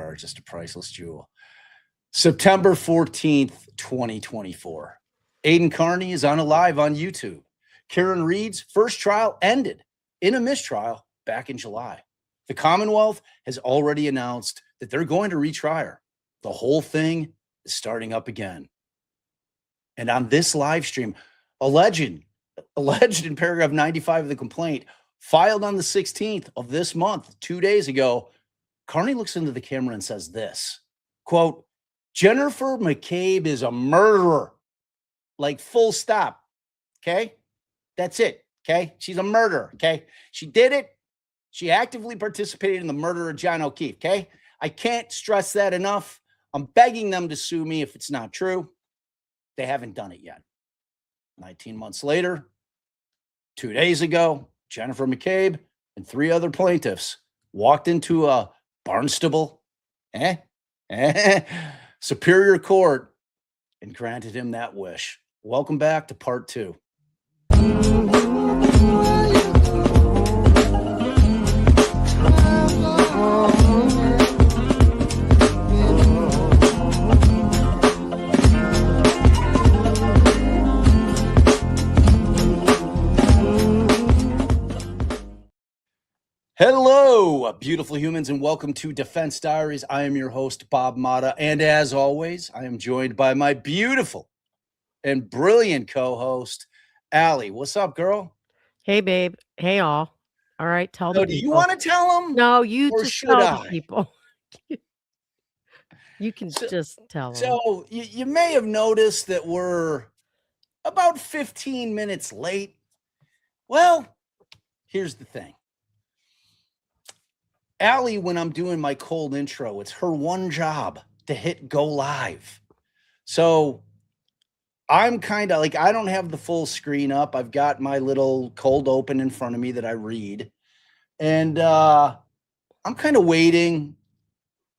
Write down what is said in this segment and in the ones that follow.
are just a priceless jewel. September 14th, 2024. Aidan Kearney is on live on YouTube. Karen Read's first trial ended in a mistrial back in July. The Commonwealth has already announced that they're going to retry her. The whole thing is starting up again. And on this live stream, alleged in paragraph 95 of the complaint, filed on the 16th of this month, 2 days ago, Kearney looks into the camera and says this, quote, Jennifer McCabe is a murderer. Like full stop. Okay? That's it. Okay? She's a murderer. Okay? She did it. She actively participated in the murder of John O'Keefe. Okay? I can't stress that enough. I'm begging them to sue me if it's not true. They haven't done it yet. 19 months later, 2 days ago, Jennifer McCabe and 3 other plaintiffs walked into a Barnstable Superior Court and granted him that wish. Welcome back to part 2. Hello, beautiful humans, and welcome to Defense Diaries. I am your host, Bob Motta, and as always, I am joined by my beautiful and brilliant co-host, Ali. What's up, girl? Hey, babe. Hey, all. All right, tell the people. Do you want to tell them? No, you just tell the people. You can just tell them. So you may have noticed that we're about 15 minutes late. Well, here's the thing. Ali, when I'm doing my cold intro, it's her one job to hit go live. So I'm kind of like, I don't have the full screen up. I've got my little cold open in front of me that I read. And I'm kind of waiting.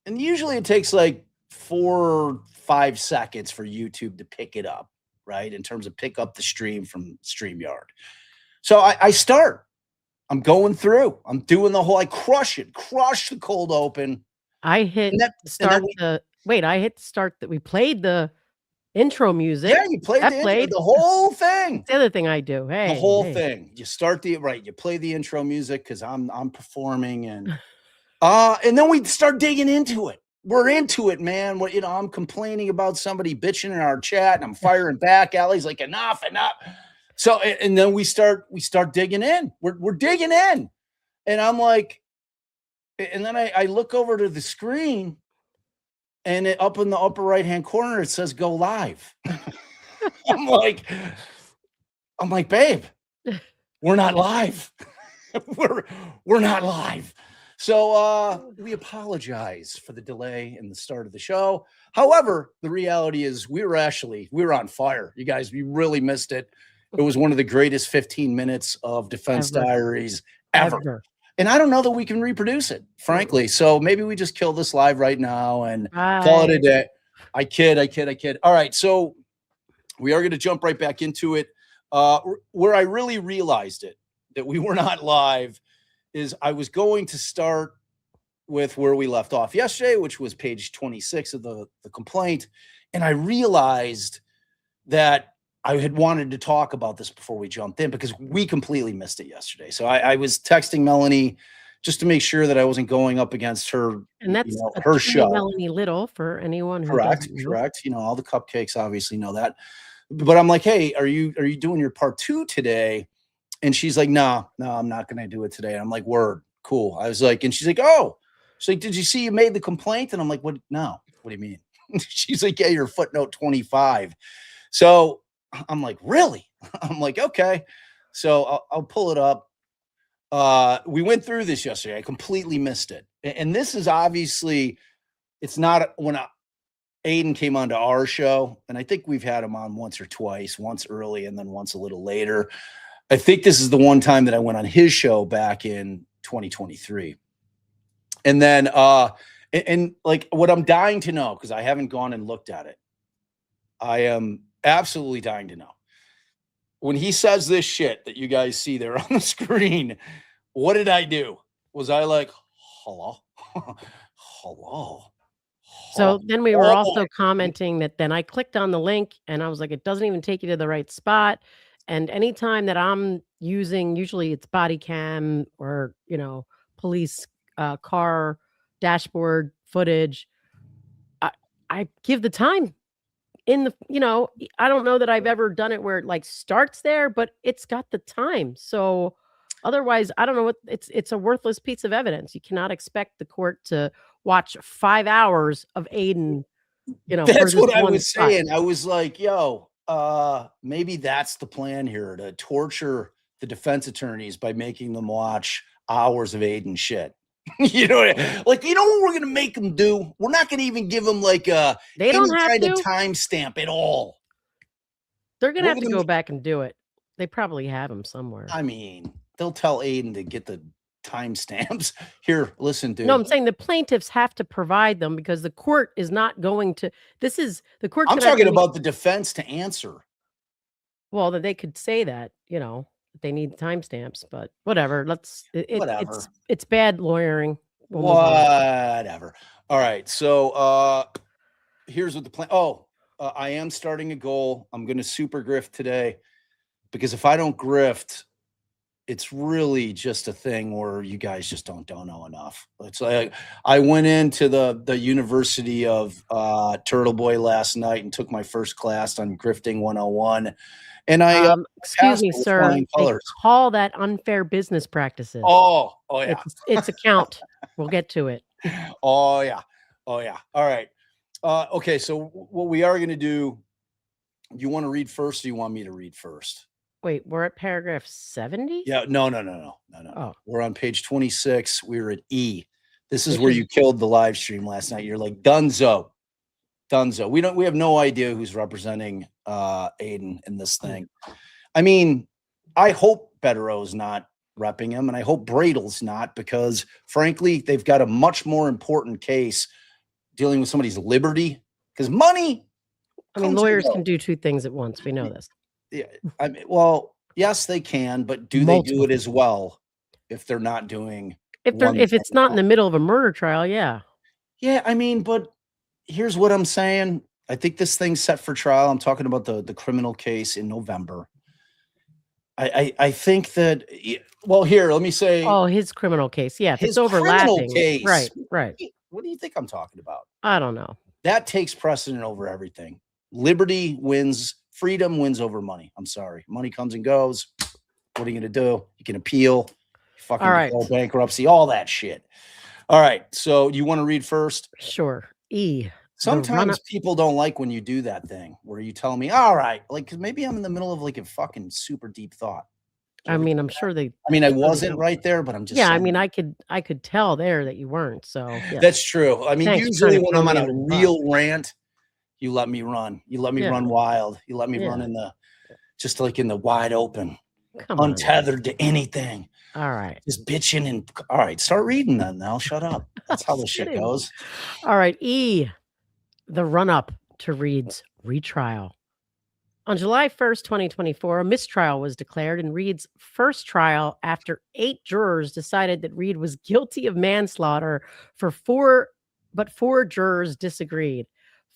And usually it takes like 4 or 5 seconds for YouTube to pick it up, right? In terms of pick up the stream from StreamYard. So I start. I'm going through. I'm doing the whole, I crush the cold open. I hit start I hit start that we played the intro music. Yeah, you played the whole thing. It's the other thing I do. Hey, the whole thing. You start you play the intro music because I'm performing and then we start digging into it. We're into it, man. I'm complaining about somebody bitching in our chat and I'm firing back. Ali's like, enough. So, and then we start digging in. We're digging in. And I'm like, and then I look over to the screen and up in the upper right-hand corner, it says go live. I'm like, babe, we're not live. we're not live. So we apologize for the delay in the start of the show. However, the reality is we were on fire. You guys, we really missed it. It was one of the greatest 15 minutes of Defense Diaries ever. And I don't know that we can reproduce it, frankly. So maybe we just kill this live right now and call it a day. I kid. All right. So we are going to jump right back into it. Where I really realized it, that we were not live, is I was going to start with where we left off yesterday, which was page 26 of the complaint. And I realized that I had wanted to talk about this before we jumped in because we completely missed it yesterday. So I was texting Melanie just to make sure that I wasn't going up against her. And that's her show. Melanie Little for anyone who correct. All the cupcakes obviously know that. But I'm like, hey, are you doing your part 2 today? And she's like, no, I'm not going to do it today. And I'm like, word, cool. I was like, and she's like, oh, she's like, did you see you made the complaint? And I'm like, what? No, what do you mean? She's like, yeah, your footnote 25. So I'm like, really? I'm like, okay. So I'll pull it up. We went through this yesterday. I completely missed it. And this is obviously, it's not when Aidan came onto our show. And I think we've had him on once or twice, once early and then once a little later. I think this is the one time that I went on his show back in 2023. And then, and like what I'm dying to know, because I haven't gone and looked at it. I am absolutely dying to know. When he says this shit that you guys see there on the screen, what did I do? Was I like, hello? Hello? So then we were also commenting that then I clicked on the link and I was like, it doesn't even take you to the right spot. And anytime that I'm using, usually it's body cam or, police car dashboard footage, I give the time in the, I don't know that I've ever done it where it like starts there, but it's got the time. So otherwise, I don't know what it's a worthless piece of evidence. You cannot expect the court to watch 5 hours of Aidan, for That's this what I one was spot. saying. I was like, yo, maybe that's the plan here, to torture the defense attorneys by making them watch hours of Aidan shit. You know what we're gonna make them do? We're not gonna even give them like They don't have kind of to. timestamp at all. They're gonna have to go back and do it. They probably have them somewhere. I mean, they'll tell Aidan to get the timestamps. Here, listen, dude. No, I'm saying the plaintiffs have to provide them because the court is not going to. This is the court. I'm talking about the defense to answer. Well, that they could say that, they need timestamps, but whatever. Whatever. It's bad lawyering. Whatever. All right. So here's what the plan. I am starting a goal. I'm going to super grift today, because if I don't grift, it's really just a thing where you guys just don't know enough. It's like I went into the University of Turtleboy last night and took my first class on grifting 101. And I excuse me, sir. They call that unfair business practices. Oh yeah. It's a count. We'll get to it. Oh yeah. All right. Okay. So what we are going to do, you want to read first, or you want me to read first? Wait, we're at paragraph 70? Yeah. No. Oh. We're on page 26. We're at E. This is where you killed the live stream last night. You're like, Dunzo. We have no idea who's representing Aidan in this thing. I mean, I hope Bedero's not repping him, and I hope Bradel's not, because frankly, they've got a much more important case dealing with somebody's liberty, because money. I mean, lawyers can do two things at once. We know this. Yeah. I mean, well, yes, they can, but do they do it as well if they're not doing? If it's not in the middle of a murder trial, yeah. Yeah, I mean, but here's what I'm saying. I think this thing's set for trial. I'm talking about the criminal case in November. I think that, well, here, let me say. Oh, his criminal case. Yeah, if it's overlapping. Case, right. What do you think I'm talking about? I don't know. That takes precedent over everything. Liberty wins. Freedom wins over money. I'm sorry. Money comes and goes. What are you going to do? You can appeal. Fucking declare bankruptcy. All that shit. All right. So you want to read first? Sure. E. Sometimes people don't like when you do that thing where you tell me, all right, like, 'cause maybe I'm in the middle of like a fucking super deep thought. I mean, I'm sure they. I mean, I wasn't right there, but I'm just. Yeah, saying. I mean, I could tell there that you weren't. So yeah. That's true. I mean, usually when I'm on a real rant, you let me run. You let me run wild. You let me run in just like in the wide open, untethered to anything. All right. Just bitching and all right. Start reading then. Now shut up. That's how the shit goes. All right. E. The run-up to Read's retrial. On July 1st, 2024, a mistrial was declared in Read's first trial after 8 jurors decided that Read was guilty of manslaughter but 4 jurors disagreed.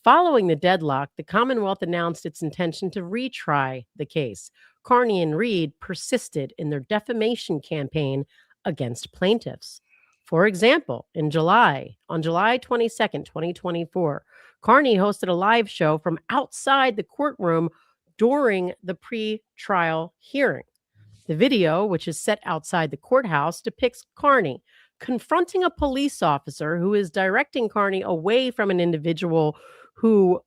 Following the deadlock, the Commonwealth announced its intention to retry the case. Kearney and Read persisted in their defamation campaign against plaintiffs. For example, on July 22nd, 2024, Kearney hosted a live show from outside the courtroom during the pre-trial hearing. The video, which is set outside the courthouse, depicts Kearney confronting a police officer who is directing Kearney away from an individual who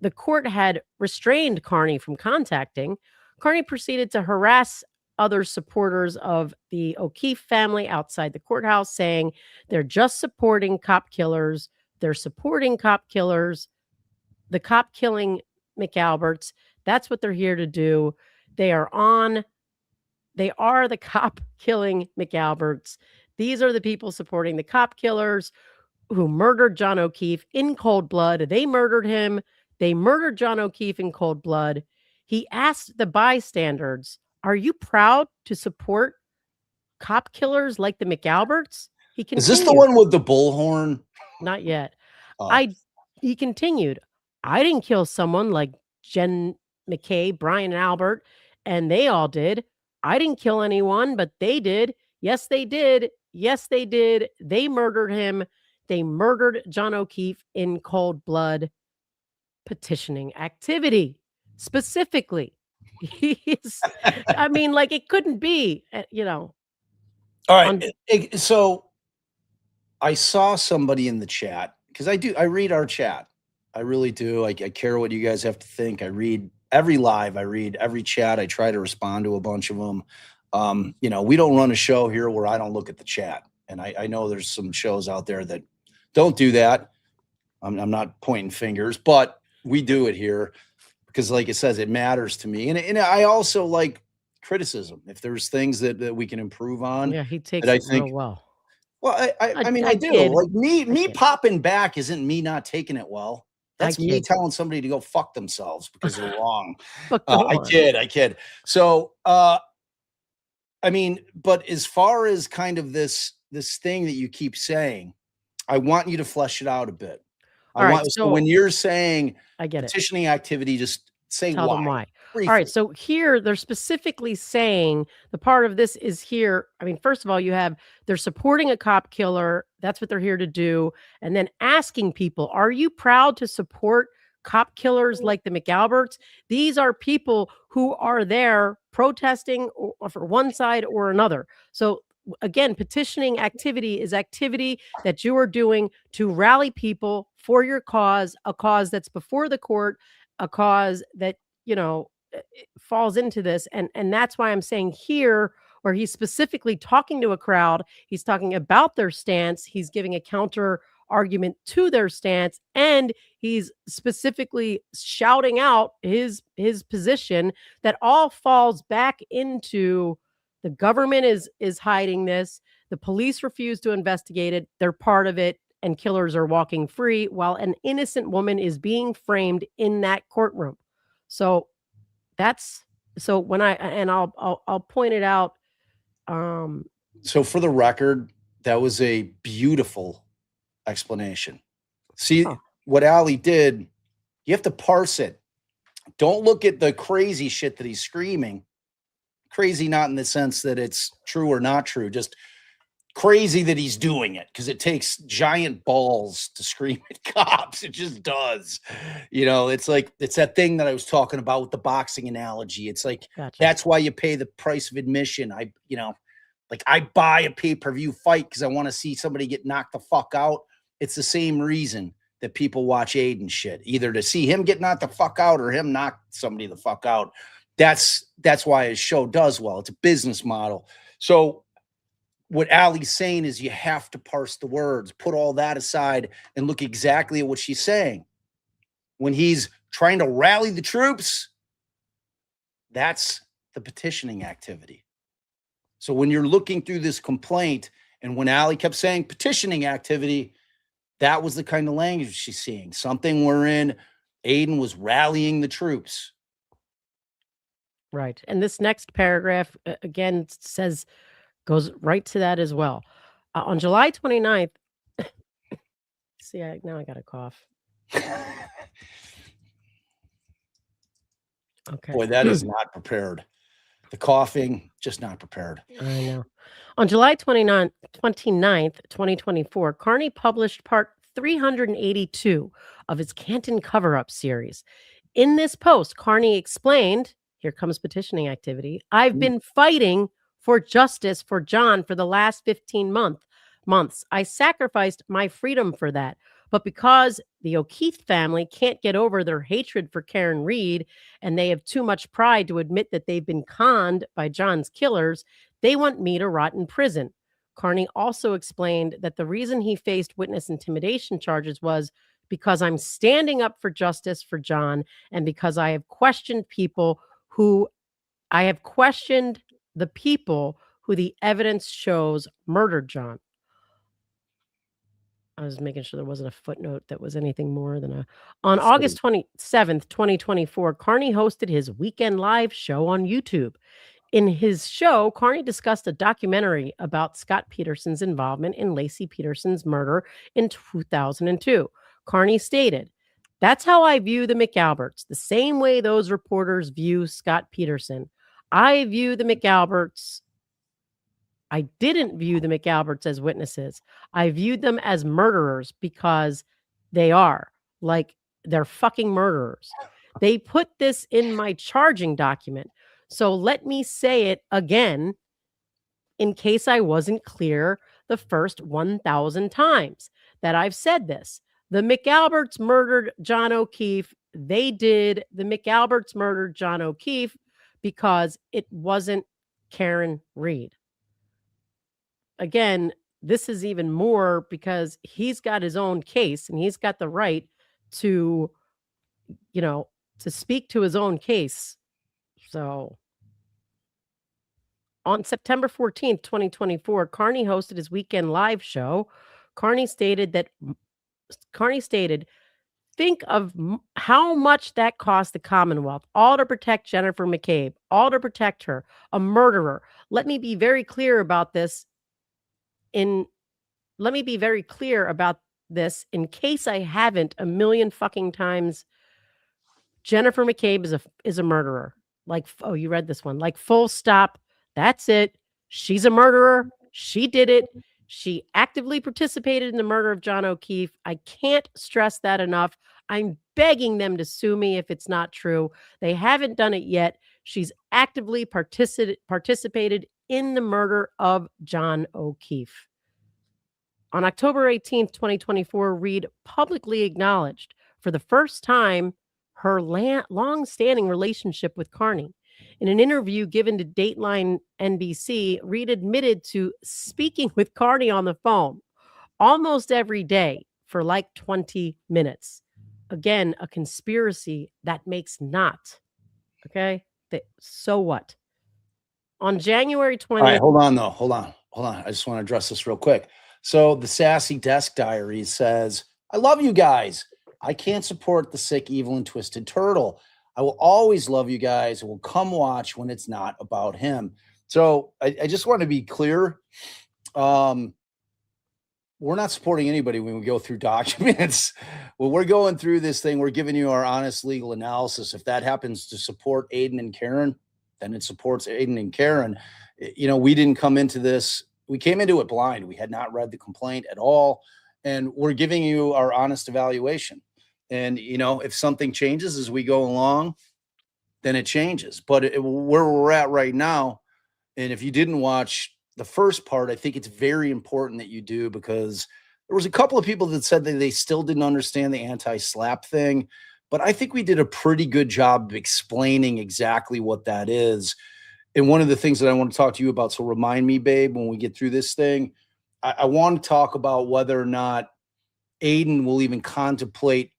the court had restrained Kearney from contacting. Kearney proceeded to harass other supporters of the O'Keefe family outside the courthouse, saying they're just supporting cop killers. They're supporting cop killers, the cop killing McAlberts. That's what they're here to do. They are the cop killing McAlberts. These are the people supporting the cop killers who murdered John O'Keefe in cold blood. They murdered him. They murdered John O'Keefe in cold blood. He asked the bystanders, "Are you proud to support cop killers like the McAlberts?" He continued, "Is this the one with the bullhorn?" Not yet. He continued, I didn't kill someone like Jen McCabe, Brian Albert, and they all did. I didn't kill anyone, but they did. Yes, they did. Yes, they did. They murdered him. They murdered John O'Keefe in cold blood. Petitioning activity, specifically. I mean, like, it couldn't be, All right. So I saw somebody in the chat, because I read our chat. I really do. I care what you guys have to think. I read every live. I read every chat. I try to respond to a bunch of them. We don't run a show here where I don't look at the chat. And I know there's some shows out there that don't do that. I'm not pointing fingers, but we do it here because, like it says, it matters to me. And I also like criticism. If there's things that we can improve on. Yeah, he takes it real well. Well, I mean, I do. kid. Like me popping back isn't me not taking it well. That's me telling somebody to go fuck themselves because they're wrong. I kid. So, I mean, but as far as kind of this thing that you keep saying, I want you to flesh it out a bit. So when you're saying I get petitioning activity, just say Tell them why. Briefly. All right. So here they're specifically saying the part of this is here. I mean, first of all, they're supporting a cop killer. That's what they're here to do. And then asking people, are you proud to support cop killers like the McAlberts? These are people who are there protesting for one side or another. So again, petitioning activity is activity that you are doing to rally people for your cause, a cause that's before the court, a cause that, falls into this. And that's why I'm saying here, where he's specifically talking to a crowd, he's talking about their stance, he's giving a counter argument to their stance, and he's specifically shouting out his position that all falls back into the government is hiding this. The police refuse to investigate it. They're part of it, and killers are walking free while an innocent woman is being framed in that courtroom. So when I'll point it out. So for the record, that was a beautiful explanation. See what Ali did. You have to parse it. Don't look at the crazy shit that he's screaming. Crazy, not in the sense that it's true or not true, just crazy that he's doing it, because it takes giant balls to scream at cops. It just does. It's like, it's that thing that I was talking about with the boxing analogy. It's like, That's why you pay the price of admission. I buy a pay-per-view fight because I want to see somebody get knocked the fuck out. It's the same reason that people watch Aidan shit, either to see him get knocked the fuck out or him knock somebody the fuck out. That's why his show does well. It's a business model. So what Ali's saying is you have to parse the words, put all that aside, and look exactly at what she's saying. When he's trying to rally the troops, that's the petitioning activity. So when you're looking through this complaint, and when Ali kept saying petitioning activity, that was the kind of language she's seeing. Something wherein Aidan was rallying the troops. Right. And this next paragraph, again, goes right to that as well. On July 29th, now I got a cough. Okay. Boy, that is not prepared. The coughing, just not prepared. I know. On July 29th, 2024, Kearney published part 382 of its Canton cover-up series. In this post, Kearney explained, here comes petitioning activity, I've been fighting for justice for John for the last 15 months. I sacrificed my freedom for that. But because the O'Keefe family can't get over their hatred for Karen Read, and they have too much pride to admit that they've been conned by John's killers, they want me to rot in prison. Kearney also explained that the reason he faced witness intimidation charges was because I'm standing up for justice for John, and because I have questioned the people who the evidence shows murdered John. I was making sure there wasn't a footnote that was anything more than On August 27th, 2024, Kearney hosted his weekend live show on YouTube. In his show, Kearney discussed a documentary about Scott Peterson's involvement in Lacey Peterson's murder in 2002. Kearney stated, "That's how I view the McAlberts, the same way those reporters view Scott Peterson. I view the McAlberts. I didn't view the McAlberts as witnesses. I viewed them as murderers because they are. Like, they're fucking murderers. They put this in my charging document. So let me say it again in case I wasn't clear the first 1,000 times that I've said this. The McAlberts murdered John O'Keefe. They did. The McAlberts murdered John O'Keefe because it wasn't Karen Read." Again, this is even more because he's got his own case and he's got the right to, to speak to his own case. So on September 14th, 2024, Kearney hosted his weekend live show. Kearney stated, "Think of how much that cost the Commonwealth, all to protect Jennifer McCabe, all to protect her, a murderer. Let me be very clear about this in case I haven't a million fucking times. Jennifer McCabe is a murderer. Like, oh, you read this one. Like, full stop. That's it. She's a murderer. She did it. She actively participated in the murder of John O'Keefe. I can't stress that enough. I'm begging them to sue me if it's not true. They haven't done it yet. She's actively participated in the murder of John O'Keefe." On October 18th, 2024, Read publicly acknowledged for the first time her long-standing relationship with Kearney. In an interview given to Dateline NBC, Read admitted to speaking with Kearney on the phone almost every day for like 20 minutes. Again, a conspiracy that makes not. Okay? So what? On January 20th. All right, hold on, though. Hold on. I just want to address this real quick. So the Sassy Desk Diaries says, "I love you guys. I can't support the sick, evil, and twisted turtle. I will always love you guys and will come watch when it's not about him." So I just want to be clear. We're not supporting anybody when we go through documents. When we're going through this thing, we're giving you our honest legal analysis. If that happens to support Aidan and Karen, then it supports Aidan and Karen. We didn't come into this. We came into it blind. We had not read the complaint at all. And we're giving you our honest evaluation. And, if something changes as we go along, then it changes. But where we're at right now, and if you didn't watch the first part, I think it's very important that you do, because there was a couple of people that said that they still didn't understand the anti-slap thing. But I think we did a pretty good job of explaining exactly what that is. And one of the things that I want to talk to you about, so remind me, babe, when we get through this thing, I want to talk about whether or not Aidan will even contemplate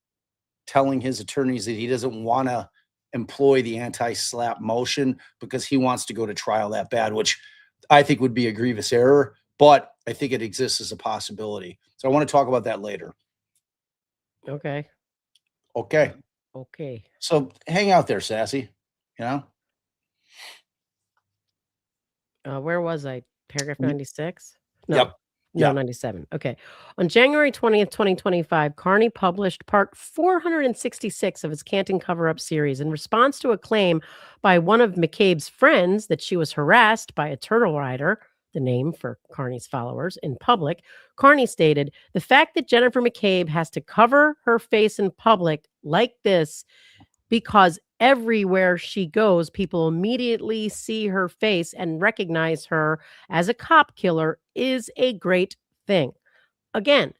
telling his attorneys that he doesn't want to employ the anti-slap motion because he wants to go to trial that bad, which I think would be a grievous error, but I think it exists as a possibility. So I want to talk about that later. Okay. So hang out there, Sassy. Where was I? Paragraph 96? No. Yep. No, 97. Okay. On January 20th, 2025, Kearney published part 466 of its Canton cover-up series in response to a claim by one of McCabe's friends that she was harassed by a turtle rider, the name for Kearney's followers, in public. Kearney stated, "The fact that Jennifer McCabe has to cover her face in public like this because everywhere she goes, people immediately see her face and recognize her as a cop killer is a great thing." Again,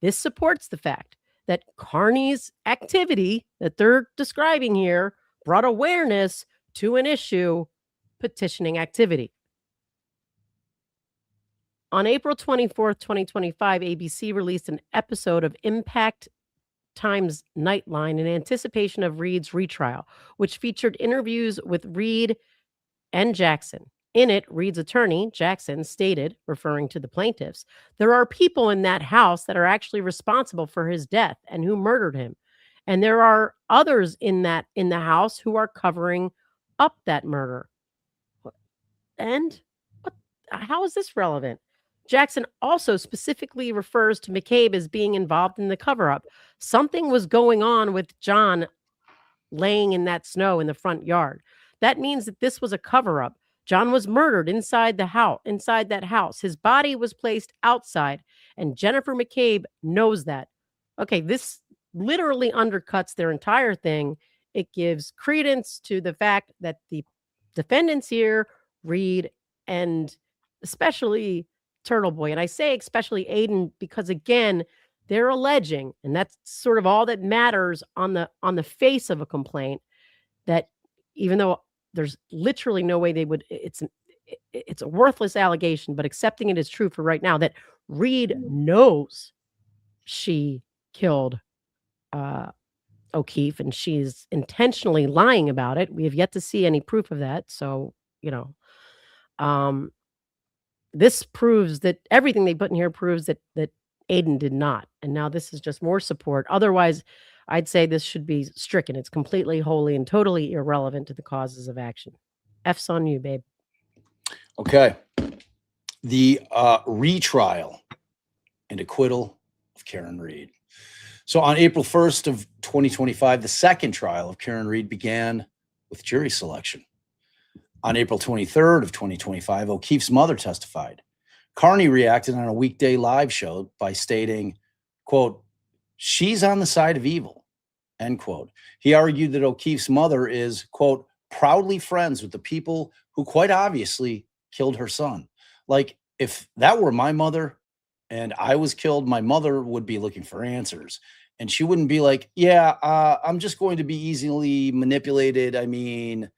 this supports the fact that Kearney's activity that they're describing here brought awareness to an issue, petitioning activity. On April 24th, 2025, ABC released an episode of Impact Times Nightline in anticipation of Read's retrial, which featured interviews with Read and Jackson. In it, Read's attorney, Jackson, stated, referring to the plaintiffs, "There are people in that house that are actually responsible for his death and who murdered him. And there are others in the house who are covering up that murder." And how is this relevant? Jackson also specifically refers to McCabe as being involved in the cover-up, Something was going on with John laying in that snow in the front yard. That means that this was a cover-up. John was murdered inside the house, inside that house. His body was placed outside, and Jennifer McCabe knows that. Okay, this literally undercuts their entire thing. It gives credence to the fact that the defendants here, Read, and especially Turtleboy, and I say especially Aidan because, again, they're alleging, and that's sort of all that matters on the face of a complaint, that even though there's literally no way they would, it's a worthless allegation, but accepting it as true for right now, that Read knows she killed O'Keefe, and she's intentionally lying about it. We have yet to see any proof of that. So, this proves that everything they put in here proves that Aidan did not. And now this is just more support. Otherwise, I'd say this should be stricken. It's completely, wholly, and totally irrelevant to the causes of action. F's on you, babe. Okay. The retrial and acquittal of Karen Read. So on April 1st of 2025, the second trial of Karen Read began with jury selection. On April 23rd of 2025, O'Keefe's mother testified. Kearney reacted on a weekday live show by stating, quote, "She's on the side of evil," end quote. He argued that O'Keefe's mother is, quote, "proudly friends with the people who quite obviously killed her son." Like, if that were my mother and I was killed, my mother would be looking for answers. And she wouldn't be like, yeah, I'm just going to be easily manipulated. I mean,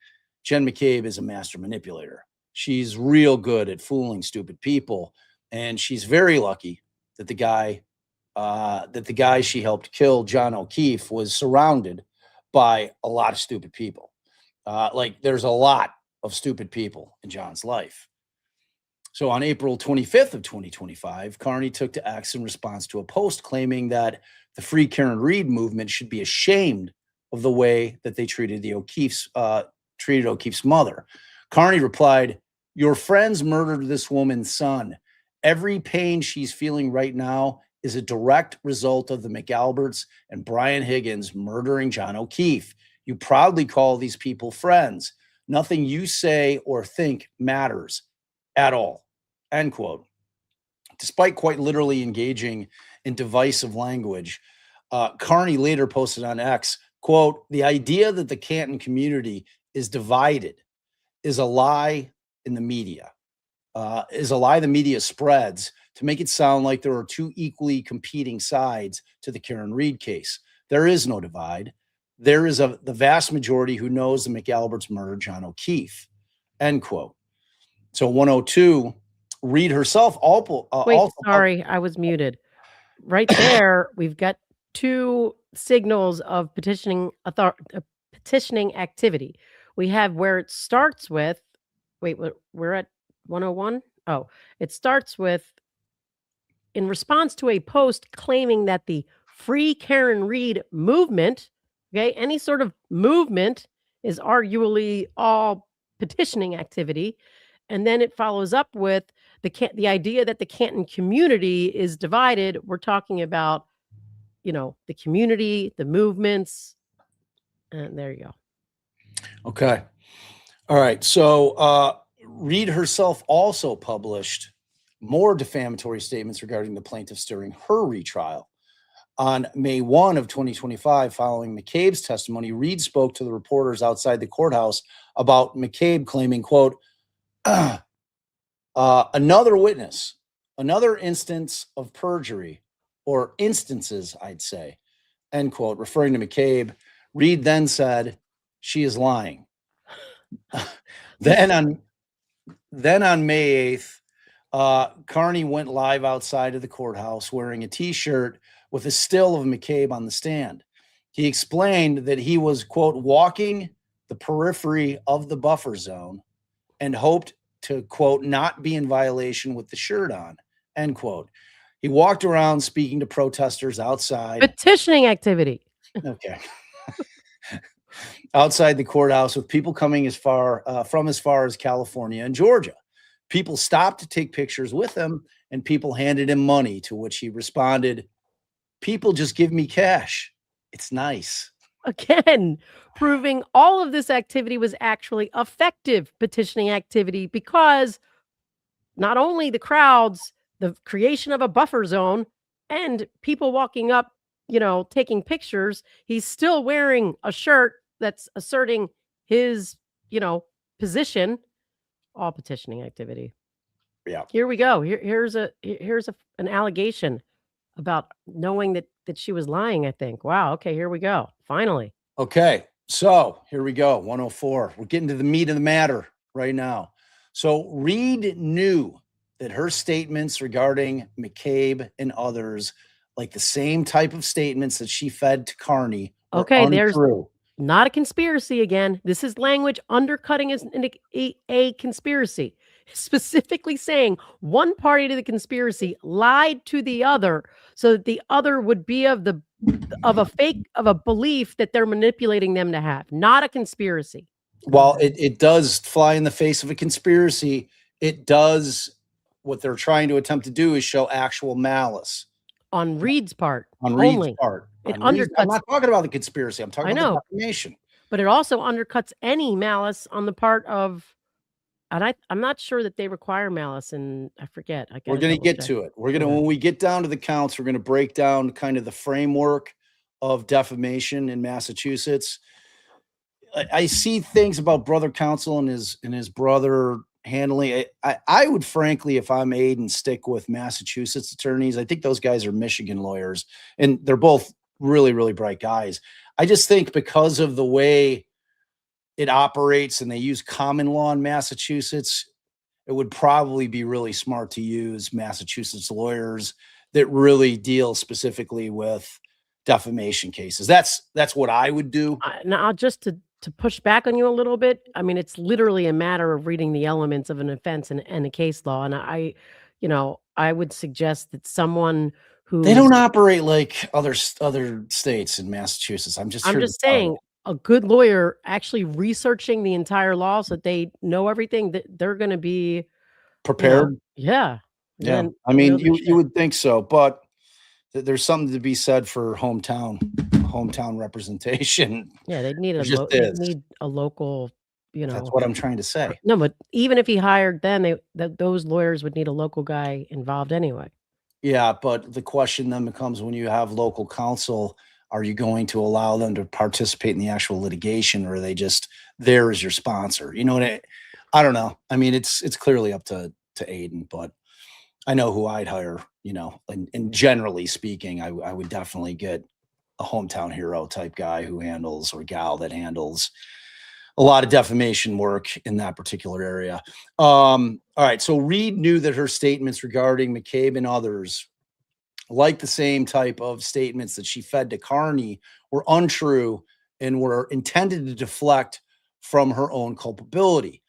Jen McCabe is a master manipulator. She's real good at fooling stupid people. And she's very lucky that the guy she helped kill, John O'Keefe, was surrounded by a lot of stupid people. Like, there's a lot of stupid people in John's life. So on April 25th of 2025, Kearney took to X in response to a post claiming that the Free Karen Read movement should be ashamed of the way that they treated O'Keefe's mother. Kearney replied, "Your friends murdered this woman's son. Every pain she's feeling right now is a direct result of the McAlberts and Brian Higgins murdering John O'Keefe. You proudly call these people friends. Nothing you say or think matters at all," end quote. Despite quite literally engaging in divisive language, Kearney later posted on X, quote, "The idea that the Canton community is divided is a lie in the media, the media spreads to make it sound like there are two equally competing sides to the Karen Read case. There is no divide. There is the vast majority who knows the McAlberts murdered John O'Keefe," end quote. So 102, Read herself Sorry, I was muted. Right there, we've got two signals of petitioning activity. We have where it starts with, we're at 101. Oh, it starts with, in response to a post claiming that the Free Karen Read movement, okay, any sort of movement is arguably all petitioning activity. And then it follows up with the idea that the Canton community is divided. We're talking about, the community, the movements, and there you go. Okay. All right. So Read herself also published more defamatory statements regarding the plaintiffs during her retrial. On May 1 of 2025, following McCabe's testimony, Read spoke to the reporters outside the courthouse about McCabe claiming, quote, "Another witness, another instance of perjury, or instances, I'd say," end quote, referring to McCabe. Read then said, "She is lying." Then on May 8th, Kearney went live outside of the courthouse wearing a T-shirt with a still of McCabe on the stand. He explained that he was, quote, "walking the periphery of the buffer zone and hoped to, quote, not be in violation with the shirt on," end quote. He walked around speaking to protesters outside. Petitioning activity. Okay. Outside the courthouse, with people coming from as far as California and Georgia. People stopped to take pictures with him, and people handed him money, to which he responded, People just give me cash. It's nice. Again, proving all of this activity was actually effective petitioning activity because not only the crowds, the creation of a buffer zone, and people walking up, taking pictures, he's still wearing a shirt that's asserting his, position. All petitioning activity. Yeah. Here we go. Here's an allegation about knowing that she was lying, I think. Wow. Okay, here we go. Finally. Okay. So here we go. 104. We're getting to the meat of the matter right now. So Read knew that her statements regarding McCabe and others, like the same type of statements that she fed to Kearney, were Okay, there's untrue. not a conspiracy again. This is language undercutting a conspiracy, specifically saying one party to the conspiracy lied to the other so that the other would be of a belief that they're manipulating them to have, not a conspiracy. While it does fly in the face of a conspiracy, it does, what they're trying to attempt to do is show actual malice. On Read's part. On Read's only. part. It undercuts. I'm undercuts. not talking about the conspiracy. I'm talking about the defamation. But it also undercuts any malice on the part of, and I'm not sure that they require malice, and I forget. We're going to get to it. We're going to, when we get down to the counts, we're going to break down kind of the framework of defamation in Massachusetts. I see things about brother counsel and his brother handling it. I would frankly, if I'm Aidan, stick with Massachusetts attorneys. I think those guys are Michigan lawyers, and they're both really, really bright guys. I just think because of the way it operates and they use common law in Massachusetts, it would probably be really smart to use Massachusetts lawyers that really deal specifically with defamation cases. That's what I would do. Now, just to push back on you a little bit, I mean, it's literally a matter of reading the elements of an offense and a case law. And I would suggest that someone who they don't operate like other states in Massachusetts. I'm just saying a good lawyer actually researching the entire law so that they know everything, that they're going to be prepared. Yeah. Yeah. I mean, you would think so, but there's something to be said for hometown representation. Yeah, they'd need a local, That's what I'm trying to say. No, but even if he hired them, those lawyers would need a local guy involved anyway. Yeah, but the question then becomes, when you have local counsel, are you going to allow them to participate in the actual litigation, or are they just there as your sponsor? You know what I don't know. I mean, it's clearly up to Aidan, but I know who I'd hire, and generally speaking, I would definitely get a hometown hero type guy who handles, or gal that handles, a lot of defamation work in that particular area. All right. So Read knew that her statements regarding McCabe and others, like the same type of statements that she fed to Kearney, were untrue and were intended to deflect from her own culpability.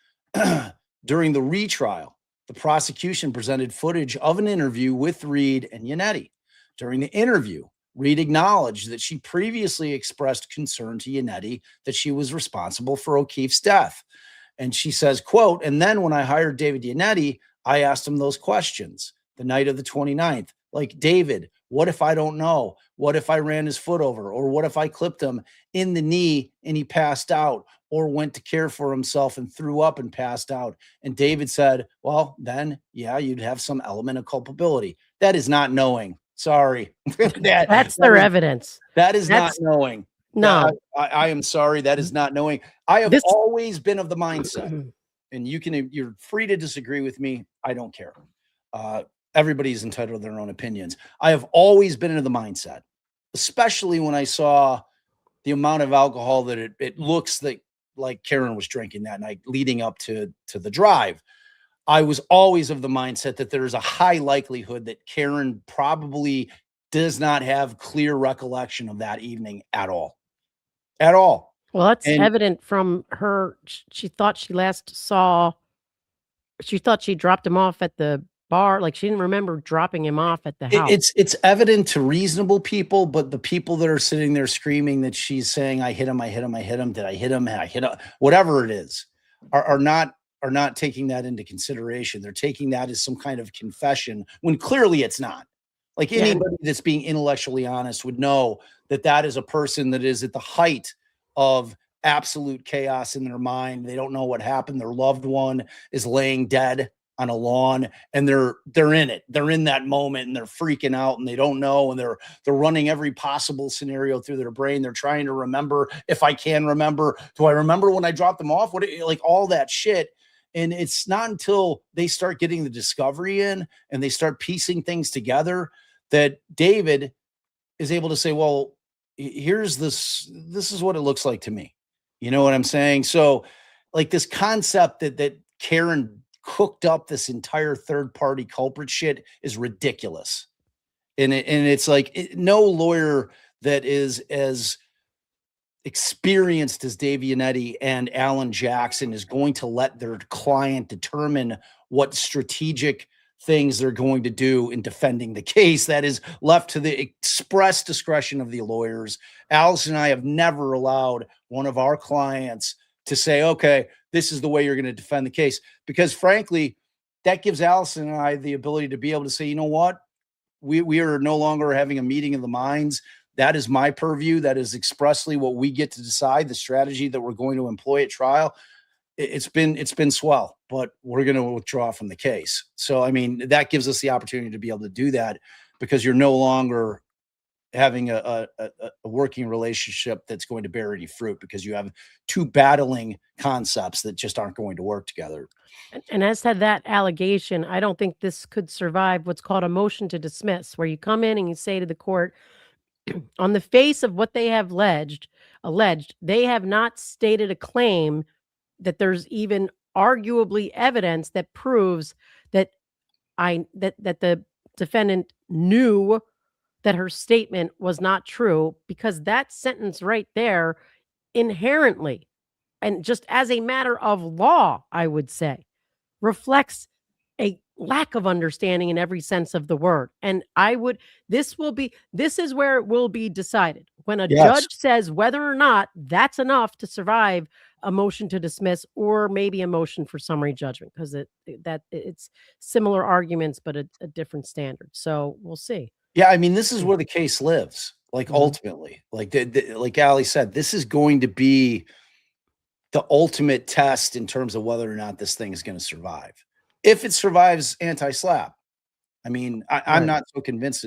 During the retrial, the prosecution presented footage of an interview with Read and Yannetti. During the interview, Read acknowledged that she previously expressed concern to Yannetti that she was responsible for O'Keefe's death. And she says, quote, "And then when I hired David Yannetti, I asked him those questions the night of the 29th. Like, David, what if I don't know? What if I ran his foot over? Or what if I clipped him in the knee and he passed out, or went to care for himself and threw up and passed out?" And David said, "Well, then, yeah, you'd have some element of culpability." That is not knowing. Sorry. That's their evidence. That is not knowing. No. I am sorry. That is not knowing. I have always been of the mindset, and you're free to disagree with me. I don't care. Everybody's entitled to their own opinions. I have always been of the mindset, especially when I saw the amount of alcohol that it looks like Karen was drinking that night leading up to the drive. I was always of the mindset that there's a high likelihood that Karen probably does not have clear recollection of that evening at all. At all. Well, that's evident from her. She thought she dropped him off at the bar. Like, she didn't remember dropping him off at the house. It's evident to reasonable people, but the people that are sitting there screaming that she's saying, "I hit him, I hit him, I hit him. Did I hit him? I hit him," whatever it is, are not taking that into consideration. They're taking that as some kind of confession when clearly it's not. Like Yeah. anybody that's being intellectually honest would know that that is a person that is at the height of absolute chaos in their mind. They don't know what happened. Their loved one is laying dead on a lawn, and they're in it. They're in that moment, and they're freaking out, and they don't know, and they're running every possible scenario through their brain. They're trying to remember, if I can remember, do I remember when I dropped them off? What, like all that shit. And it's not until they start getting the discovery in and they start piecing things together that David is able to say, well, here's this is what it looks like to me. You know what I'm saying? So like this concept that Karen cooked up this entire third party culprit shit is ridiculous. And it's like no lawyer that is as experienced as Dave Yannetti and Alan Jackson is going to let their client determine what strategic things they're going to do in defending the case. That is left to the express discretion of the lawyers. Alice and I have never allowed one of our clients to say, okay, this is the way you're going to defend the case. Because frankly, that gives Allison and I the ability to be able to say, you know what? We are no longer having a meeting of the minds. That is my purview. That is expressly what we get to decide, the strategy that we're going to employ at trial. It's been swell, but we're going to withdraw from the case. So, I mean, that gives us the opportunity to be able to do that because you're no longer having a working relationship that's going to bear any fruit because you have two battling concepts that just aren't going to work together. And as to that allegation, I don't think this could survive what's called a motion to dismiss, where you come in and you say to the court, on the face of what they have alleged, they have not stated a claim that there's even arguably evidence that proves that that the defendant knew that her statement was not true, because that sentence right there inherently, and just as a matter of law, I would say, reflects a lack of understanding in every sense of the word. And this is where it will be decided. When a judge says whether or not that's enough to survive a motion to dismiss or maybe a motion for summary judgment, because it's similar arguments, but a different standard. So we'll see. Yeah. I mean, this is where the case lives. Like ultimately, like like Ali said, this is going to be the ultimate test in terms of whether or not this thing is going to survive. If it survives anti-SLAPP, I mean, I'm not so convinced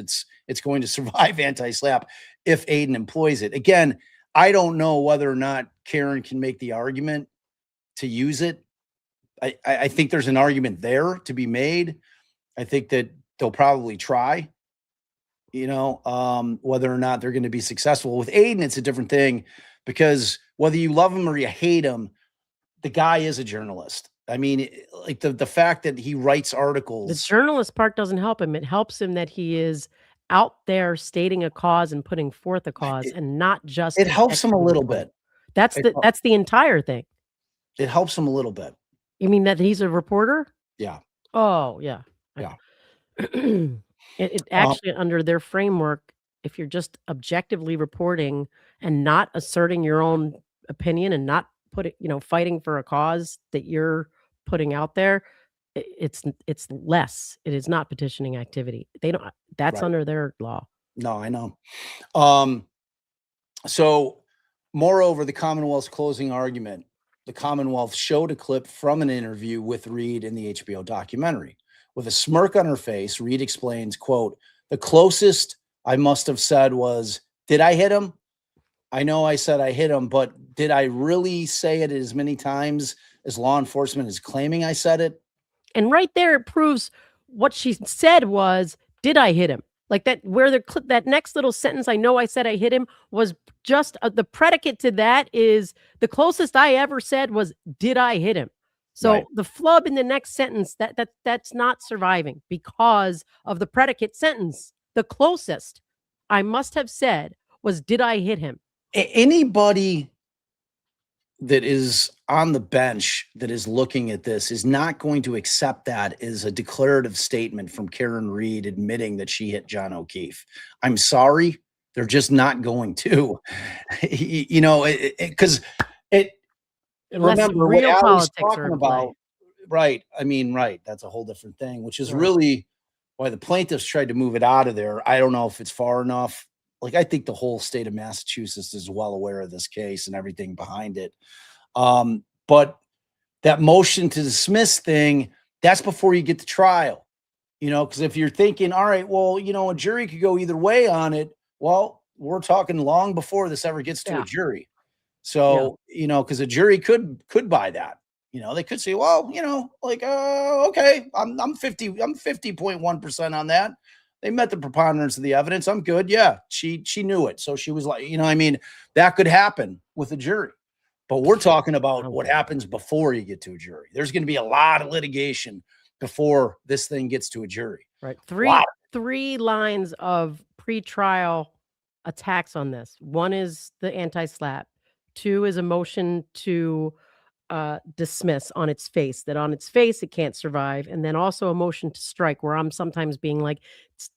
it's going to survive anti-SLAPP if Aidan employs it. Again, I don't know whether or not Karen can make the argument to use it. I think there's an argument there to be made. I think that they'll probably try, whether or not they're going to be successful. With Aidan, it's a different thing because whether you love him or you hate him, the guy is a journalist. I mean, like the fact that he writes articles. The journalist part doesn't help him. It helps him that he is out there stating a cause and putting forth a cause and not just. It helps him a little bit. That's the entire thing. It helps him a little bit. You mean that he's a reporter? Yeah. Oh, yeah. Yeah. It actually, under their framework, if you're just objectively reporting and not asserting your own opinion and not fighting for a cause that you're putting out there, it's less. It is not petitioning activity. That's under their law. No, I know. So moreover, the Commonwealth's closing argument, the Commonwealth showed a clip from an interview with Read in the HBO documentary. With a smirk on her face, Read explains, quote, "The closest I must have said was, did I hit him? I know I said I hit him, but did I really say it as many times as law enforcement is claiming I said it?" And right there, it proves what she said was, did I hit him? Like that, where that next little sentence, I know I said I hit him, was just the predicate to that is the closest I ever said was, did I hit him? So the flub in the next sentence, that's not surviving because of the predicate sentence. The closest I must have said was, did I hit him? Anybody that is on the bench that is looking at this is not going to accept that as a declarative statement from Karen Read admitting that she hit John O'Keefe. I'm sorry. They're just not going to, because remember what Ali's talking about, right? I mean, right. That's a whole different thing, which is really why the plaintiffs tried to move it out of there. I don't know if it's far enough. Like, I think the whole state of Massachusetts is well aware of this case and everything behind it. But that motion to dismiss thing, that's before you get to trial, because if you're thinking, all right, well, a jury could go either way on it. Well, we're talking long before this ever gets to a jury. So, because a jury could buy that. They could say, well, okay, I'm 50.1% on that. They met the preponderance of the evidence. I'm good. Yeah, she knew it. So she was like, that could happen with a jury. But we're talking about what happens before you get to a jury. There's going to be a lot of litigation before this thing gets to a jury. Right. Three lines of pretrial attacks on this. One is the anti-SLAPP. 2 is a motion to dismiss on its face, that on its face it can't survive. And then also a motion to strike, where I'm sometimes being like,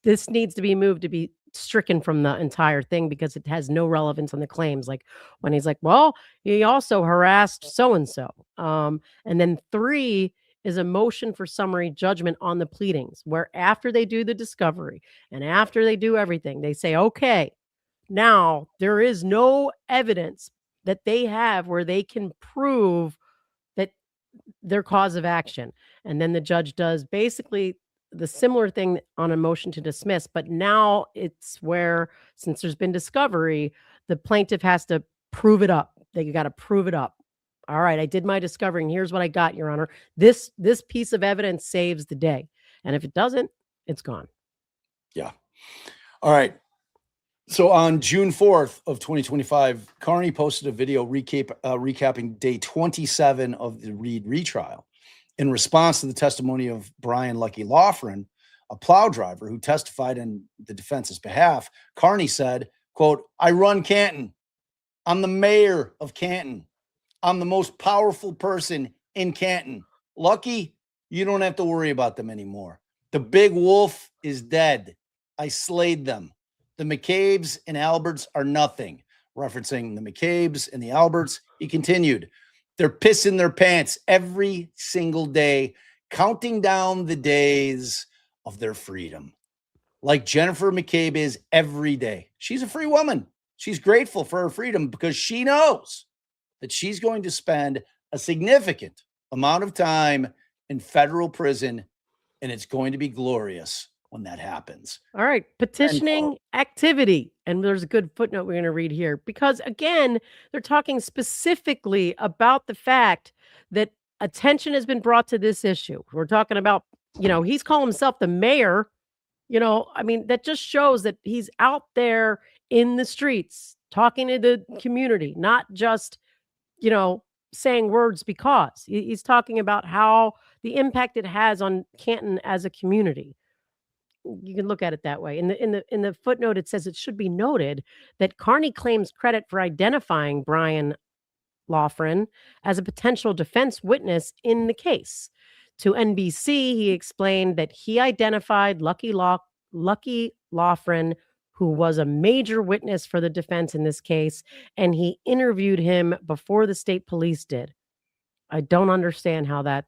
this needs to be moved to be stricken from the entire thing because it has no relevance on the claims. Like when he's like, well, he also harassed so-and-so. And then 3 is a motion for summary judgment on the pleadings, where after they do the discovery and after they do everything, they say, okay, now there is no evidence that they have where they can prove that their cause of action. And then the judge does basically the similar thing on a motion to dismiss, but now it's where, since there's been discovery, the plaintiff has to prove it up. They got to prove it up. All right, I did my discovery, and here's what I got, Your Honor. This piece of evidence saves the day. And if it doesn't, it's gone. Yeah. All right. So on June 4th of 2025, Kearney posted a video recapping day 27 of the Read retrial. In response to the testimony of Brian Lucky Loughran, a plow driver who testified in the defense's behalf, Kearney said, quote, "I run Canton. I'm the mayor of Canton. I'm the most powerful person in Canton. Lucky, you don't have to worry about them anymore. The big wolf is dead. I slayed them. The McCabes and Alberts are nothing." Referencing the McCabes and the Alberts, he continued, "They're pissing their pants every single day, counting down the days of their freedom. Like Jennifer McCabe is every day. She's a free woman. She's grateful for her freedom because she knows that she's going to spend a significant amount of time in federal prison, and it's going to be glorious when that happens." All right. Petitioning activity. And there's a good footnote we're going to read here because, again, they're talking specifically about the fact that attention has been brought to this issue. We're talking about, he's calling himself the mayor. That just shows that he's out there in the streets talking to the community, not just, saying words because he's talking about how the impact it has on Canton as a community. You can look at it that way. In the footnote, it says it should be noted that Kearney claims credit for identifying Brian Loughran as a potential defense witness in the case. To NBC, he explained that he identified Lucky Loughran, who was a major witness for the defense in this case, and he interviewed him before the state police did. I don't understand how that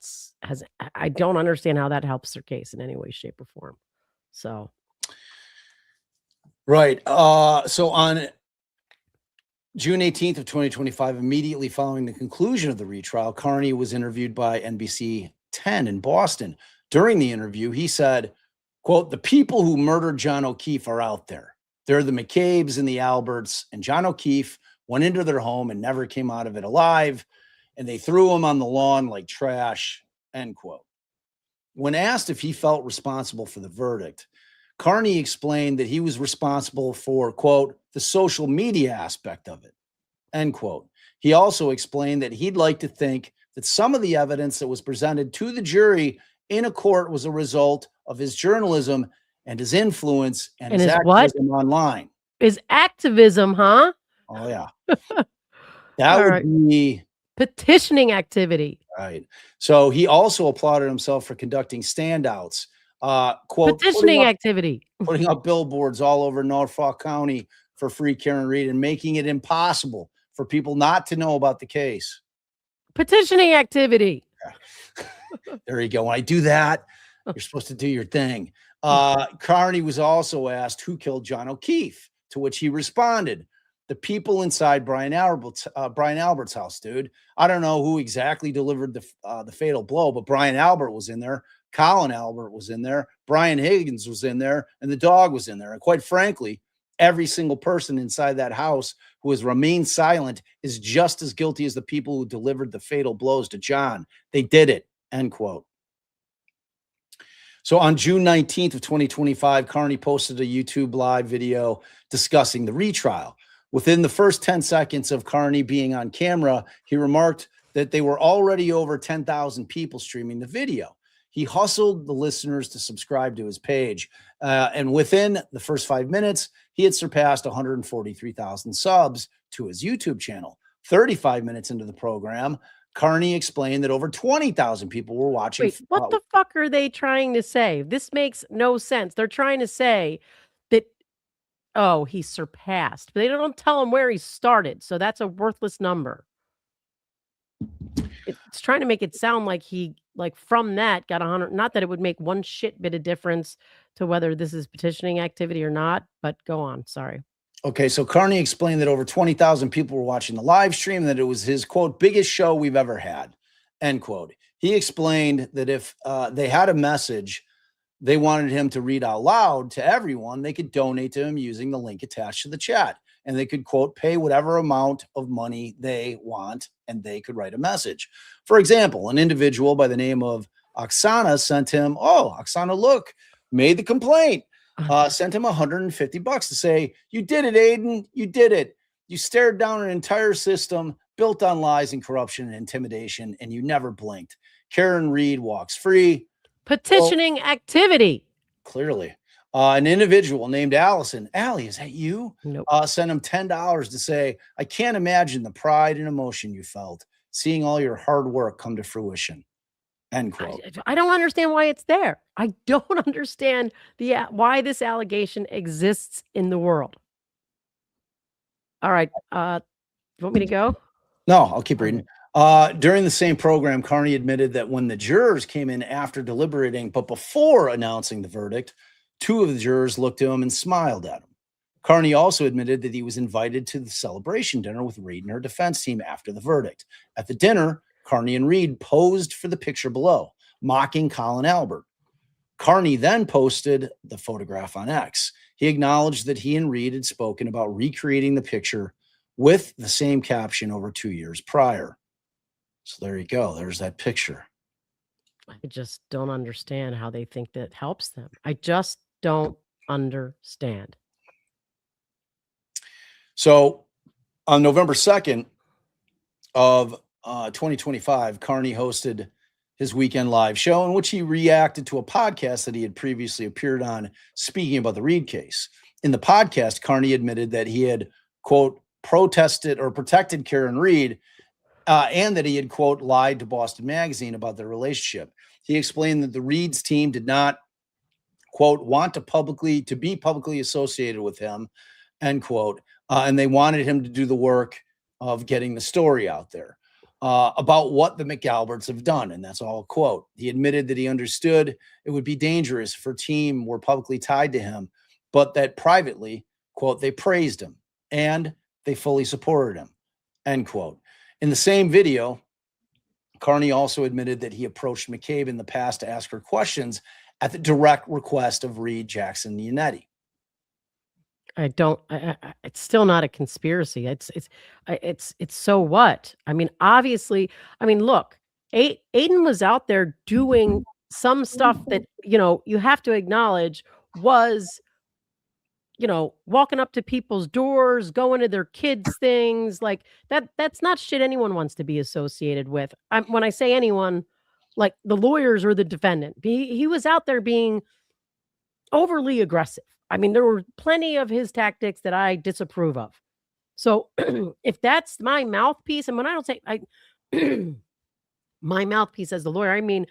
helps their case in any way, shape, or form. So, right. So on June 18th of 2025, immediately following the conclusion of the retrial, Kearney was interviewed by NBC 10 in Boston. During the interview, he said, quote, "The people who murdered John O'Keefe are out there. They're the McCabes and the Alberts, and John O'Keefe went into their home and never came out of it alive, and they threw him on the lawn like trash," end quote. When asked if he felt responsible for the verdict, Kearney explained that he was responsible for, quote, "the social media aspect of it," end quote. He also explained that he'd like to think that some of the evidence that was presented to the jury in a court was a result of his journalism and his influence and his activism online. His activism, huh? Oh, yeah. That would be petitioning activity. Right. So he also applauded himself for conducting standouts. Quote, petitioning activity. Putting up billboards all over Norfolk County for free Karen Read and making it impossible for people not to know about the case. Petitioning activity. There you go. When I do that, you're supposed to do your thing. Kearney was also asked who killed John O'Keefe, to which he responded, the people inside Brian Albert's house, dude. I don't know who exactly delivered the fatal blow, but Brian Albert was in there. Colin Albert was in there. Brian Higgins was in there, and the dog was in there. And quite frankly, every single person inside that house who has remained silent is just as guilty as the people who delivered the fatal blows to John. They did it, end quote. So on June 19th of 2025, Kearney posted a YouTube live video discussing the retrial. Within the first 10 seconds of Kearney being on camera, he remarked that they were already over 10,000 people streaming the video. He hustled the listeners to subscribe to his page. And within the first 5 minutes, he had surpassed 143,000 subs to his YouTube channel. 35 minutes into the program, Kearney explained that over 20,000 people were watching. Wait, what the fuck are they trying to say? This makes no sense. They're trying to say that, oh, he surpassed, but they don't tell him where he started. So that's a worthless number. It's trying to make it sound like he, like from that, got 100. Not that it would make one shit bit of difference to whether this is petitioning activity or not, but go on. Sorry. Okay, so Kearney explained that over 20,000 people were watching the live stream, that it was his, quote, biggest show we've ever had, end quote. He explained that if they had a message they wanted him to read out loud to everyone, they could donate to him using the link attached to the chat. And they could, quote, pay whatever amount of money they want, and they could write a message. For example, an individual by the name of Oksana sent him, Oksana, look, made the complaint. Sent him $150 to say, you did it, Aidan. You did it. You stared down an entire system built on lies and corruption and intimidation, and you never blinked. Karen Read walks free. Petitioning activity. Clearly. An individual named Allison. Allie, is that you? Nope. Sent him $10 to say, I can't imagine the pride and emotion you felt seeing all your hard work come to fruition. End quote. I don't understand why it's there. I don't understand why this allegation exists in the world. All right. You want me to go? No, I'll keep reading. During the same program, Kearney admitted that when the jurors came in after deliberating, but before announcing the verdict, 2 of the jurors looked at him and smiled at him. Kearney also admitted that he was invited to the celebration dinner with Read and her defense team after the verdict. At the dinner, Kearney and Read posed for the picture below, mocking Colin Albert. Kearney then posted the photograph on X. He acknowledged that he and Read had spoken about recreating the picture with the same caption over 2 years prior. So there you go. There's that picture. I just don't understand how they think that helps them. I just don't understand. So on November 2nd of 2025, Kearney hosted his weekend live show in which he reacted to a podcast that he had previously appeared on speaking about the Read case. In the podcast, Kearney admitted that he had, quote, protested or protected Karen Read and that he had, quote, lied to Boston Magazine about their relationship. He explained that the Read's team did not, quote, want to be publicly associated with him, end quote, and they wanted him to do the work of getting the story out there about what the McAlberts have done, and that's all a quote. He admitted that he understood it would be dangerous if her team were publicly tied to him, but that privately, quote, they praised him and they fully supported him, end quote. In the same video, Kearney also admitted that he approached McCabe in the past to ask her questions at the direct request of Read, Jackson, and Yannetti. It's still not a conspiracy. It's so what? I mean, obviously, look, Aidan was out there doing some stuff that, you have to acknowledge was, walking up to people's doors, going to their kids' things like that. That's not shit anyone wants to be associated with. When I say anyone, like the lawyers or the defendant, he was out there being overly aggressive. There were plenty of his tactics that I disapprove of. So if that's my mouthpiece, and when I don't say my mouthpiece as the lawyer, I mean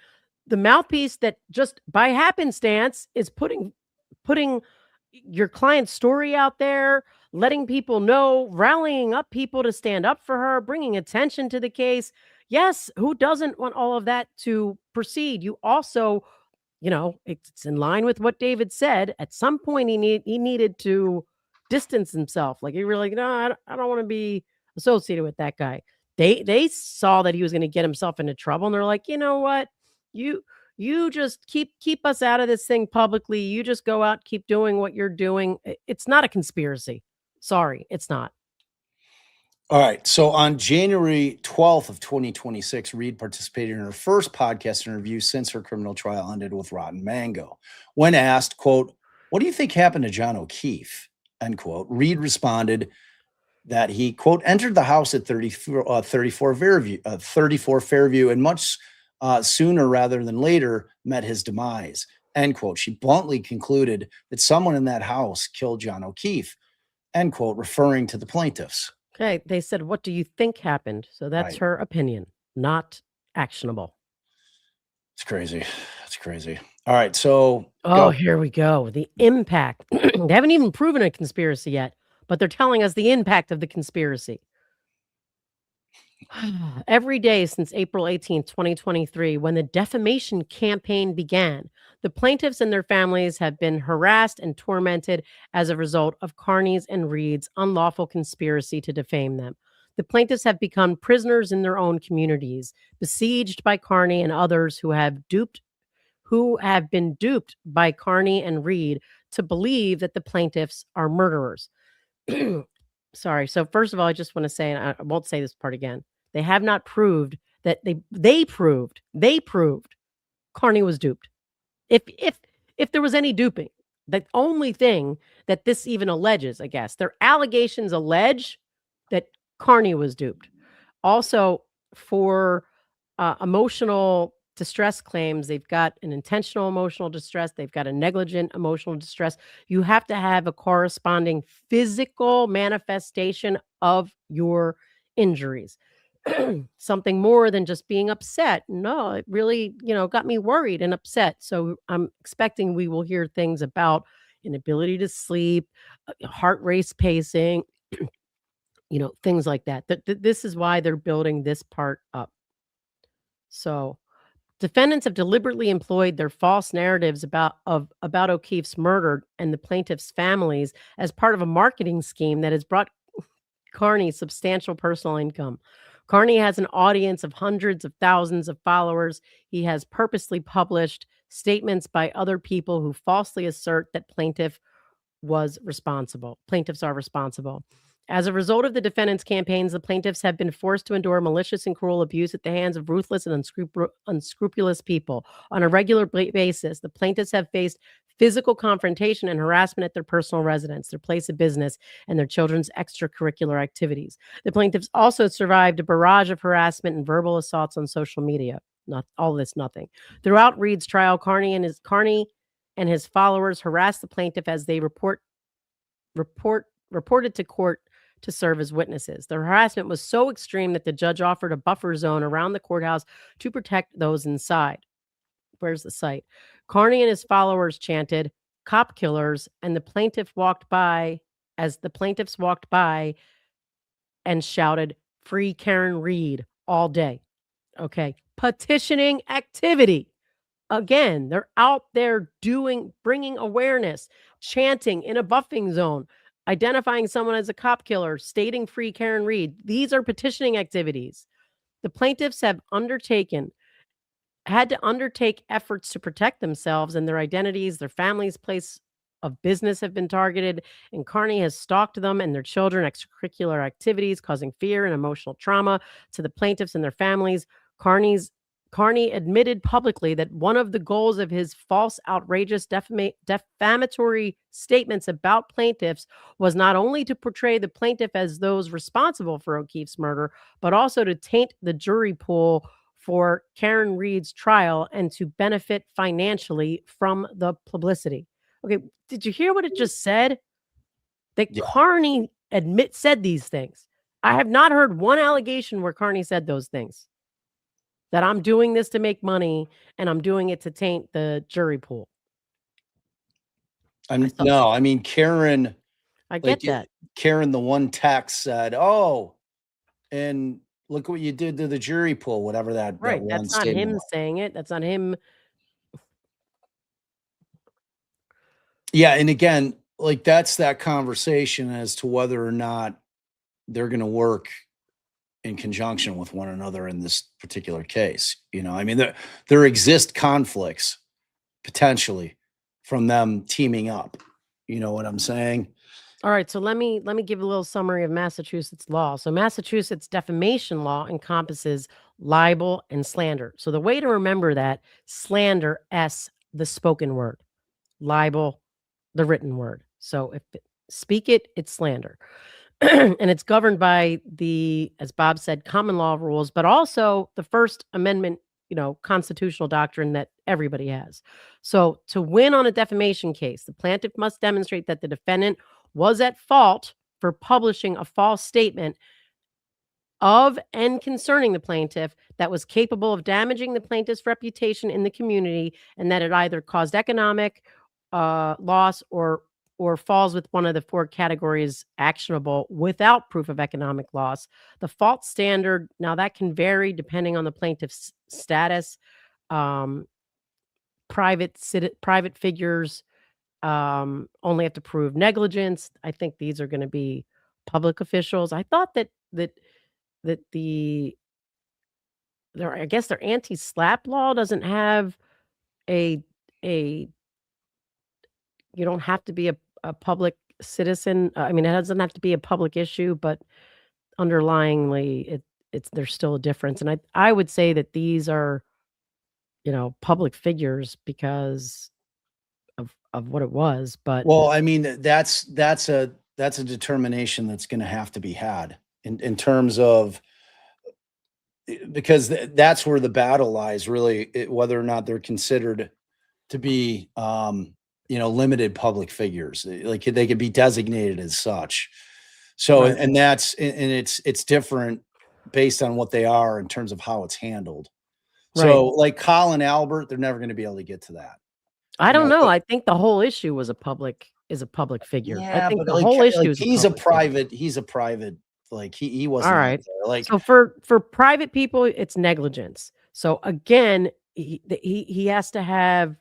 the mouthpiece that just by happenstance is putting your client's story out there, letting people know, rallying up people to stand up for her, bringing attention to the case. Yes, who doesn't want all of that to proceed? You also it's in line with what David said. At some point, he needed to distance himself. Like, he really, no, I don't want to be associated with that guy. They saw that he was going to get himself into trouble, and they're like, you know what, you just keep us out of this thing publicly. You just go out, keep doing what you're doing. It's not a conspiracy. Sorry, it's not. All right. So on January 12th of 2026, Read participated in her first podcast interview since her criminal trial ended with Rotten Mango. When asked, quote, "What do you think happened to John O'Keefe?" End quote. Read responded that he, quote, "entered the house at 34 Fairview and much sooner rather than later met his demise." End quote. She bluntly concluded that someone in that house killed John O'Keefe. End quote, referring to the plaintiffs. Okay, they said, "What do you think happened?" So that's Right. her opinion, not actionable. It's crazy. It's crazy. All right. So, here we go. The impact. They haven't even proven a conspiracy yet, but they're telling us the impact of the conspiracy. Every day since April 18th, 2023, when the defamation campaign began, the plaintiffs and their families have been harassed and tormented as a result of Kearney's and Read's unlawful conspiracy to defame them. The plaintiffs have become prisoners in their own communities, besieged by Kearney and others who have been duped by Kearney and Read to believe that the plaintiffs are murderers. Sorry. So first of all, I just want to say, and I won't say this part again, they have not proved that they proved Kearney was duped. If there was any duping, the only thing that this even alleges, I guess, their allegations allege that Kearney was duped. Also, for emotional distress claims, they've got an intentional emotional distress, they've got a negligent emotional distress. You have to have a corresponding physical manifestation of your injuries. Something more than just being upset. No, it really, got me worried and upset. So I'm expecting we will hear things about inability to sleep, heart rate pacing, things like that. This is why they're building this part up. So defendants have deliberately employed their false narratives about O'Keefe's murder and the plaintiffs' families as part of a marketing scheme that has brought Kearney substantial personal income. Kearney has an audience of hundreds of thousands of followers. He has purposely published statements by other people who falsely assert that plaintiffs are responsible. As a result of the defendants' campaigns, the plaintiffs have been forced to endure malicious and cruel abuse at the hands of ruthless and unscrupulous people on a regular basis. The plaintiffs have faced physical confrontation and harassment at their personal residence, their place of business, and their children's extracurricular activities. The plaintiffs also survived a barrage of harassment and verbal assaults on social media. Not all this, nothing. Throughout Read's trial, Kearney and his followers harassed the plaintiff as they reported to court to serve as witnesses. The harassment was so extreme that the judge offered a buffer zone around the courthouse to protect those inside. Where's the site? Kearney and his followers chanted, "Cop killers," and the plaintiffs walked by and shouted, "Free Karen Read" all day. Okay. Petitioning activity. Again, they're out there bringing awareness, chanting in a buffing zone, identifying someone as a cop killer, stating "Free Karen Read." These are petitioning activities. The plaintiffs had to undertake efforts to protect themselves and their identities. Their families' place of business have been targeted, and Kearney has stalked them and their children, extracurricular activities, causing fear and emotional trauma to the plaintiffs and their families. Kearney admitted publicly that one of the goals of his false, outrageous, defamatory statements about plaintiffs was not only to portray the plaintiff as those responsible for O'Keefe's murder, but also to taint the jury pool for Karen Read's trial and to benefit financially from the publicity. Okay, did you hear what it just said? That Kearney said these things. I have not heard one allegation where Kearney said those things. That I'm doing this to make money and I'm doing it to taint the jury pool. Karen. I get that. Karen, the one text said, "Oh, and look what you did to the jury pool," whatever that Right. one That's not statement him was. saying it. That's not him. Yeah, and again, like that's that conversation as to whether or not they're going to work in conjunction with one another in this particular case. I mean, there exist conflicts potentially from them teaming up. You know what I'm saying? All right, so let me give a little summary of Massachusetts law. So Massachusetts defamation law encompasses libel and slander. So the way to remember that, slander, S, the spoken word, libel, the written word. So if speak it, it's slander. And it's governed by the, as Bob said, common law rules, but also the First Amendment, constitutional doctrine that everybody has. So to win on a defamation case, the plaintiff must demonstrate that the defendant was at fault for publishing a false statement of and concerning the plaintiff that was capable of damaging the plaintiff's reputation in the community, and that it either caused economic loss or falls with one of the four categories actionable without proof of economic loss. The fault standard, now that can vary depending on the plaintiff's status. Private figures only have to prove negligence. I think these are going to be public officials. I thought that I guess their anti-slap law doesn't have a you don't have to be a public citizen. I mean, it doesn't have to be a public issue, but underlyingly, there's still a difference. And I would say that these are, public figures because of what it was. But Well, I mean, that's a determination that's going to have to be had in terms of, because that's where the battle lies, really, whether or not they're considered to be, limited public figures. Like they could be designated as such. So, Right. and it's different based on what they are in terms of how it's handled. So, like Colin Albert, they're never going to be able to get to that. I don't know. I think the whole issue is a public figure. I Yeah, think but the like, whole issue is he's a a private figure. private, like he wasn't All out right. there. Like, So for private people, it's negligence. So again, he has to have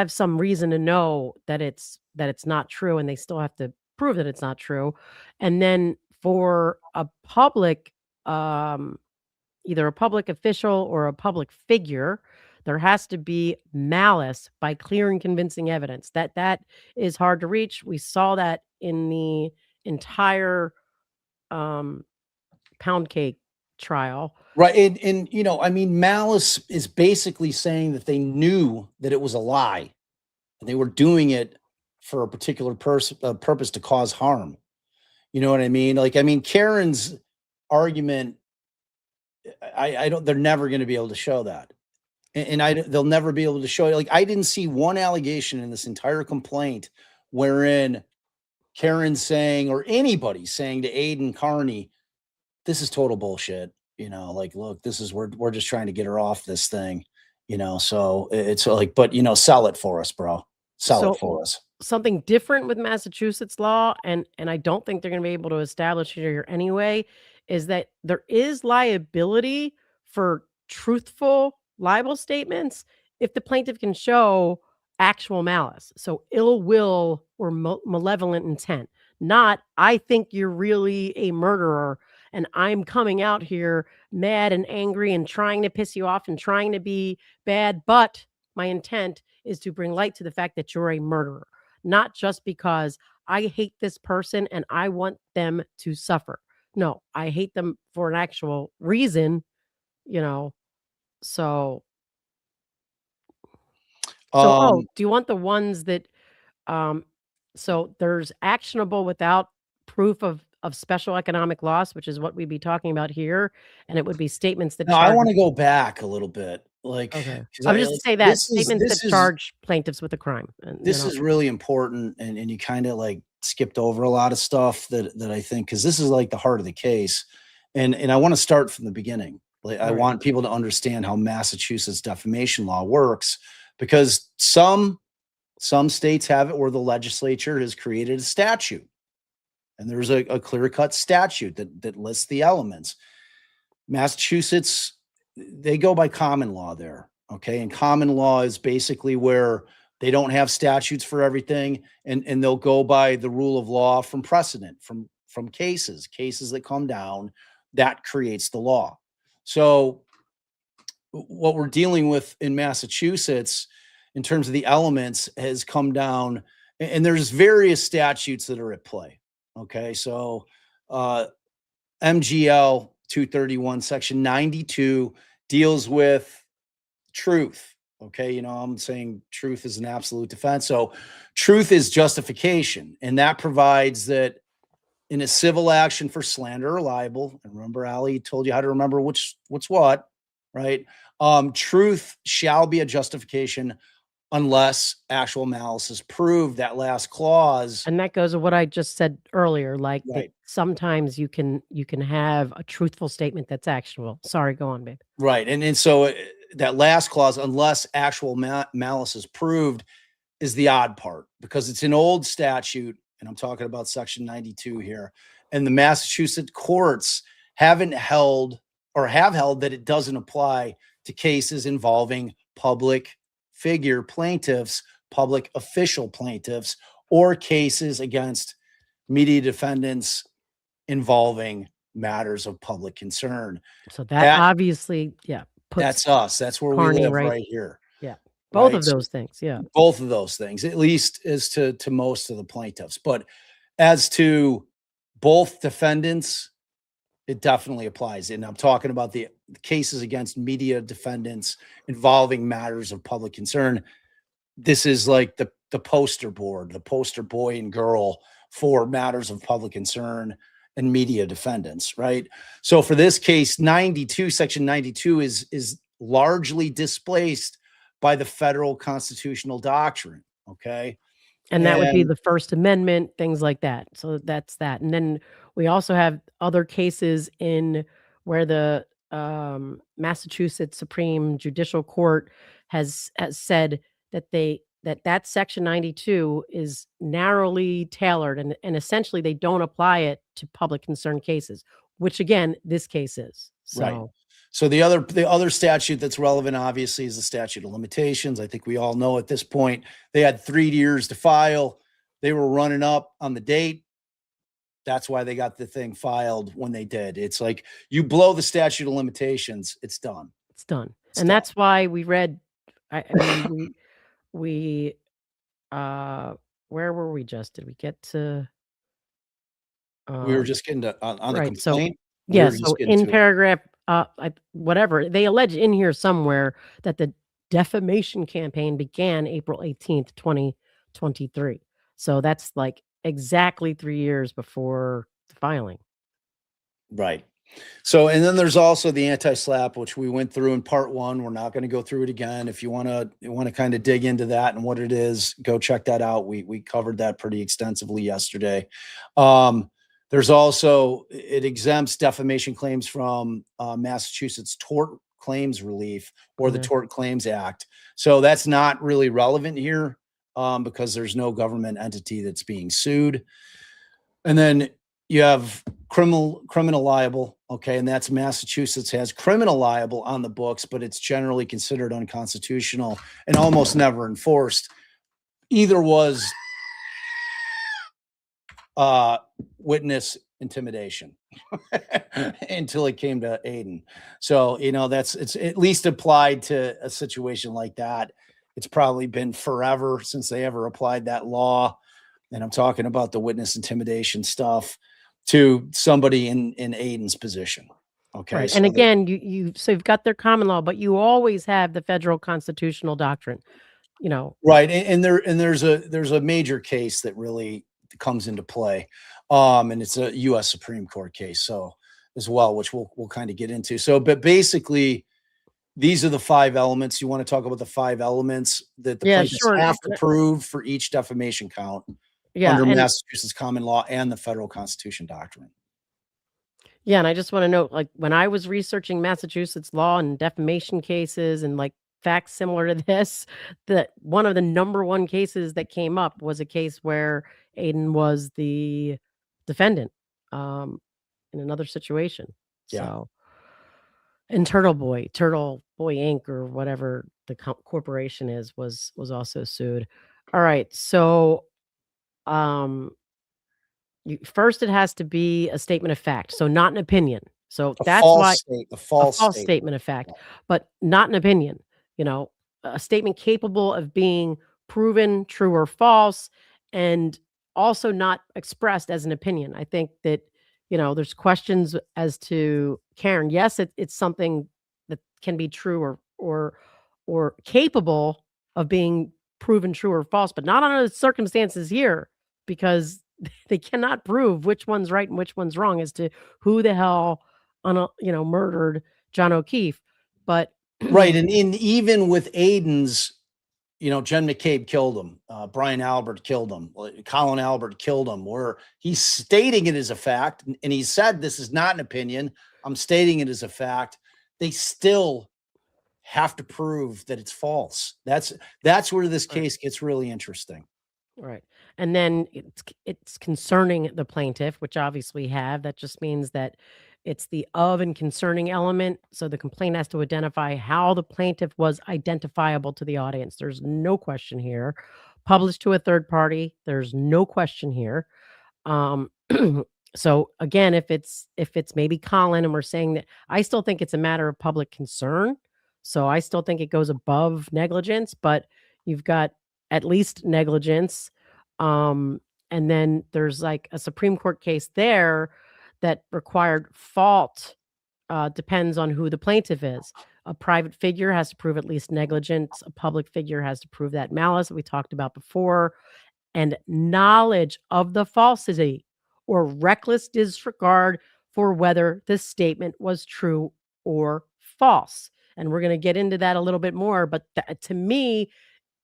some reason to know that it's not true, and they still have to prove that it's not true. And then for a public, either a public official or a public figure, there has to be malice by clear and convincing evidence. That is hard to reach. We saw that in the entire pound cake trial. right. And I mean, malice is basically saying that they knew that it was a lie and they were doing it for a particular purpose to cause harm. You know what I mean? Like, I mean, Karen's argument, I don't, they're never going to be able to show that. And they'll never be able to show it. Like, I didn't see one allegation in this entire complaint wherein Karen's saying, or anybody saying to Aidan Kearney, this is total bullshit. Like, look, this is, we're just trying to get her off this thing, so it's like, but sell it for us, bro. Sell it for us. Something different with Massachusetts law, and I don't think they're going to be able to establish it here anyway, is that there is liability for truthful libel statements if the plaintiff can show actual malice. So ill will or malevolent intent, not I think you're really a murderer and I'm coming out here mad and angry and trying to piss you off and trying to be bad, but my intent is to bring light to the fact that you're a murderer, not just because I hate this person and I want them to suffer. No, I hate them for an actual reason, so do you want the ones that so there's actionable without proof of special economic loss, which is what we'd be talking about here, and it would be statements that No, I want to go back a little bit. Like, okay. I was just to say that statements that charge plaintiffs with a crime. And, this is really important, and you kind of like skipped over a lot of stuff that I think, because this is like the heart of the case, and I want to start from the beginning. Like, I want people to understand how Massachusetts defamation law works, because some states have it where the legislature has created a statute, and there's a clear-cut statute that lists the elements. Massachusetts, they go by common law there, okay? And common law is basically where They don't have statutes for everything, and they'll go by the rule of law from precedent, from cases that come down. That creates the law. So what we're dealing with in Massachusetts in terms of the elements has come down, and there's various statutes that are at play. Okay, so MGL 231 section 92 deals with truth. Okay, I'm saying truth is an absolute defense. So truth is justification, and that provides that in a civil action for slander or libel, and remember, Ali told you how to remember what's what, right? Truth shall be a justification unless actual malice is proved. That last clause. And that goes with what I just said earlier, like Right. sometimes you can have a truthful statement that's actual. Sorry, go on, babe. Right. And so that last clause, unless actual malice is proved, is the odd part, because it's an old statute, and I'm talking about section 92 here, and the Massachusetts courts haven't held or have held that it doesn't apply to cases involving public figure plaintiffs, public official plaintiffs, or cases against media defendants involving matters of public concern. So that obviously, that's us. That's where Kearney, we live right here. Yeah. Both right? of those things. Yeah. Both of those things, at least as to most of the plaintiffs. But as to both defendants, it definitely applies. And I'm talking about the cases against media defendants involving matters of public concern. This is like the poster board, the poster boy and girl for matters of public concern and media defendants, right? So for this case, 92, section 92 is largely displaced by the federal constitutional doctrine, okay? And that would be the First Amendment, things like that. So that's that. And then we also have other cases in where the Massachusetts Supreme Judicial Court has said that that section 92 is narrowly tailored, and essentially they don't apply it to public concern cases, which again, this case is. So. Right. So the other statute that's relevant, obviously, is the statute of limitations. I think we all know at this point they had 3 years to file. They were running up on the date. That's why they got the thing filed when they did. It's like you blow the statute of limitations, it's done. It's done. And that's why we read. I mean, we where were we just? Did we get to? We were just getting to on the complaint. So, yes. So in paragraph, whatever they allege in here somewhere that the defamation campaign began April 18th, 2023. So that's like exactly 3 years before the filing. Right. So, and then there's also the anti-SLAPP, which we went through in part 1. We're not going to go through it again. If you want to kind of dig into that and what it is, go check that out. We covered that pretty extensively yesterday. There's also, it exempts defamation claims from Massachusetts Tort Claims Relief or the Tort Claims Act. So that's not really relevant here because there's no government entity that's being sued. And then you have criminal libel, okay, and that's Massachusetts has criminal libel on the books, but it's generally considered unconstitutional and almost never enforced. Either was witness intimidation until it came to Aidan. So, it's at least applied to a situation like that. It's probably been forever since they ever applied that law. And I'm talking about the witness intimidation stuff to somebody in Aidan's position. Okay. Right. So and again, you've got their common law, but you always have the federal constitutional doctrine, Right. And there's a major case that really comes into play. And it's a U.S. Supreme Court case, so as well, which we'll kind of get into. So, but basically, these are the 5 elements. You want to talk about the 5 elements that the plaintiffs have to prove for each defamation count under Massachusetts common law and the federal constitution doctrine. Yeah, and I just want to note, like when I was researching Massachusetts law and defamation cases and like facts similar to this, that one of the number 1 cases that came up was a case where Aidan was the defendant in another situation. Yeah. So And Turtleboy Inc. or whatever the corporation is was also sued. All right, so um, first it has to be a statement of fact, so not an opinion. So that's why A a false false statement. statement of fact, but not an opinion. You know, a statement capable of being proven true or false, and also not expressed as an opinion. I think that there's questions as to Karen. Yes, it's something that can be true or capable of being proven true or false, but not under the circumstances here because they cannot prove which one's right and which one's wrong as to who the hell murdered John O'Keefe. But Right. And even with Aidan's, Jen McCabe killed him. Brian Albert killed him. Colin Albert killed him. Where he's stating it as a fact, and he said, "This is not an opinion. I'm stating it as a fact." They still have to prove that it's false. That's where this Right. case gets really interesting. Right. And then it's concerning the plaintiff, which obviously we have. That just means that it's the of and concerning element. So the complaint has to identify how the plaintiff was identifiable to the audience. There's no question here. Published to a third party. There's no question here. Um, so again, if it's maybe Colin, and we're saying that I still think it's a matter of public concern. So I still think it goes above negligence, but you've got at least negligence. Um, and then there's like a Supreme Court case there that required fault. Depends on who the plaintiff is. A private figure has to prove at least negligence. A public figure has to prove that malice that we talked about before, and knowledge of the falsity or reckless disregard for whether the statement was true or false. And we're going to get into that a little bit more. But to me,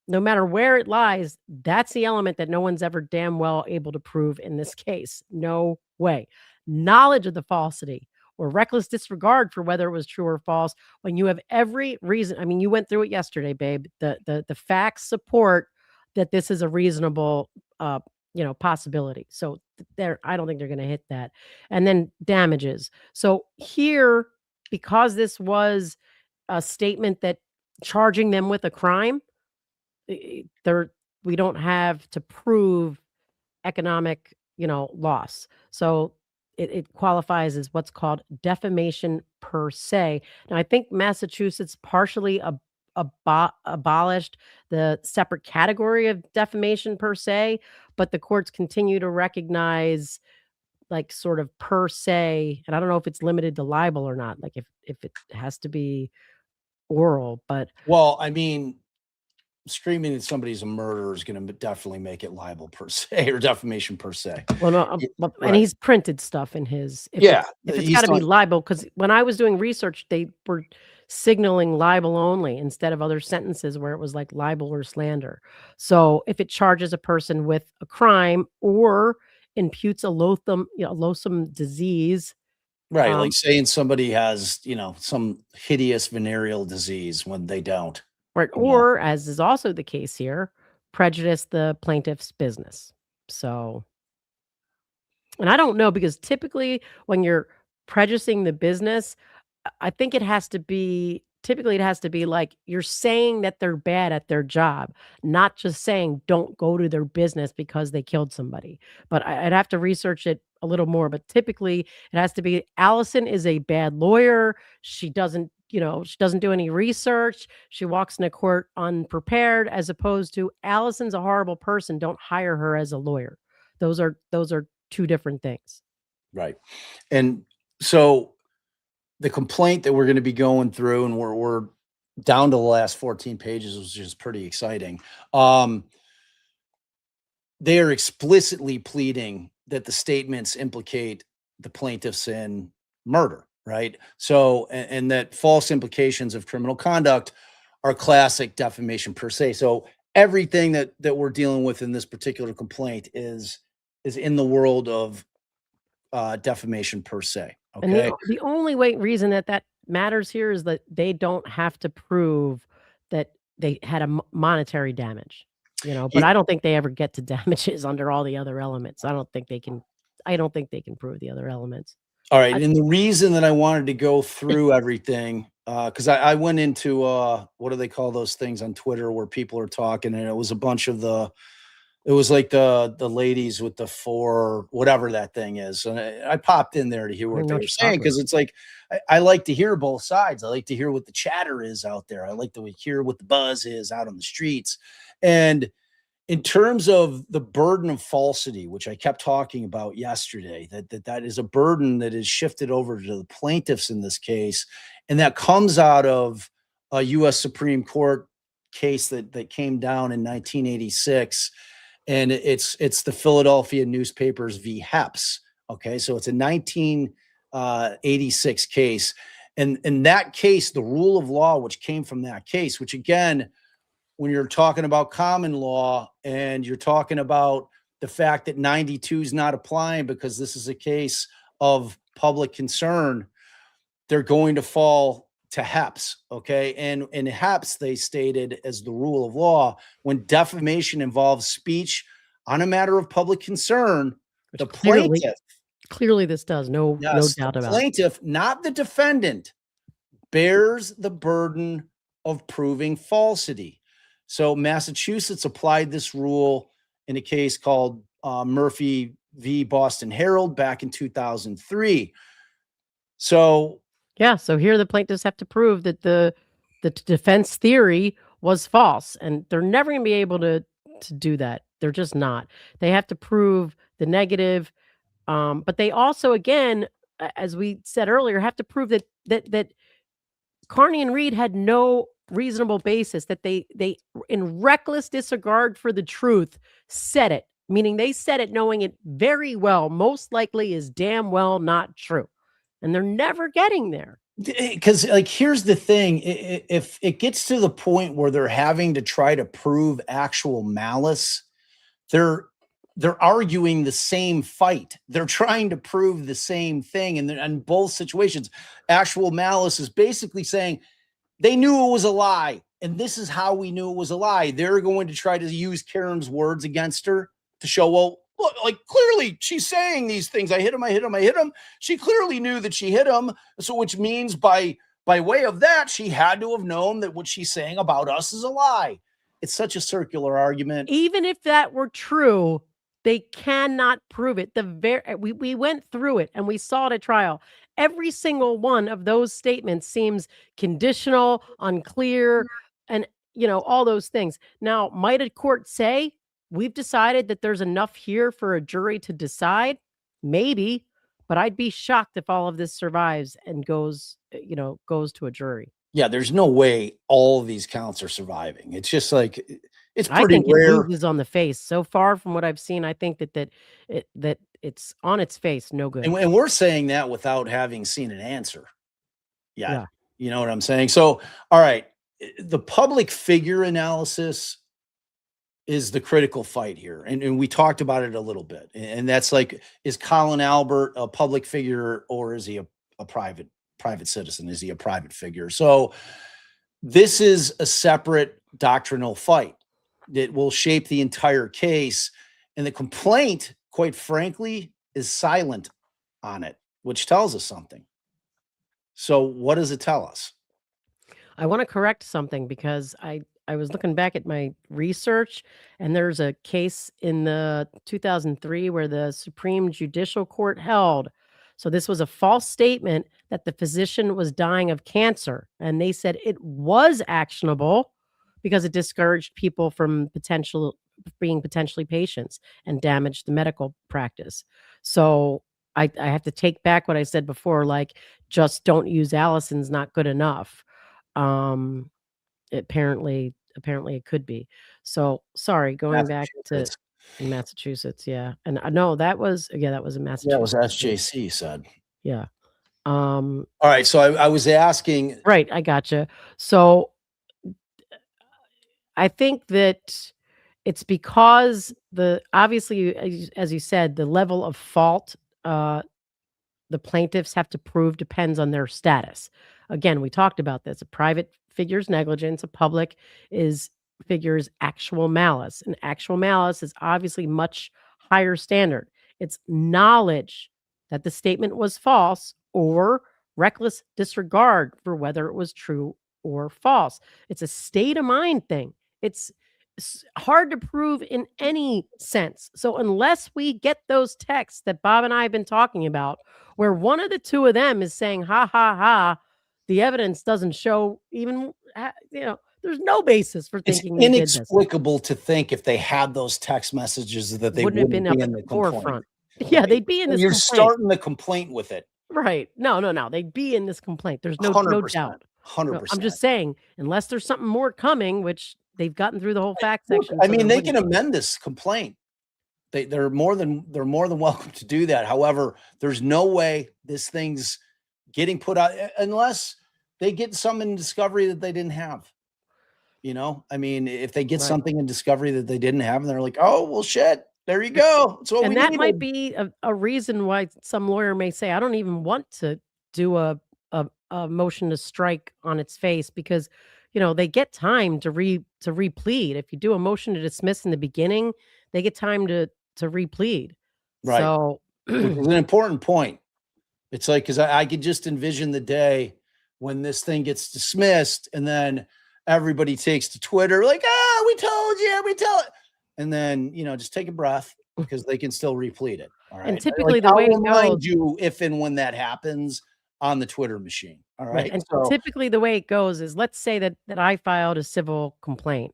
no matter where it lies, that's the element that no one's ever damn well able to prove in this case. No way. Knowledge of the falsity or reckless disregard for whether it was true or false when you have every reason. I mean, you went through it yesterday, babe. The facts support that this is a reasonable possibility. So there, I don't think they're going to hit that. And then damages. So here, because this was a statement that charging them with a crime, there we don't have to prove economic, loss. So it qualifies as what's called defamation per se. Now, I think Massachusetts partially abolished the separate category of defamation per se, but the courts continue to recognize like sort of per se, and I don't know if it's limited to libel or not, like if it has to be oral, but Well, I mean, screaming that somebody's a murderer is going to definitely make it libel per se or defamation per se. well, no, and Right. he's printed stuff in his. Yeah, If it's he's got to be done. libel, because when I was doing research, they were signaling libel only instead of other sentences where it was like libel or slander. So if it charges a person with a crime or imputes a loathsome disease, Right, um, like saying somebody has, some hideous venereal disease when they don't, right, you know? or as is also the case here, prejudice the plaintiff's business. So. And I don't know because typically when you're prejudicing the business, I think it has to be like you're saying that they're bad at their job, not just saying don't go to their business because they killed somebody. But I'd have to research it a little more. But typically it has to be Allison is a bad lawyer. She doesn't do any research. She walks into court unprepared, as opposed to Allison's a horrible person. Don't hire her as a lawyer. Those are two different things. Right, and so the complaint that we're gonna be going through, and we're down to the last 14 pages, which is pretty exciting. They are explicitly pleading that the statements implicate the plaintiffs in murder, right? So, and that false implications of criminal conduct are classic defamation per se. So everything that we're dealing with in this particular complaint is in the world of defamation per se. And Okay. the only reason that matters here is that they don't have to prove that they had a monetary damage, but You, I don't think they ever get to damages under all the other elements. I don't think they can prove the other elements. All right, and the reason that I wanted to go through everything, because I went into, what do they call those things on Twitter where people are talking, and it was a bunch of it was like the ladies with the 4 whatever that thing is, and I popped in there to hear I don't what even they know what were you're saying talking about. because it's like I like to hear both sides. I like to hear what the chatter is out there. I like to hear what the buzz is out on the streets, and in terms of the burden of falsity, which I kept talking about yesterday, that is a burden that is shifted over to the plaintiffs in this case, and that comes out of a U.S. Supreme Court case that came down in 1986, and it's the Philadelphia newspapers v. Heps. Okay, so it's a 1986 case, and in that case, the rule of law which came from that case, which again when you're talking about common law and you're talking about the fact that 92 is not applying because this is a case of public concern, they're going to fall to Heps. Okay. And in Heps, they stated as the rule of law, when defamation involves speech on a matter of public concern, Which the plaintiff, clearly this does. No yes, the doubt about it. plaintiff, not the defendant, bears the burden of proving falsity. So Massachusetts applied this rule in a case called Murphy v. Boston Herald back in 2003. So Yeah, so here the plaintiffs have to prove that the defense theory was false, and they're never going to be able to do that. They're just not. They have to prove the negative, but they also, again, as we said earlier, have to prove that Kearney and Read had no reasonable basis, that they in reckless disregard for the truth said it, meaning they said it knowing it very well, most likely is damn well not true. And they're never getting there. because like here's the thing, if it gets to the point where they're having to try to prove actual malice, they're arguing the same fight. They're trying to prove the same thing, and in both situations, actual malice is basically saying they knew it was a lie, and this is how we knew it was a lie. They're going to try to use Karen's words against her to show, well, look, like clearly she's saying these things. I hit him, I hit him, I hit him. She clearly knew that she hit him. So which means by way of that, she had to have known that what she's saying about us is a lie. It's such a circular argument. Even if that were true, they cannot prove it. We went through it and we saw it at trial. Every single one of those statements seems conditional, unclear, and all those things. Now, might a court say, we've decided that there's enough here for a jury to decide? Maybe, but I'd be shocked if all of this survives and goes to a jury. Yeah, there's no way all of these counts are surviving. It's just like it's I pretty think it rare. loses on the face. So far from what I've seen, I think that it's on its face, no good. And we're saying that without having seen an answer yet. Yeah. You know what I'm saying? So, all right, the public figure analysis is the critical fight here. And we talked about it a little bit. And that's like, is Colin Albert a public figure or is he a private citizen? Is he a private figure? So this is a separate doctrinal fight that will shape the entire case. And the complaint, quite frankly, is silent on it, which tells us something. So what does it tell us? I want to correct something because I was looking back at my research, and there's a case in the 2003 where the Supreme Judicial Court held. So this was a false statement that the physician was dying of cancer, and they said it was actionable because it discouraged people from being potentially patients and damaged the medical practice. So I have to take back what I said before, like just don't use Allison's not good enough. Um, apparently it could be. So sorry, going back to Massachusetts, yeah. And no, that was in Yeah, it was Massachusetts. SJC said. Yeah. All right, so I was asking. Right, I gotcha. So I think that it's because obviously, as you said, the level of fault the plaintiffs have to prove depends on their status. Again, we talked about this. A private figure's negligence, a public figure's actual malice. And actual malice is obviously much higher standard. It's knowledge that the statement was false, or reckless disregard for whether it was true or false. It's a state of mind thing. It's hard to prove in any sense. So unless we get those texts that Bob and I have been talking about, where one of the two of them is saying, ha, ha, ha, the evidence doesn't show even, there's no basis for It's thinking they did this. inexplicable to think if they had those text messages that they Wouldn't have wouldn't been be up in at the the forefront. complaint. Yeah, Right? they'd be in this You're complaint. starting the complaint with it. Right. No. They'd be in this complaint. There's no 100%. doubt. 100%. I'm just saying, unless there's something more coming, which they've gotten through the whole fact Look, section. I so mean, there they can wouldn't be. amend this complaint. They're more than welcome to do that. However, there's no way this thing's getting put out unless they get something in discovery that they didn't have. I mean, if they get Right. something in discovery that they didn't have, and they're like, "Oh, well, shit, there you go." That's what And we that might needed. be a reason why some lawyer may say, I don't even want to do a motion to strike on its face, because they get time to replead. If you do a motion to dismiss in the beginning, they get time to replead. Right. So Which is an important point. It's like, because I could just envision the day when this thing gets dismissed, and then everybody takes to Twitter like, we told you, and then just take a breath, because they can still replete it. All right. And typically the I'll way it remind goes, you if and when that happens on the Twitter machine. All right. and So typically the way it goes is, let's say that I filed a civil complaint.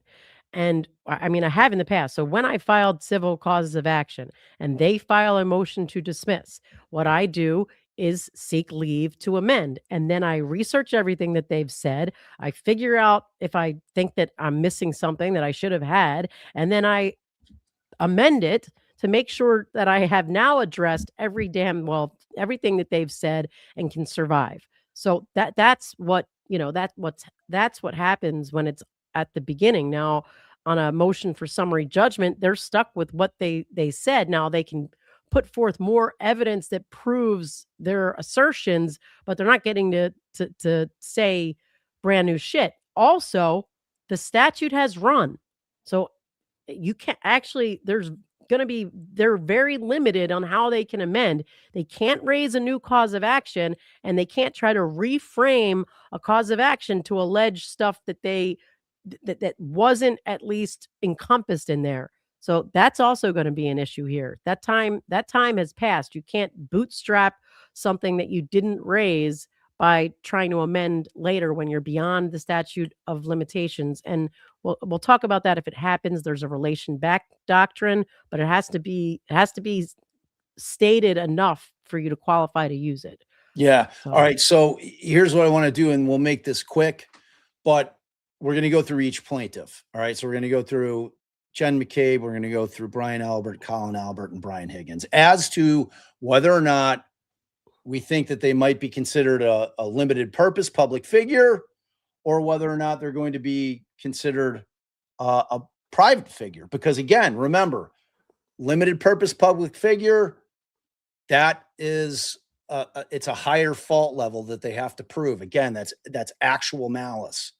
And I mean, I have in the past. So when I filed civil causes of action and they file a motion to dismiss, what I do is seek leave to amend. And then I research everything that they've said. I figure out if I think that I'm missing something that I should have had. And then I amend it to make sure that I have now addressed everything that they've said and can survive. So that's what, that's what happens when it's at the beginning. Now, on a motion for summary judgment, they're stuck with what they said. Now they can put forth more evidence that proves their assertions, but they're not getting to say brand new shit. Also, the statute has run. So you can't actually, they're very limited on how they can amend. They can't raise a new cause of action, and they can't try to reframe a cause of action to allege stuff that that wasn't at least encompassed in there. So that's also going to be an issue here. That time has passed. You can't bootstrap something that you didn't raise by trying to amend later when you're beyond the statute of limitations. And we'll talk about that if it happens. There's a relation back doctrine, but it has to be stated enough for you to qualify to use it. yeah. All right. So here's what I want to do, and we'll make this quick, but we're going to go through each plaintiff. All right. So we're going to go through Jen McCabe. We're going to go through Brian Albert, Colin Albert, and Brian Higgins as to whether or not we think that they might be considered a limited purpose public figure, or whether or not they're going to be considered a private figure. Because again, remember, limited purpose public figure, that is it's a higher fault level that they have to prove. Again, that's actual malice,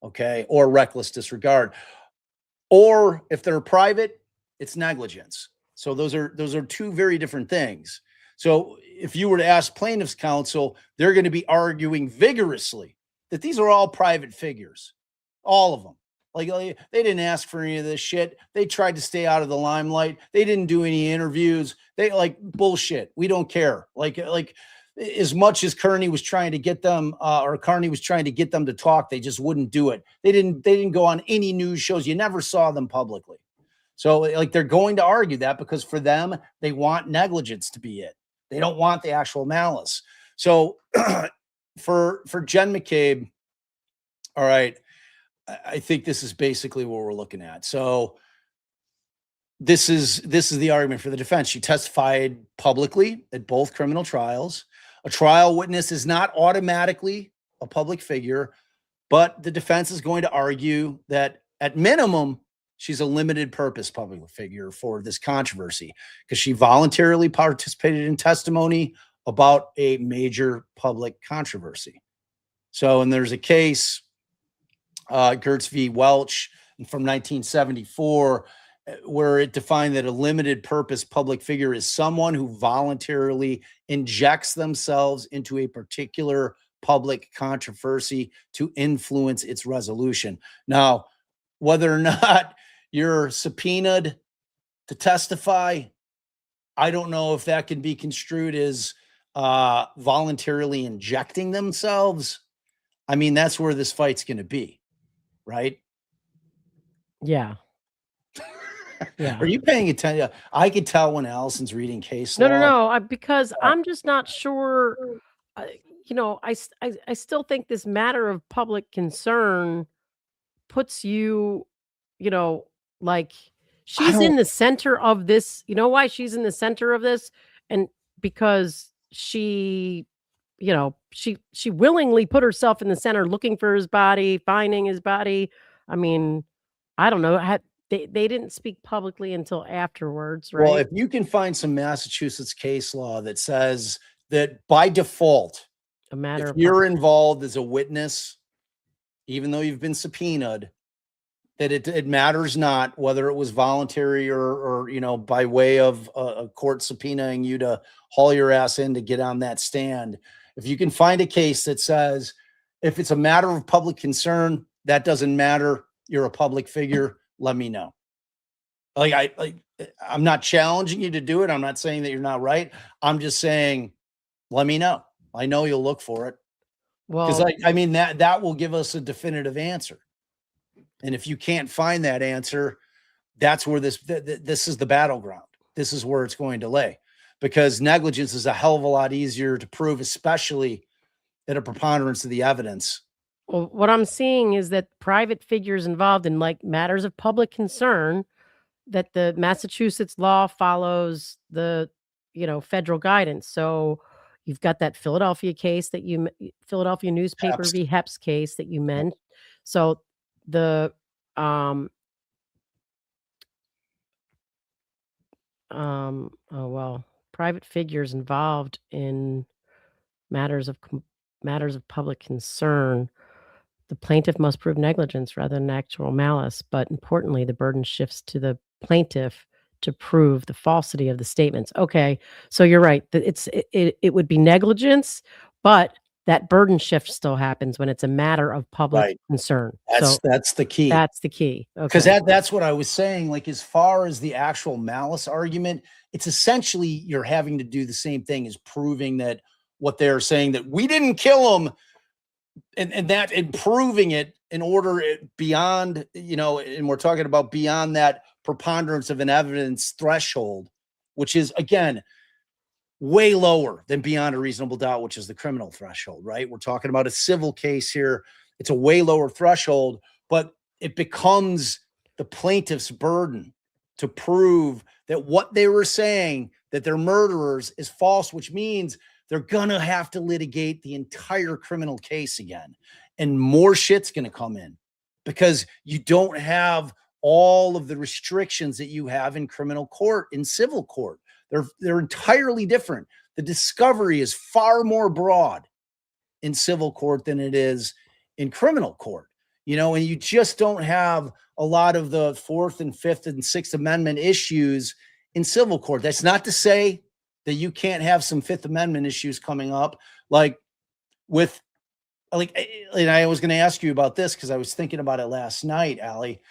okay, or reckless disregard. Or if they're private, it's negligence. So those are two very different things. So if you were to ask plaintiff's counsel, they're going to be arguing vigorously that these are all private figures, all of them. Like they didn't ask for any of this shit. They tried to stay out of the limelight. They didn't do any interviews. They bullshit. We don't care. Like as much as Kearney was trying to get them, or Kearney was trying to get them to talk, they just wouldn't do it. They didn't go on any news shows. You never saw them publicly. So they're going to argue that because for them, they want negligence to be it. They don't want the actual malice. So for Jen McCabe, all right, I think this is basically what we're looking at. So this is the argument for the defense. She testified publicly at both criminal trials. A trial witness is not automatically a public figure, but the defense is going to argue that at minimum, she's a limited purpose public figure for this controversy because she voluntarily participated in testimony about a major public controversy. So, and there's a case, Gertz v. Welch from 1974, where it defined that a limited purpose public figure is someone who voluntarily injects themselves into a particular public controversy to influence its resolution. Now, whether or not you're subpoenaed to testify, I don't know if that can be construed as voluntarily injecting themselves. I mean, that's where this fight's going to be, right? Yeah. Yeah. Are you paying attention? I could tell when Allison's reading case law. No. Because I'm just not sure. I still think this matter of public concern puts you, like she's in the center of this. You know why she's in the center of this? And because she willingly put herself in the center, looking for his body, finding his body. I mean, I don't know. They didn't speak publicly until afterwards, right? Well, if you can find some Massachusetts case law that says that by default, if you're involved as a witness, even though you've been subpoenaed, that it matters not whether it was voluntary or by way of a court subpoenaing you to haul your ass in to get on that stand. If you can find a case that says if it's a matter of public concern, that doesn't matter. You're a public figure. Let me know. I'm not challenging you to do it. I'm not saying that you're not right. I'm just saying, let me know. I know you'll look for it. Well, because I mean that will give us a definitive answer. And if you can't find that answer, that's where this is the battleground. This is where it's going to lay, because negligence is a hell of a lot easier to prove, especially at a preponderance of the evidence. Well, what I'm seeing is that private figures involved in like matters of public concern, that the Massachusetts law follows the, federal guidance. So you've got that Philadelphia case Philadelphia newspaper v. Heps case that you meant. So the private figures involved in matters of public concern, the plaintiff must prove negligence rather than actual malice. But importantly, the burden shifts to the plaintiff to prove the falsity of the statements. Okay, so you're right. It would be negligence, but that burden shift still happens when it's a matter of public concern. That's the key. That's the key. Because that's what I was saying. Like, as far as the actual malice argument, it's essentially you're having to do the same thing as proving that what they're saying, that we didn't kill him, and proving it in order beyond, and we're talking about beyond that preponderance of an evidence threshold, which is, again, way lower than beyond a reasonable doubt, which is the criminal threshold, right? We're talking about a civil case here. It's a way lower threshold, but it becomes the plaintiff's burden to prove that what they were saying, that they're murderers, is false, which means they're going to have to litigate the entire criminal case again. And more shit's going to come in because you don't have all of the restrictions that you have in criminal court, in civil court. They're entirely different. The discovery is far more broad in civil court than it is in criminal court, and you just don't have a lot of the Fourth and Fifth and Sixth Amendment issues in civil court. That's not to say that you can't have some Fifth Amendment issues coming up, and I was going to ask you about this because I was thinking about it last night, Ali.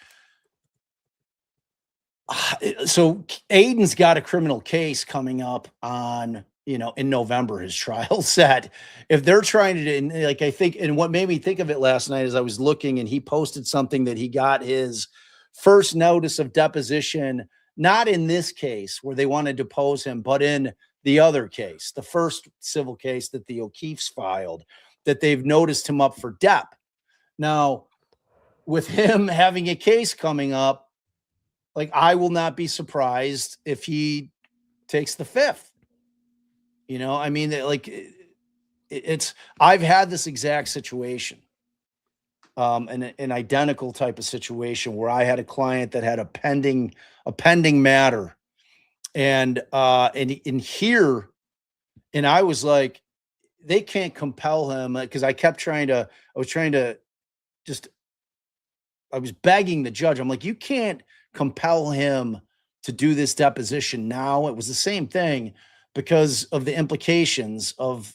So Aidan's got a criminal case coming up on, in November, his trial set. If they're trying to, I think, and what made me think of it last night is I was looking and he posted something that he got his first notice of deposition, not in this case where they wanted to depose him, but in the other case, the first civil case that the O'Keefes filed, that they've noticed him up for dep. Now, with him having a case coming up, I will not be surprised if he takes the fifth. I mean, I've had this exact situation, an identical type of situation where I had a client that had a pending matter, and here, and I was like, they can't compel him, because I was trying to just begging the judge. I'm like, you can't compel him to do this deposition now. It was the same thing because of the implications of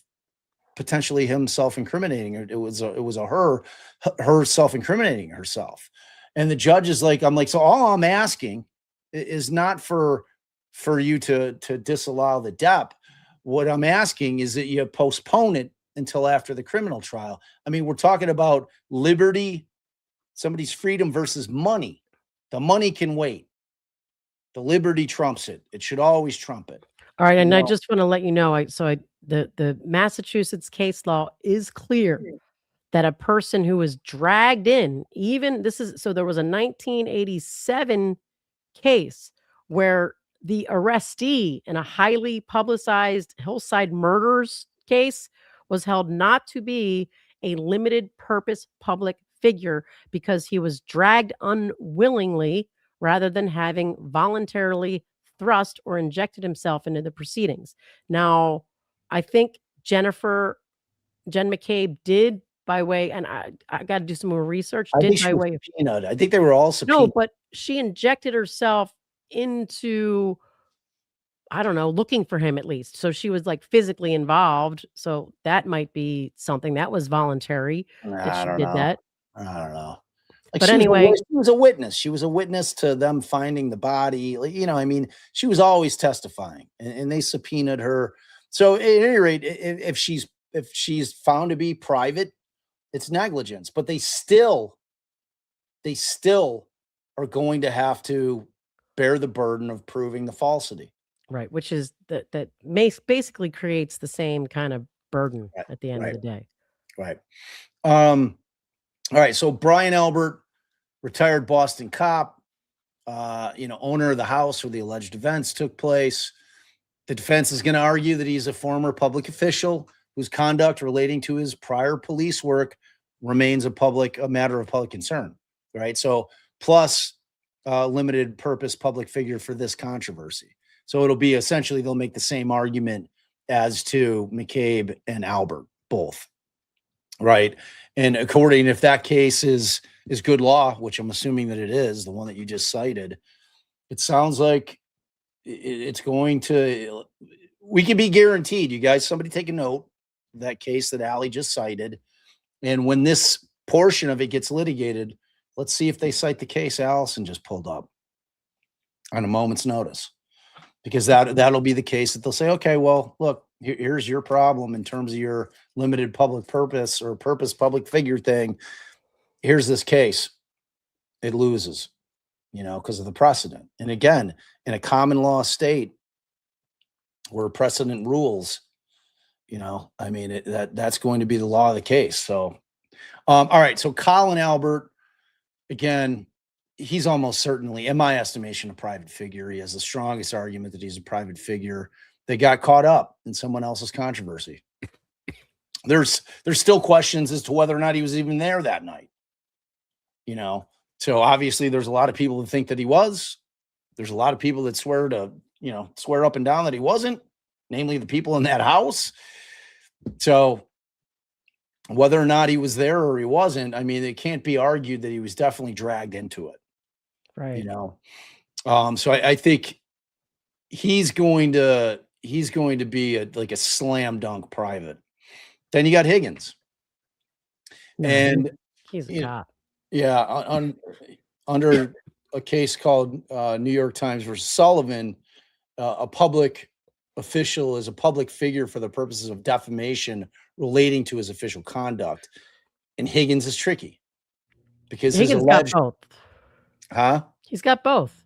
potentially him self-incriminating. It was her self-incriminating herself. And the judge is like, I'm like, so all I'm asking is not for you to disallow the dep. What I'm asking is that you postpone it until after the criminal trial. I mean, we're talking about liberty, somebody's freedom versus money. The money can wait. The liberty trumps it. It should always trump it. All right, and I just want to let you know, the Massachusetts case law is clear that a person who was dragged in, there was a 1987 case where the arrestee in a highly publicized Hillside murders case was held not to be a limited purpose public figure because he was dragged unwillingly rather than having voluntarily thrust or injected himself into the proceedings. Now, I think Jen McCabe did by way, and I got to do some more research. I think they were all subpoenaed. No, but she injected herself into, I don't know, looking for him at least. So she was like physically involved. So that might be something that was voluntary. I don't know. Like, but anyway, she was a witness. She was a witness to them finding the body. Like, I mean, she was always testifying, and they subpoenaed her. So at any rate, if she's found to be private, it's negligence. But they still are going to have to bear the burden of proving the falsity. Right, which is that basically creates the same kind of burden at the end of the day. Right. All right. So Brian Albert, retired Boston cop, owner of the house where the alleged events took place. The defense is going to argue that he's a former public official whose conduct relating to his prior police work remains a matter of public concern. Right. So plus limited purpose public figure for this controversy. So it'll be essentially, they'll make the same argument as to McCabe and Albert, both. Right. And according, if that case is good law, which I'm assuming that it is, the one that you just cited, it sounds like it's going to, we can be guaranteed, you guys, somebody take a note of that case that Ali just cited. And when this portion of it gets litigated, let's see if they cite the case Allison just pulled up on a moment's notice, because that'll be the case that they'll say, okay, well, look, here's your problem in terms of your limited public purpose or purpose public figure thing. Here's this case. It loses, because of the precedent. And again, in a common law state where precedent rules, I mean, that's going to be the law of the case. So, all right. So Colin Albert, again, he's almost certainly, in my estimation, a private figure. He has the strongest argument that he's a private figure. They got caught up in someone else's controversy. There's still questions as to whether or not he was even there that night. So obviously there's a lot of people that think that he was. There's a lot of people that swear up and down that he wasn't, namely the people in that house. So whether or not he was there or he wasn't, I mean, it can't be argued that he was definitely dragged into it. Right. So I think he's going to be a slam dunk private. Then you got Higgins. And he's a cop. Yeah. Under a case called New York Times versus Sullivan, a public official is a public figure for the purposes of defamation relating to his official conduct. And Higgins is tricky because Higgins got both. Huh? He's got both.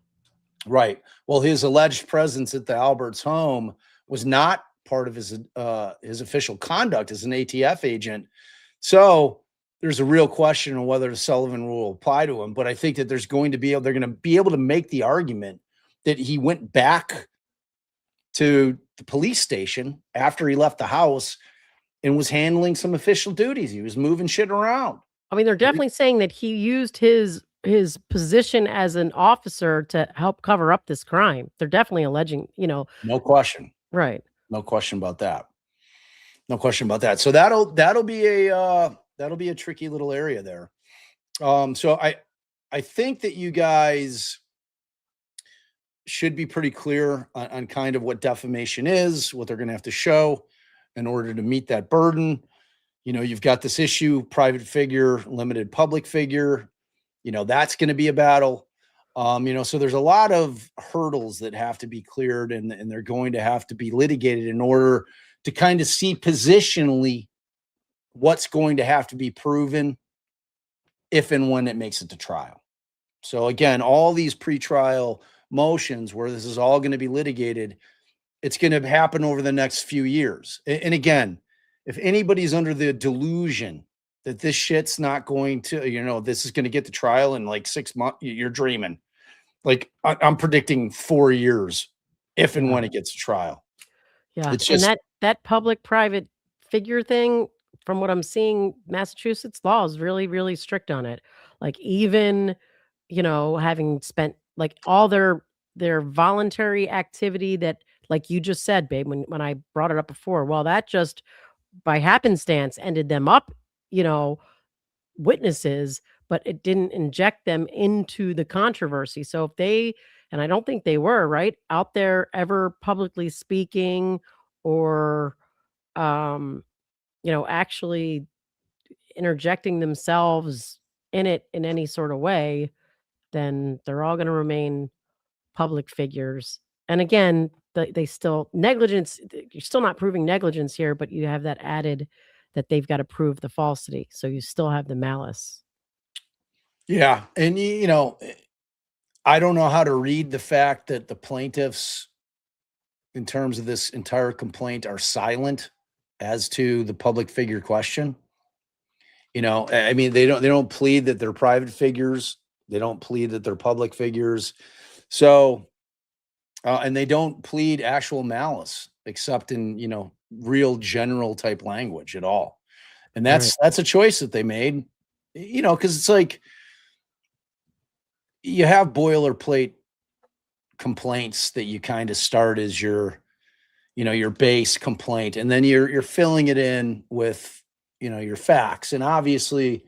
Right. Well, his alleged presence at the Albert's home was not part of his official conduct as an ATF agent. So there's a real question on whether the Sullivan rule will apply to him. But I think that they're going to be able to make the argument that he went back to the police station after he left the house and was handling some official duties. He was moving shit around. I mean, they're definitely saying that he used his position as an officer to help cover up this crime. They're definitely alleging, No question. Right. No question about that. No question about that. So that'll be a tricky little area there. So I think that you guys should be pretty clear on kind of what defamation is, what they're going to have to show in order to meet that burden. You've got this issue, private figure, limited public figure. That's going to be a battle. So there's a lot of hurdles that have to be cleared, and they're going to have to be litigated in order to kind of see positionally what's going to have to be proven if and when it makes it to trial. So again, all these pretrial motions where this is all going to be litigated, it's going to happen over the next few years. And again, if anybody's under the delusion that this shit's not going to, this is going to get to trial in like 6 months, you're dreaming. Like I'm predicting 4 years if and when it gets to trial. Yeah. It's just and that public-private figure thing, from what I'm seeing, Massachusetts law is really, really strict on it. Like even, having spent like all their voluntary activity that, like you just said, babe, when I brought it up before, well, that just by happenstance ended them up, witnesses, but it didn't inject them into the controversy. So if they, and I don't think they were, right, out there ever publicly speaking or actually interjecting themselves in it in any sort of way, then they're all going to remain public figures. And again, they still negligence, you're still not proving negligence here, but you have that added that they've got to prove the falsity. So you still have the malice. yeah. And I don't know how to read the fact that the plaintiffs, in terms of this entire complaint, are silent as to the public figure question. I mean, they don't plead that they're private figures. They don't plead that they're public figures. So, and they don't plead actual malice except in, real general type language at all. And that's a choice that they made, because it's like you have boilerplate complaints that you kind of start as your base complaint, and then you're filling it in with your facts. And obviously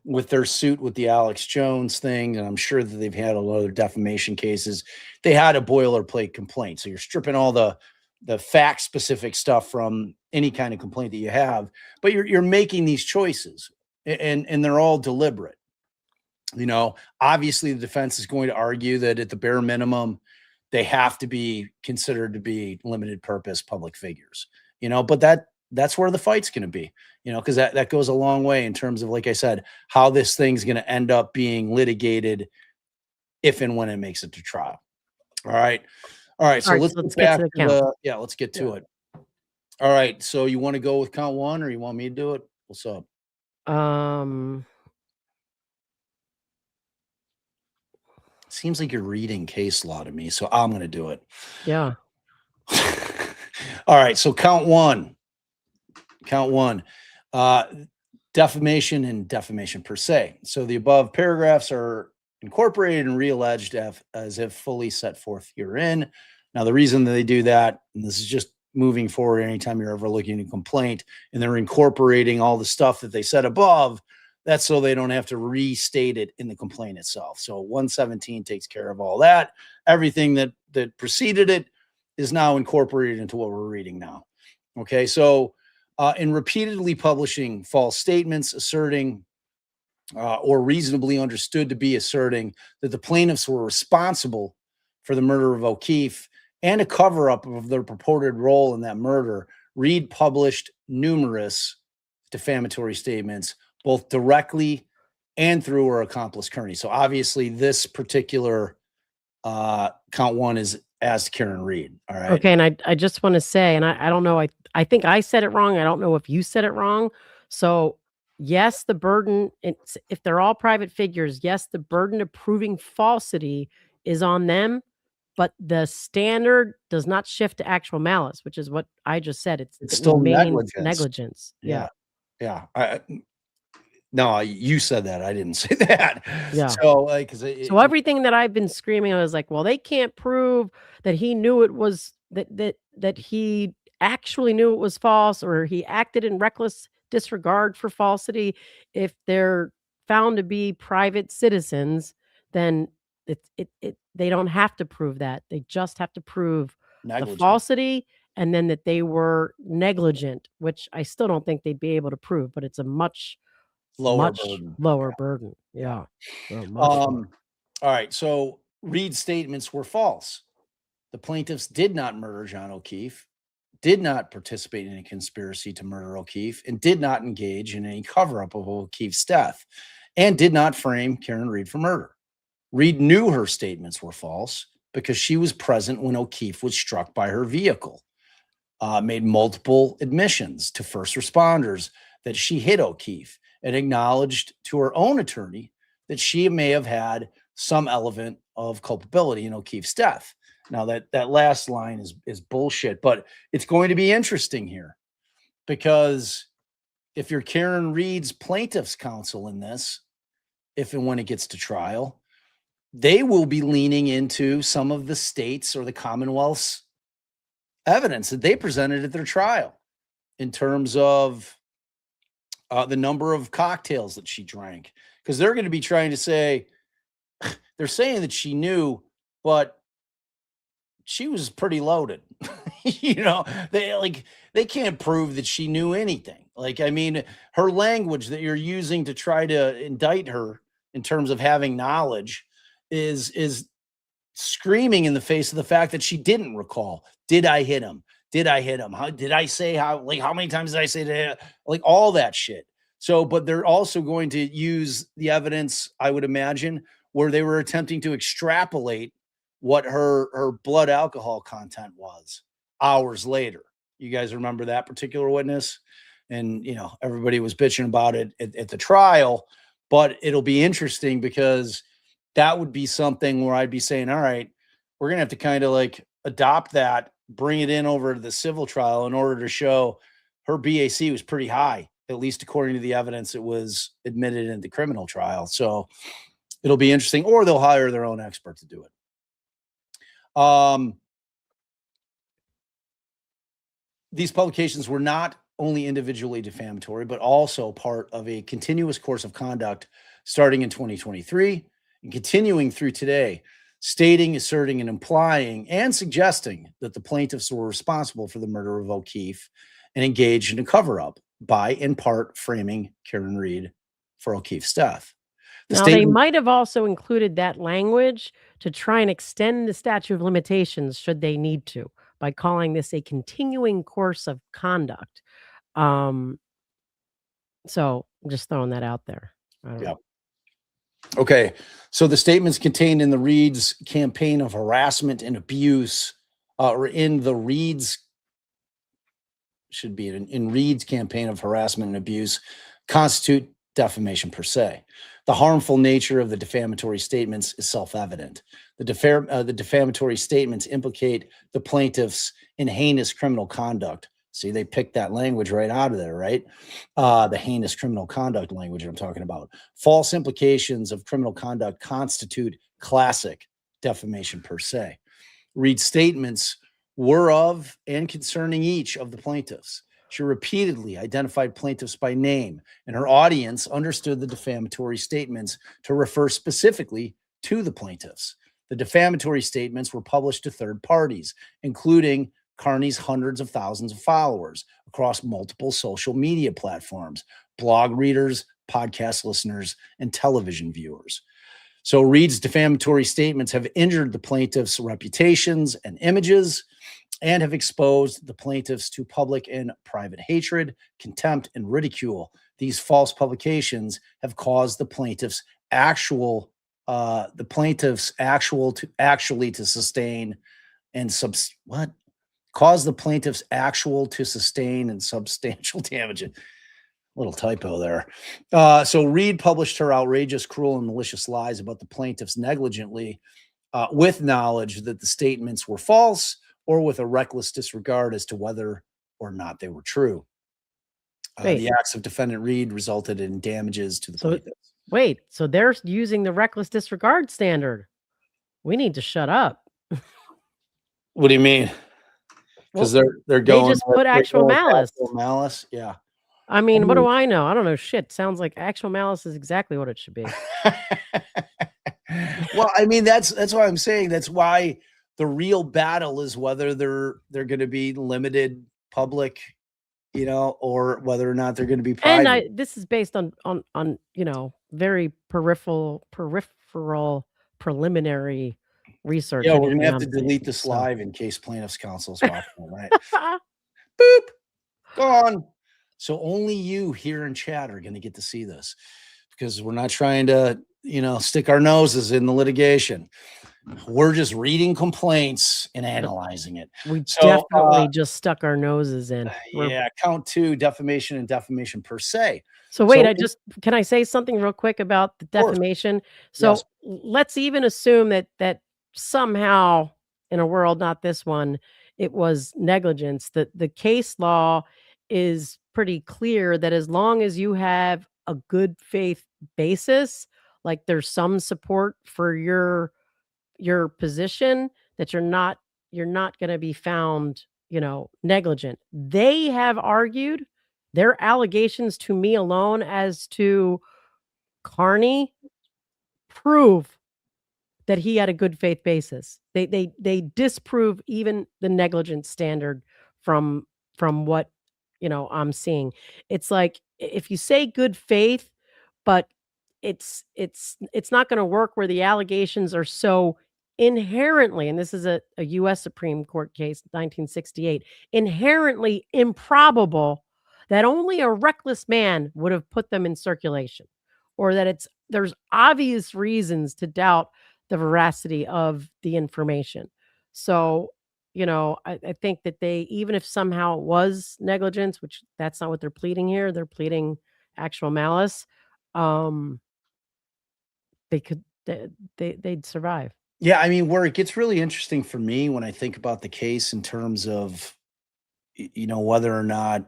with their suit with the Alex Jones thing, and I'm sure that they've had a lot of other defamation cases, they had a boilerplate complaint. So you're stripping all the fact specific stuff from any kind of complaint that you have, but you're making these choices, and they're all deliberate. Obviously the defense is going to argue that at the bare minimum they have to be considered to be limited purpose public figures, but that's where the fight's going to be, because that goes a long way in terms of, like I said, how this thing's going to end up being litigated if and when it makes it to trial. All right. So let's get back to let's get to it. All right. So you want to go with count one, or you want me to do it? What's up? Seems like you're reading case law to me, so I'm going to do it. Yeah. All right. So count one. Defamation and defamation per se. So the above paragraphs are incorporated and realleged as if fully set forth herein. Now, the reason that they do that, and this is just moving forward anytime you're ever looking at a complaint and they're incorporating all the stuff that they said above, that's so they don't have to restate it in the complaint itself. So 117 takes care of all that. Everything that preceded it is now incorporated into what we're reading now. Okay, so in repeatedly publishing false statements, asserting or reasonably understood to be asserting that the plaintiffs were responsible for the murder of O'Keefe and a cover-up of their purported role in that murder, Read published numerous defamatory statements, both directly and through her accomplice Kearney. So obviously this particular count one is as Karen Read. All right. Okay. And I just want to say, and I don't know, I think I said it wrong. I don't know if you said it wrong. So yes, the burden, if they're all private figures, yes, the burden of proving falsity is on them, but the standard does not shift to actual malice, which is what I just said. It's still negligence. Yeah. No, you said that. I didn't say that. Yeah. So so everything that I've been screaming, I was like, well, they can't prove that he knew it was that he actually knew it was false, or he acted in reckless disregard for falsity if they're found to be private citizens. then they don't have to prove that. They just have to prove the Negligent. falsity and then that they were negligent, which I still don't think they'd be able to prove, but it's a much Lower burden. lower burden. Yeah. So much All right. So Reed's statements were false. The plaintiffs did not murder John O'Keefe, did not participate in a conspiracy to murder O'Keefe, and did not engage in any cover-up of O'Keefe's death, and did not frame Karen Read for murder. Reed knew her statements were false because she was present when O'Keefe was struck by her vehicle, made multiple admissions to first responders that she hit O'Keefe, and acknowledged to her own attorney that she may have had some element of culpability in O'Keefe's death. Now, that last line is bullshit, but it's going to be interesting here because if you're Karen Read's plaintiff's counsel in this, if and when it gets to trial, they will be leaning into some of the states or the Commonwealth's evidence that they presented at their trial in terms of the number of cocktails that she drank, because they're going to be trying to say, they're saying that she knew, but she was pretty loaded. They can't prove that she knew anything. Like, I mean, her language that you're using to try to indict her in terms of having knowledge is screaming in the face of the fact that she didn't recall. Did I hit him? Did I hit him? How did I say how many times did I say that? Like all that shit. So, but they're also going to use the evidence, I would imagine, where they were attempting to extrapolate what her blood alcohol content was hours later. You guys remember that particular witness? And, everybody was bitching about it at the trial, but it'll be interesting because that would be something where I'd be saying, all right, we're going to have to kind of like adopt that, bring it in over to the civil trial in order to show her BAC was pretty high, at least according to the evidence that was admitted in the criminal trial. So it'll be interesting, or they'll hire their own expert to do it. These publications were not only individually defamatory, but also part of a continuous course of conduct starting in 2023 and continuing through today, stating, asserting, and implying and suggesting that the plaintiffs were responsible for the murder of O'Keefe and engaged in a cover-up by, in part, framing Karen Read for O'Keefe's death. They might have also included that language to try and extend the statute of limitations should they need to by calling this a continuing course of conduct. So I'm just throwing that out there. Yeah. Okay. So the statements contained in the Reed's campaign of harassment and abuse, or in Reed's campaign of harassment and abuse, constitute defamation per se. The harmful nature of the defamatory statements is self-evident. The defamatory statements implicate the plaintiffs in heinous criminal conduct. See, they picked that language right out of there, right? The heinous criminal conduct language I'm talking about. False implications of criminal conduct constitute classic defamation per se. Reed's statements were of and concerning each of the plaintiffs. She repeatedly identified plaintiffs by name, and her audience understood the defamatory statements to refer specifically to the plaintiffs. The defamatory statements were published to third parties, including Kearney's hundreds of thousands of followers across multiple social media platforms, blog readers, podcast listeners, and television viewers. So Reed's defamatory statements have injured the plaintiffs' reputations and images, and have exposed the plaintiffs to public and private hatred, contempt, and ridicule. These false publications have caused the plaintiffs to sustain and substantial damage. A little typo there. So Reed published her outrageous, cruel, and malicious lies about the plaintiffs negligently, with knowledge that the statements were false, or with a reckless disregard as to whether or not they were true. The acts of defendant Reed resulted in damages to the plaintiffs. So they're using the reckless disregard standard. We need to shut up. What do you mean? Because they're going. They just put actual malice. Actual malice, yeah. I mean, what do I know? I don't know shit. Sounds like actual malice is exactly what it should be. Well, I mean, that's why I'm saying that's why the real battle is whether they're going to be limited public, or whether or not they're going to be private. And this is based on very peripheral preliminary research Yeah, we're going anything to have I'm to saying. delete this So live in case plaintiff's counsel's watching, right? Boop, gone. So only you here in chat are going to get to see this because we're not trying to, stick our noses in the litigation. We're just reading complaints and analyzing it. we So, definitely just stuck our noses in. yeah, count 2, defamation and defamation per se. So wait, So can I say something real quick about the course. defamation? Yes. So let's even assume that somehow in a world, not this one, it was negligence. The case law is pretty clear that as long as you have a good faith basis, like there's some support for your position, that you're not going to be found, negligent. They have argued their allegations to me alone as to Kearney prove that he had a good faith basis. They disprove even the negligence standard from what I'm seeing. It's like if you say good faith, but it's not going to work where the allegations are so inherently, and this is a US Supreme Court case, 1968, inherently improbable that only a reckless man would have put them in circulation, or that there's obvious reasons to doubt the veracity of the information. So, I think that they, even if somehow it was negligence, which that's not what they're pleading here, they're pleading actual malice. They could they'd survive. Yeah, I mean, where it gets really interesting for me when I think about the case in terms of, whether or not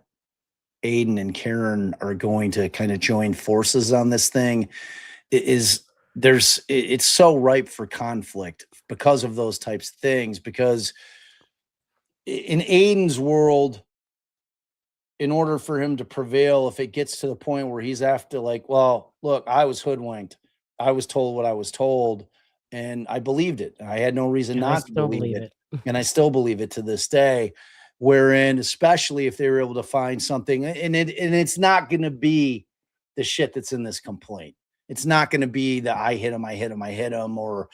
Aidan and Karen are going to kind of join forces on this thing is it's so ripe for conflict because of those types of things. Because in Aidan's world, in order for him to prevail, if it gets to the point where he's after like, well, look, I was hoodwinked. I was told what I was told, and I believed it. I had no reason And I not to still believe believe it. it. And I still believe it to this day. Wherein, especially if they were able to find something, and it's not going to be the shit that's in this complaint. It's not going to be the I hit him, or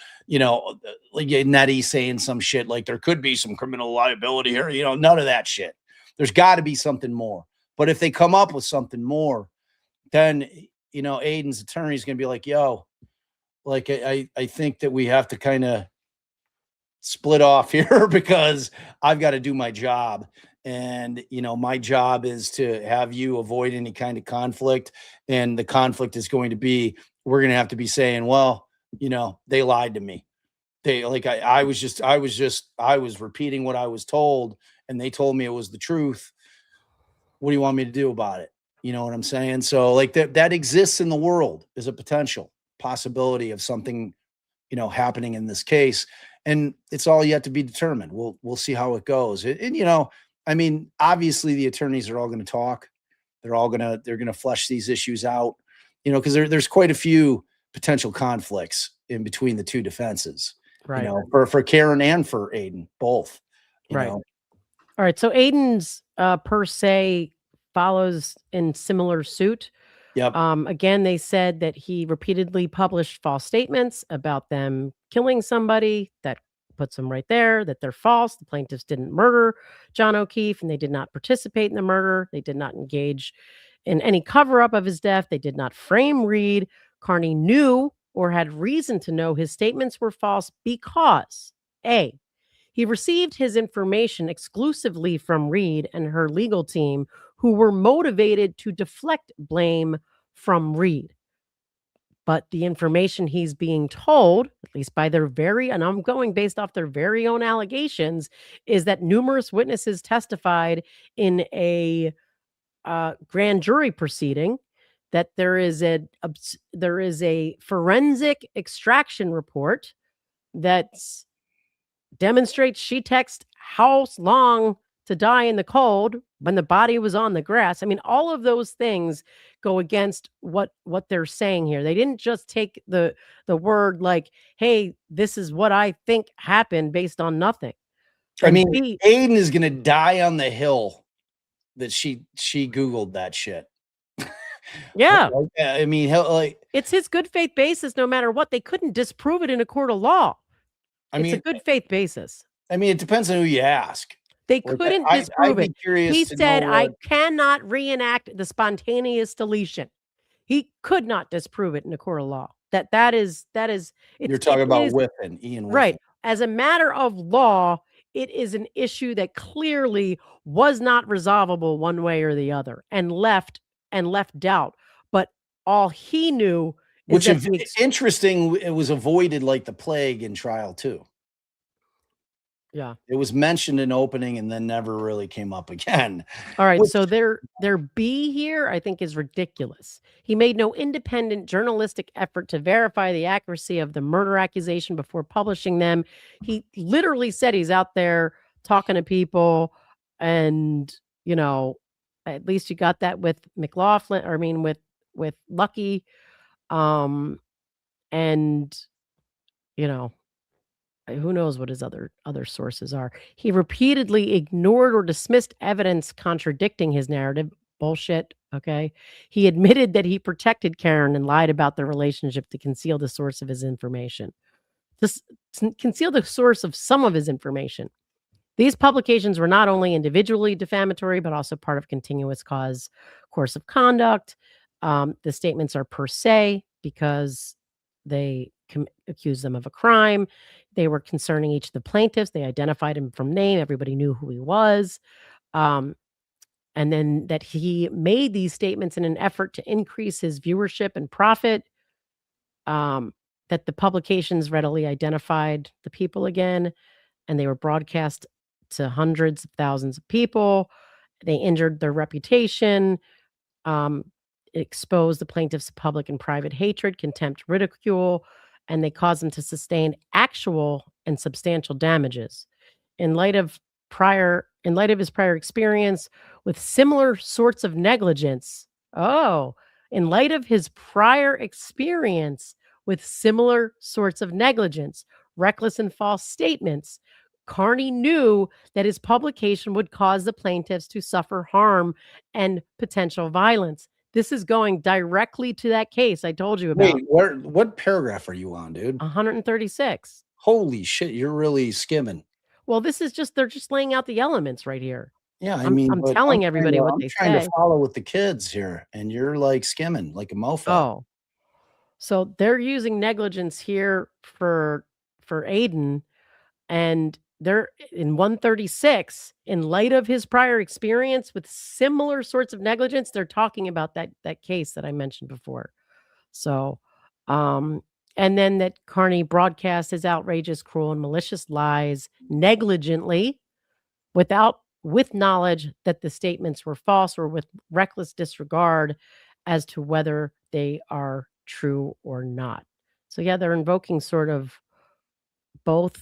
like Nettie saying some shit like there could be some criminal liability here. None of that shit. There's got to be something more. But if they come up with something more, then Aidan's attorney is going to be like, yo, like I think that we have to kind of split off here because I've got to do my job. And, my job is to have you avoid any kind of conflict. And the conflict is going to be, we're going to have to be saying, well, they lied to me. They like, I was repeating what I was told and they told me it was the truth. What do you want me to do about it? You know what I'm saying? So like that exists in the world as a potential possibility of something, happening in this case. And it's all yet to be determined. We'll see how it goes. And I mean, obviously the attorneys are all going to talk. They're going to flesh these issues out, because there's quite a few potential conflicts in between the two defenses, Right. For Karen and for Aidan, both, Right. All right. So Aidan's per se follows in similar suit. Yep. Again, they said that he repeatedly published false statements about them killing somebody. That puts them right there, that they're false. The plaintiffs didn't murder John O'Keefe and they did not participate in the murder. They did not engage in any cover up of his death. They did not frame Read. Kearney knew or had reason to know his statements were false because A, he received his information exclusively from Read and her legal team, who were motivated to deflect blame from Read. But the information he's being told, at least by and I'm going based off their very own allegations, is that numerous witnesses testified in a grand jury proceeding that there is a forensic extraction report that demonstrates she texted how long to die in the cold when the body was on the grass. I mean, all of those things go against what they're saying here. They didn't just take the word like, hey, this is what I think happened based on nothing. I And mean, Aidan is gonna die on the hill that she Googled that shit. yeah, I mean, it's his good faith basis no matter what. They couldn't disprove it in a court of law. It's a good faith basis. I mean, it depends on who you ask. They couldn't disprove I'd it. be curious He to said, know I cannot reenact the spontaneous deletion. He could not disprove it in a court of law. That is you're talking about Whiffen, Ian Whiffen. Right. As a matter of law, it is an issue that clearly was not resolvable one way or the other and left doubt. But all he knew is which interesting, it was avoided like the plague in trial too. Yeah. It was mentioned in opening and then never really came up again. All right. So their B here, I think, is ridiculous. He made no independent journalistic effort to verify the accuracy of the murder accusation before publishing them. He literally said he's out there talking to people. And, you know, at least you got that with McLaughlin, or I mean, with Lucky. And, you know, who knows what his other sources are. He repeatedly ignored or dismissed evidence contradicting his narrative. Bullshit. Okay. He admitted that he protected Karen and lied about their relationship to conceal the source of his information. Conceal the source of some of his information. These publications were not only individually defamatory, but also part of continuous course of conduct. The statements are per se because they accused them of a crime. They were concerning each of the plaintiffs. They identified him from name. Everybody knew who he was. And then that he made these statements in an effort to increase his viewership and profit. That the publications readily identified the people again, and they were broadcast to hundreds of thousands of people. They injured their reputation. Exposed the plaintiffs to public and private hatred, contempt, ridicule, and they caused them to sustain actual and substantial damages. In light of his prior experience with similar sorts of negligence. In light of his prior experience with similar sorts of negligence, reckless and false statements, Kearney knew that his publication would cause the plaintiffs to suffer harm and potential violence. This is going directly to that case I told you about. Wait, what paragraph are you on, dude? 136. Holy shit, you're really skimming. Well, they're just laying out the elements right here. Yeah, I'm telling everybody what they say. I'm trying to follow with the kids here, and you're like skimming like a mofo. Oh, so they're using negligence here for Aidan, and they're in 136. In light of his prior experience with similar sorts of negligence, they're talking about that case that I mentioned before. So, and then that Kearney broadcast his outrageous, cruel, and malicious lies negligently, with knowledge that the statements were false, or with reckless disregard as to whether they are true or not. So yeah, they're invoking sort of both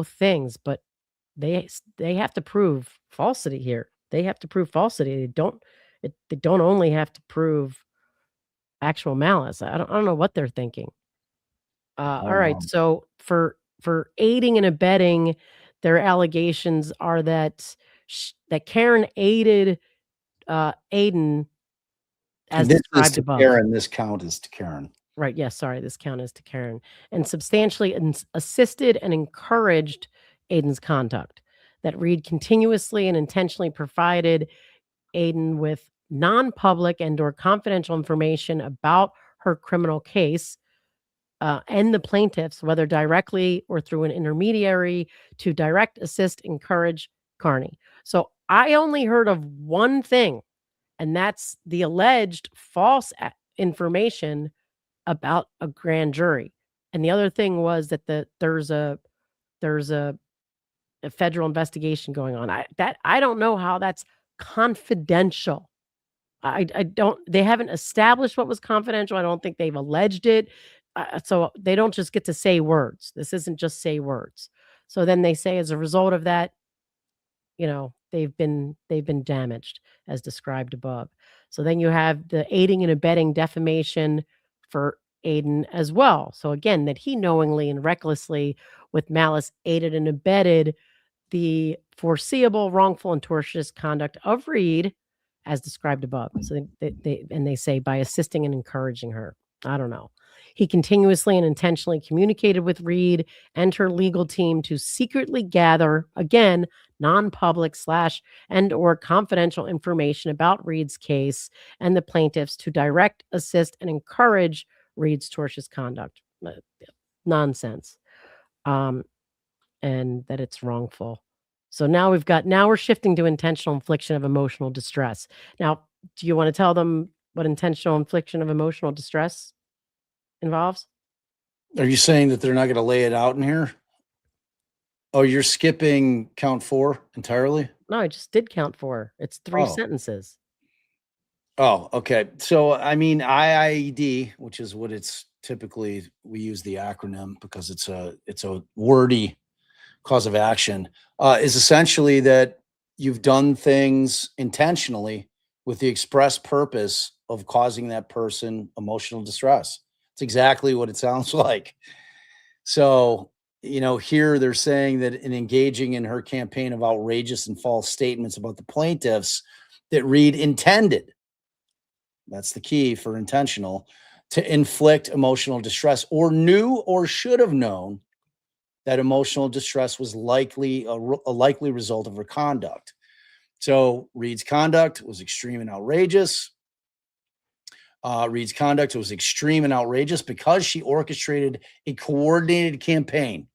things, but they have to prove falsity here. They have to prove falsity. They don't only have to prove actual malice. I don't know what they're thinking. All right. So for aiding and abetting, their allegations are that Karen aided Aidan as described above. Karen, this count is to Karen. Right. Yes. Sorry. This count is to Karen, and substantially assisted and encouraged Aidan's conduct. That Read continuously and intentionally provided Aidan with non-public and or confidential information about her criminal case and the plaintiffs, whether directly or through an intermediary, to direct, assist, encourage Kearney. So I only heard of one thing, and that's the alleged false information about a grand jury. And the other thing was that there's a federal investigation going on. I don't know how that's confidential. I don't. They haven't established what was confidential. I don't think they've alleged it. So they don't just get to say words. This isn't just say words. So then they say, as a result of that, they've been damaged as described above. So then you have the aiding and abetting defamation for Aidan as well. So again, that he knowingly and recklessly with malice aided and abetted the foreseeable wrongful and tortious conduct of Read as described above. So they say by assisting and encouraging her. I don't know. He continuously and intentionally communicated with Read and her legal team to secretly gather, again, non-public / and or confidential information about Read's case and the plaintiffs to direct, assist, and encourage Read's tortious conduct. Nonsense. And that it's wrongful. So now we're shifting to intentional infliction of emotional distress. Now, do you want to tell them what intentional infliction of emotional distress involves? Are you saying that they're not going to lay it out in here? Oh, you're skipping count 4 entirely? No, I just did count 4. It's 3 sentences. Oh, okay. So, I mean, IIED, which is what it's typically, we use the acronym because it's a wordy cause of action, is essentially that you've done things intentionally with the express purpose of causing that person emotional distress. It's exactly what it sounds like. So, here they're saying that in engaging in her campaign of outrageous and false statements about the plaintiffs, that Read intended, that's the key for intentional, to inflict emotional distress, or knew or should have known that emotional distress was likely a likely result of her conduct. So Read's conduct was extreme and outrageous. Read's conduct was extreme and outrageous because she orchestrated a coordinated campaign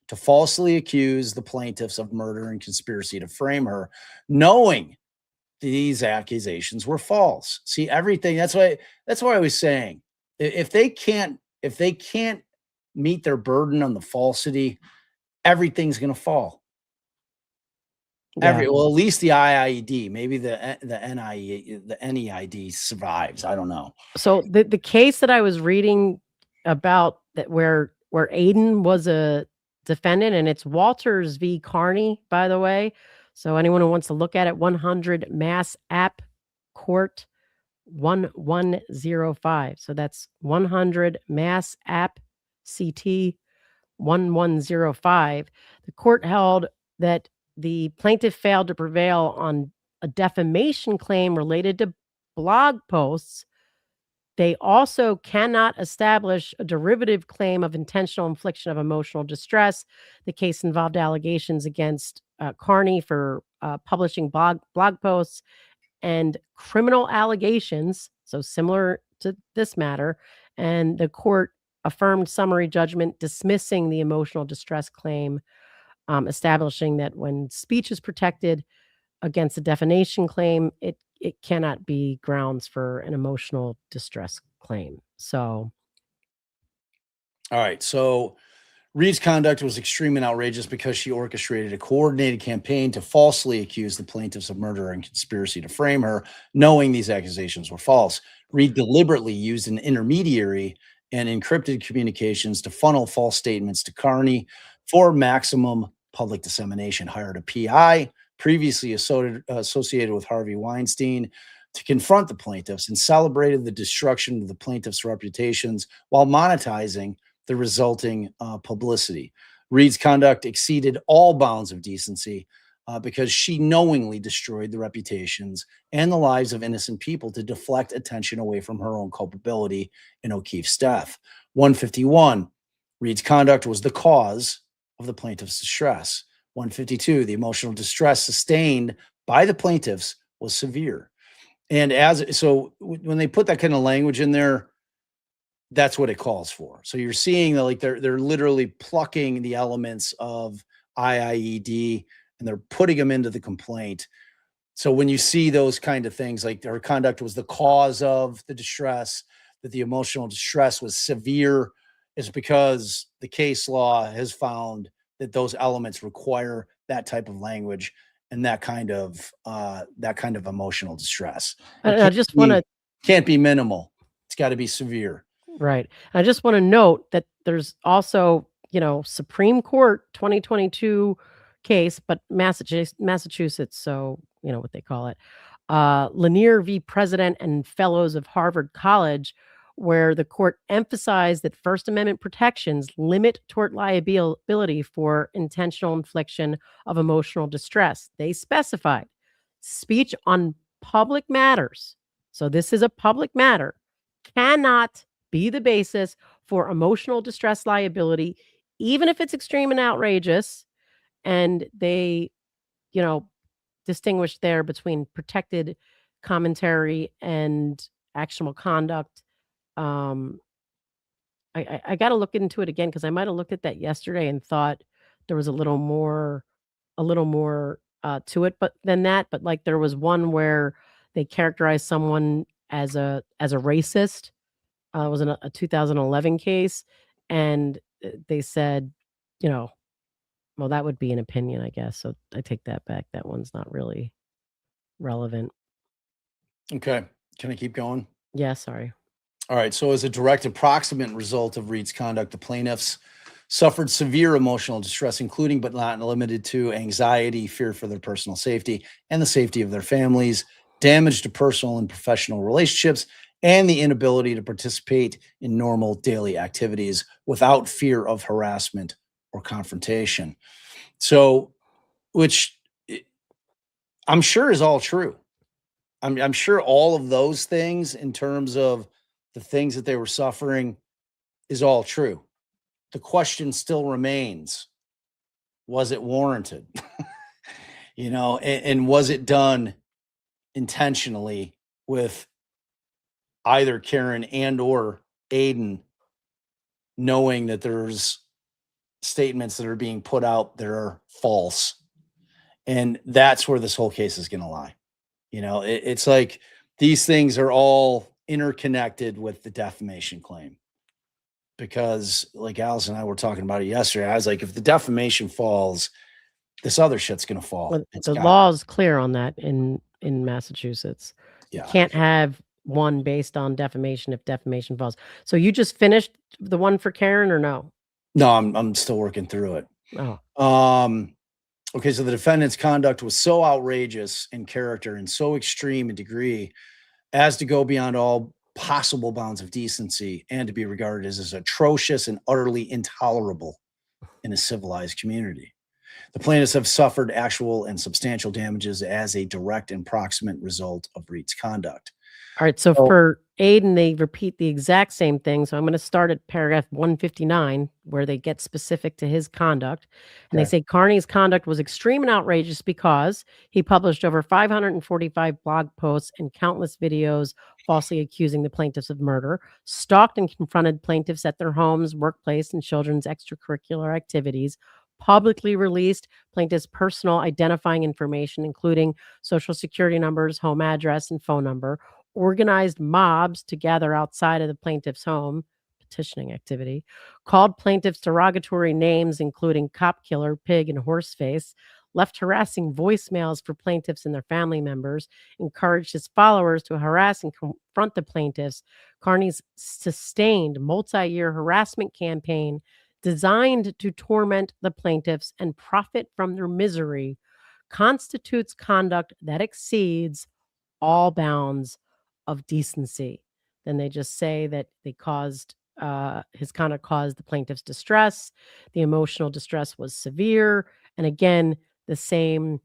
to falsely accuse the plaintiffs of murder and conspiracy to frame her, knowing these accusations were false. See, everything, that's why I was saying, if they can't meet their burden on the falsity, everything's going to fall. Yeah. Well, at least the IIED, maybe the NEID survives. I don't know. So the case that I was reading about that where Aidan was a defendant, and it's Walters v. Kearney, by the way. So anyone who wants to look at it, 100 Mass App Court 1105. So that's 100 Mass App CT 1105. The court held that the plaintiff failed to prevail on a defamation claim related to blog posts. They also cannot establish a derivative claim of intentional infliction of emotional distress. The case involved allegations against Kearney for publishing blog posts and criminal allegations, so similar to this matter. And the court affirmed summary judgment dismissing the emotional distress claim, establishing that when speech is protected against a defamation claim, it cannot be grounds for an emotional distress claim. So, all right. So Read's conduct was extreme and outrageous because she orchestrated a coordinated campaign to falsely accuse the plaintiffs of murder and conspiracy to frame her, knowing these accusations were false. Read deliberately used an intermediary and encrypted communications to funnel false statements to Kearney for maximum public dissemination, hired a PI previously associated with Harvey Weinstein to confront the plaintiffs, and celebrated the destruction of the plaintiffs' reputations while monetizing the resulting publicity. Read's conduct exceeded all bounds of decency because she knowingly destroyed the reputations and the lives of innocent people to deflect attention away from her own culpability in O'Keefe's death. 151, Read's conduct was the cause of the plaintiff's distress. 152, the emotional distress sustained by the plaintiffs was severe. And so when they put that kind of language in there, that's what it calls for. So you're seeing that, like, they're literally plucking the elements of IIED and they're putting them into the complaint. So when you see those kind of things, like her conduct was the cause of the distress, that the emotional distress was severe, is because the case law has found that those elements require that type of language and that kind of emotional distress. I just want to can't be minimal. It's got to be severe. Right. I just want to note that there's also, Supreme Court 2022 case, but Massachusetts, so you know what they call it. Lanier v. President and Fellows of Harvard College, where the court emphasized that First Amendment protections limit tort liability for intentional infliction of emotional distress. They specified speech on public matters. So this is a public matter, cannot be the basis for emotional distress liability, even if it's extreme and outrageous. And they, you know, distinguish there between protected commentary and actionable conduct. Um, I got to look into it again because I might have looked at that yesterday and thought there was a little more to it, but than that. But like there was one where they characterized someone as a racist. It was in a 2011 case, and they said, you know, well, that would be an opinion, I guess. So I take that back. That one's not really relevant. Okay. Can I keep going? Yeah, sorry. All right. So, as a direct and proximate result of Read's conduct, the plaintiffs suffered severe emotional distress, including but not limited to anxiety, fear for their personal safety and the safety of their families, damage to personal and professional relationships, and the inability to participate in normal daily activities without fear of harassment or confrontation. So, which I'm sure is all true. I'm sure all of those things in terms of the things that they were suffering is all true. The question still remains, was it warranted? And was it done intentionally with either Karen and or Aidan knowing that there's statements that are being put out that are false? And that's where this whole case is going to lie. It's like these things are all interconnected with the defamation claim. Because like Alice and I were talking about it yesterday, I was like, if the defamation falls, this other shit's going to fall. Well, the law is clear on that in Massachusetts. Yeah. You can't have one based on defamation if defamation falls. So you just finished the one for Karen or no? No, I'm still working through it. Oh. Okay, so the defendant's conduct was so outrageous in character and so extreme in degree as to go beyond all possible bounds of decency and to be regarded as atrocious and utterly intolerable in a civilized community. The plaintiffs have suffered actual and substantial damages as a direct and proximate result of Read's conduct. All right, so for Aidan, they repeat the exact same thing. So I'm going to start at paragraph 159, where they get specific to his conduct. And they say Kearney's conduct was extreme and outrageous because he published over 545 blog posts and countless videos falsely accusing the plaintiffs of murder, stalked and confronted plaintiffs at their homes, workplace, and children's extracurricular activities, publicly released plaintiffs' personal identifying information, including social security numbers, home address, and phone number, organized mobs to gather outside of the plaintiff's home, petitioning activity, called plaintiffs derogatory names, including cop killer, pig, and horseface, left harassing voicemails for plaintiffs and their family members, encouraged his followers to harass and confront the plaintiffs. Kearney's sustained multi-year harassment campaign designed to torment the plaintiffs and profit from their misery constitutes conduct that exceeds all bounds of decency. Then they just say that they caused his conduct caused the plaintiff's distress. The emotional distress was severe, and again, the same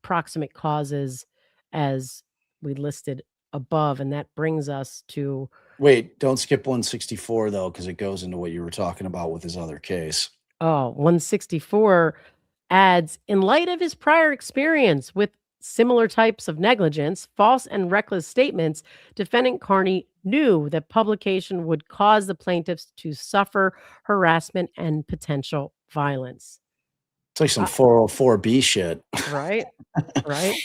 proximate causes as we listed above, and that brings us to. Wait, don't skip 164 though, because it goes into what you were talking about with his other case. Oh, 164 adds, in light of his prior experience with similar types of negligence, false and reckless statements, defendant Kearney knew that publication would cause the plaintiffs to suffer harassment and potential violence. It's like some 404B shit. Right, right.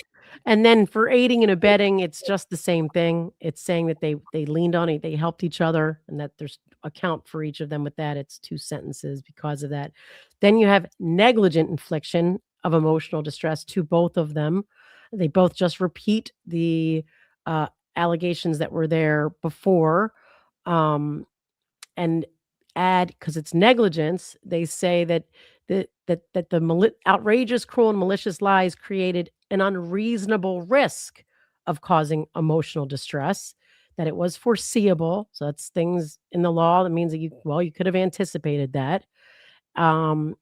And then for aiding and abetting, it's just the same thing. It's saying that they leaned on it, they helped each other, and that there's account for each of them with that. It's 2 sentences because of that. Then you have negligent infliction of emotional distress to both of them. They both just repeat the allegations that were there before, and add, because it's negligence, they say that that the outrageous, cruel, and malicious lies created an unreasonable risk of causing emotional distress, that it was foreseeable. So that's things in the law that means that you could have anticipated that. And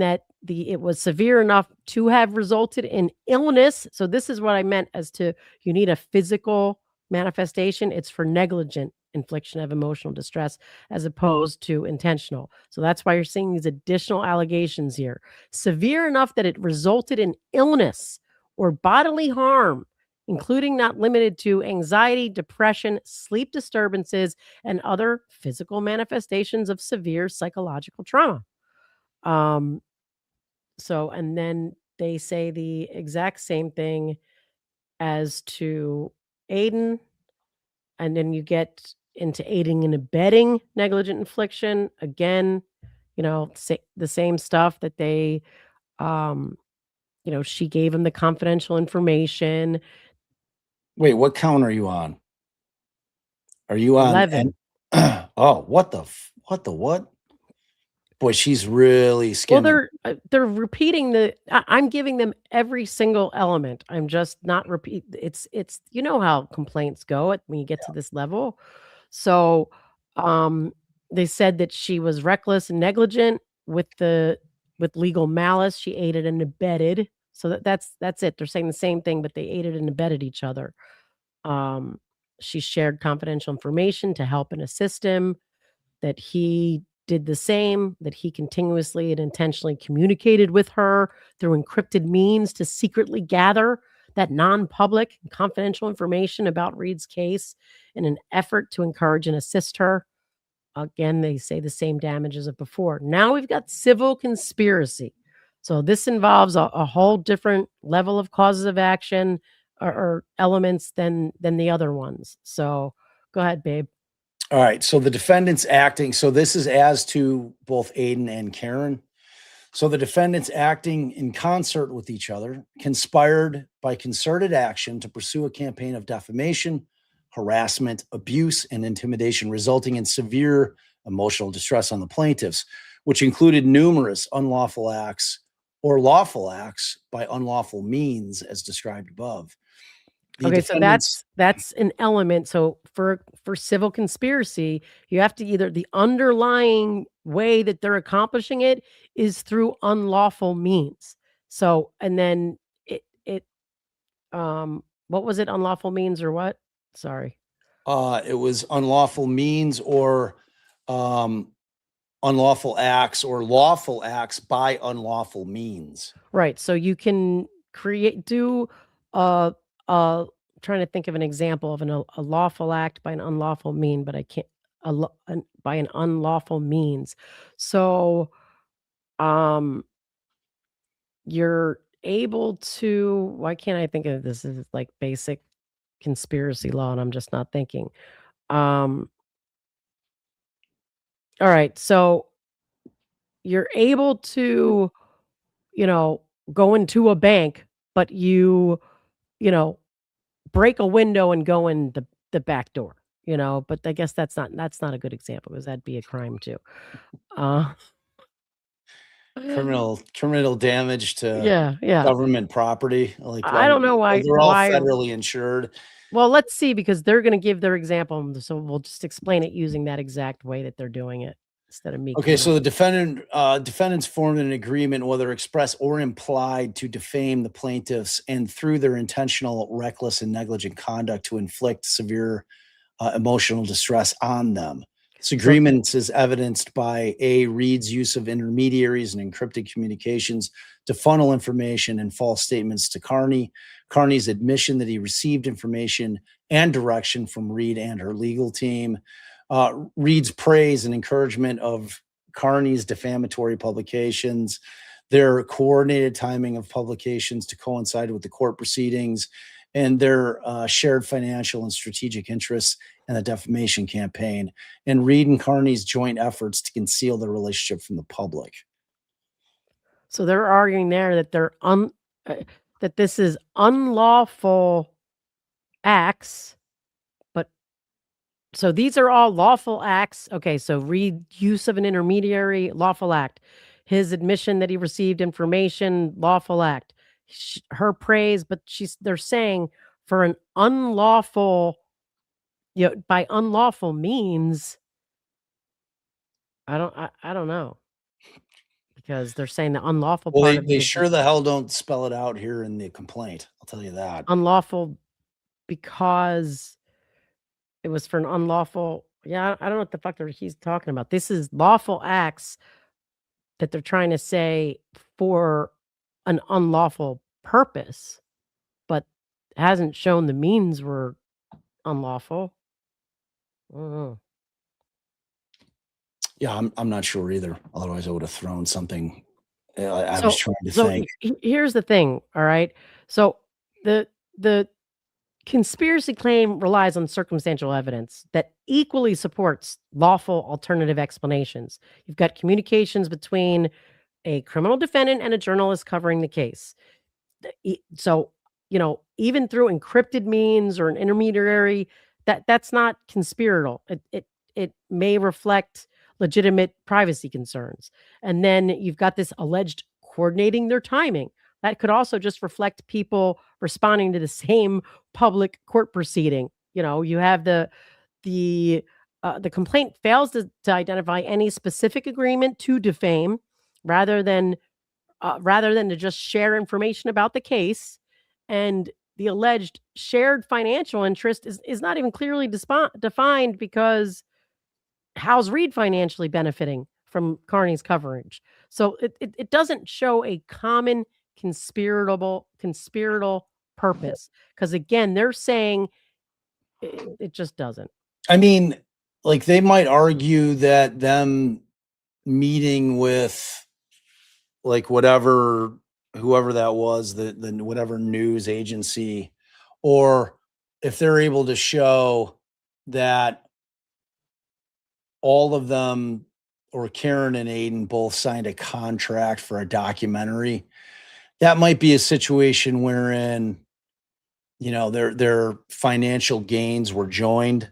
that it was severe enough to have resulted in illness. So this is what I meant as to you need a physical manifestation. It's for negligent infliction of emotional distress as opposed to intentional. So that's why you're seeing these additional allegations here. Severe enough that it resulted in illness or bodily harm, including not limited to anxiety, depression, sleep disturbances, and other physical manifestations of severe psychological trauma. And then they say the exact same thing as to Aidan, and then you get into aiding and abetting negligent infliction. Again, the same stuff that they, she gave him the confidential information. Wait, what count are you on? Are you on 11. Oh, what the what? Boy, she's really skimming. Well, they're repeating I'm giving them every single element. I'm just not repeat. It's you know how complaints go when you get to this level. So, they said that she was reckless and negligent with legal malice. She aided and abetted. So that's it. They're saying the same thing, but they aided and abetted each other. She shared confidential information to help and assist him. That he did the same, that he continuously and intentionally communicated with her through encrypted means to secretly gather that non-public and confidential information about Read's case in an effort to encourage and assist her. Again, they say the same damages of before. Now we've got civil conspiracy. So this involves a whole different level of causes of action or elements than the other ones. So go ahead, babe. All right. So the defendants acting. So this is as to both Aidan and Karen. So the defendants acting in concert with each other conspired by concerted action to pursue a campaign of defamation, harassment, abuse, and intimidation, resulting in severe emotional distress on the plaintiffs, which included numerous unlawful acts or lawful acts by unlawful means, as described above. Okay, so that's an element. So for civil conspiracy, you have to either the underlying way that they're accomplishing it is through unlawful means. So and then what was it? Unlawful means or what? Sorry. It was unlawful means or unlawful acts or lawful acts by unlawful means. Right. So you can trying to think of an example of a lawful act by an unlawful mean, but I can't by an unlawful means. So, you're able to, why can't I think of this as like basic conspiracy law and I'm just not thinking. All right. So you're able to, go into a bank, but you break a window and go in the back door, but I guess that's not a good example because that'd be a crime too. Criminal damage to Yeah. government property. Like I don't know why they're all federally insured. Well, let's see, because they're going to give their example, so we'll just explain it using that exact way that they're doing it instead of me. Okay, so the defendants formed an agreement, whether express or implied, to defame the plaintiffs and through their intentional, reckless, and negligent conduct to inflict severe emotional distress on them. This agreement is evidenced by Read's use of intermediaries and encrypted communications to funnel information and false statements to Kearney, Kearney's admission that he received information and direction from Read and her legal team, Read's praise and encouragement of Kearney's defamatory publications, their coordinated timing of publications to coincide with the court proceedings, and their shared financial and strategic interests in the defamation campaign, and Read and Kearney's joint efforts to conceal their relationship from the public. So they're arguing there that that this is unlawful acts, but so these are all lawful acts. Okay, so Read use of an intermediary, lawful act. his admission that he received information, lawful act. Her praise, but they're saying for an unlawful, by unlawful means, I don't know, because they're saying the unlawful Well, part of it they is sure the hell don't spell it out here in the complaint. I'll tell you that. unlawful because it was for an unlawful. Yeah, I don't know what the fuck he's talking about. This is lawful acts that they're trying to say for an unlawful purpose, but hasn't shown the means were unlawful. I don't know. Yeah, I'm not sure either. Otherwise, I would have thrown something. I was trying to think. Here's the thing. All right. So the conspiracy claim relies on circumstantial evidence that equally supports lawful alternative explanations. You've got communications between a criminal defendant and a journalist covering the case. So, even through encrypted means or an intermediary, that's not conspiratorial. It may reflect legitimate privacy concerns. And then you've got this alleged coordinating their timing. That could also just reflect people responding to the same public court proceeding. You have the complaint fails to identify any specific agreement to defame, rather than to just share information about the case. And the alleged shared financial interest is not even clearly defined, because how's Read financially benefiting from Kearney's coverage? So it doesn't show a common conspiratorial purpose, because again, they're saying it just doesn't. I mean, like, they might argue that them meeting with, like, whoever that was, the whatever news agency, or if they're able to show that all of them, or Karen and Aidan, both signed a contract for a documentary, that might be a situation wherein, their financial gains were joined,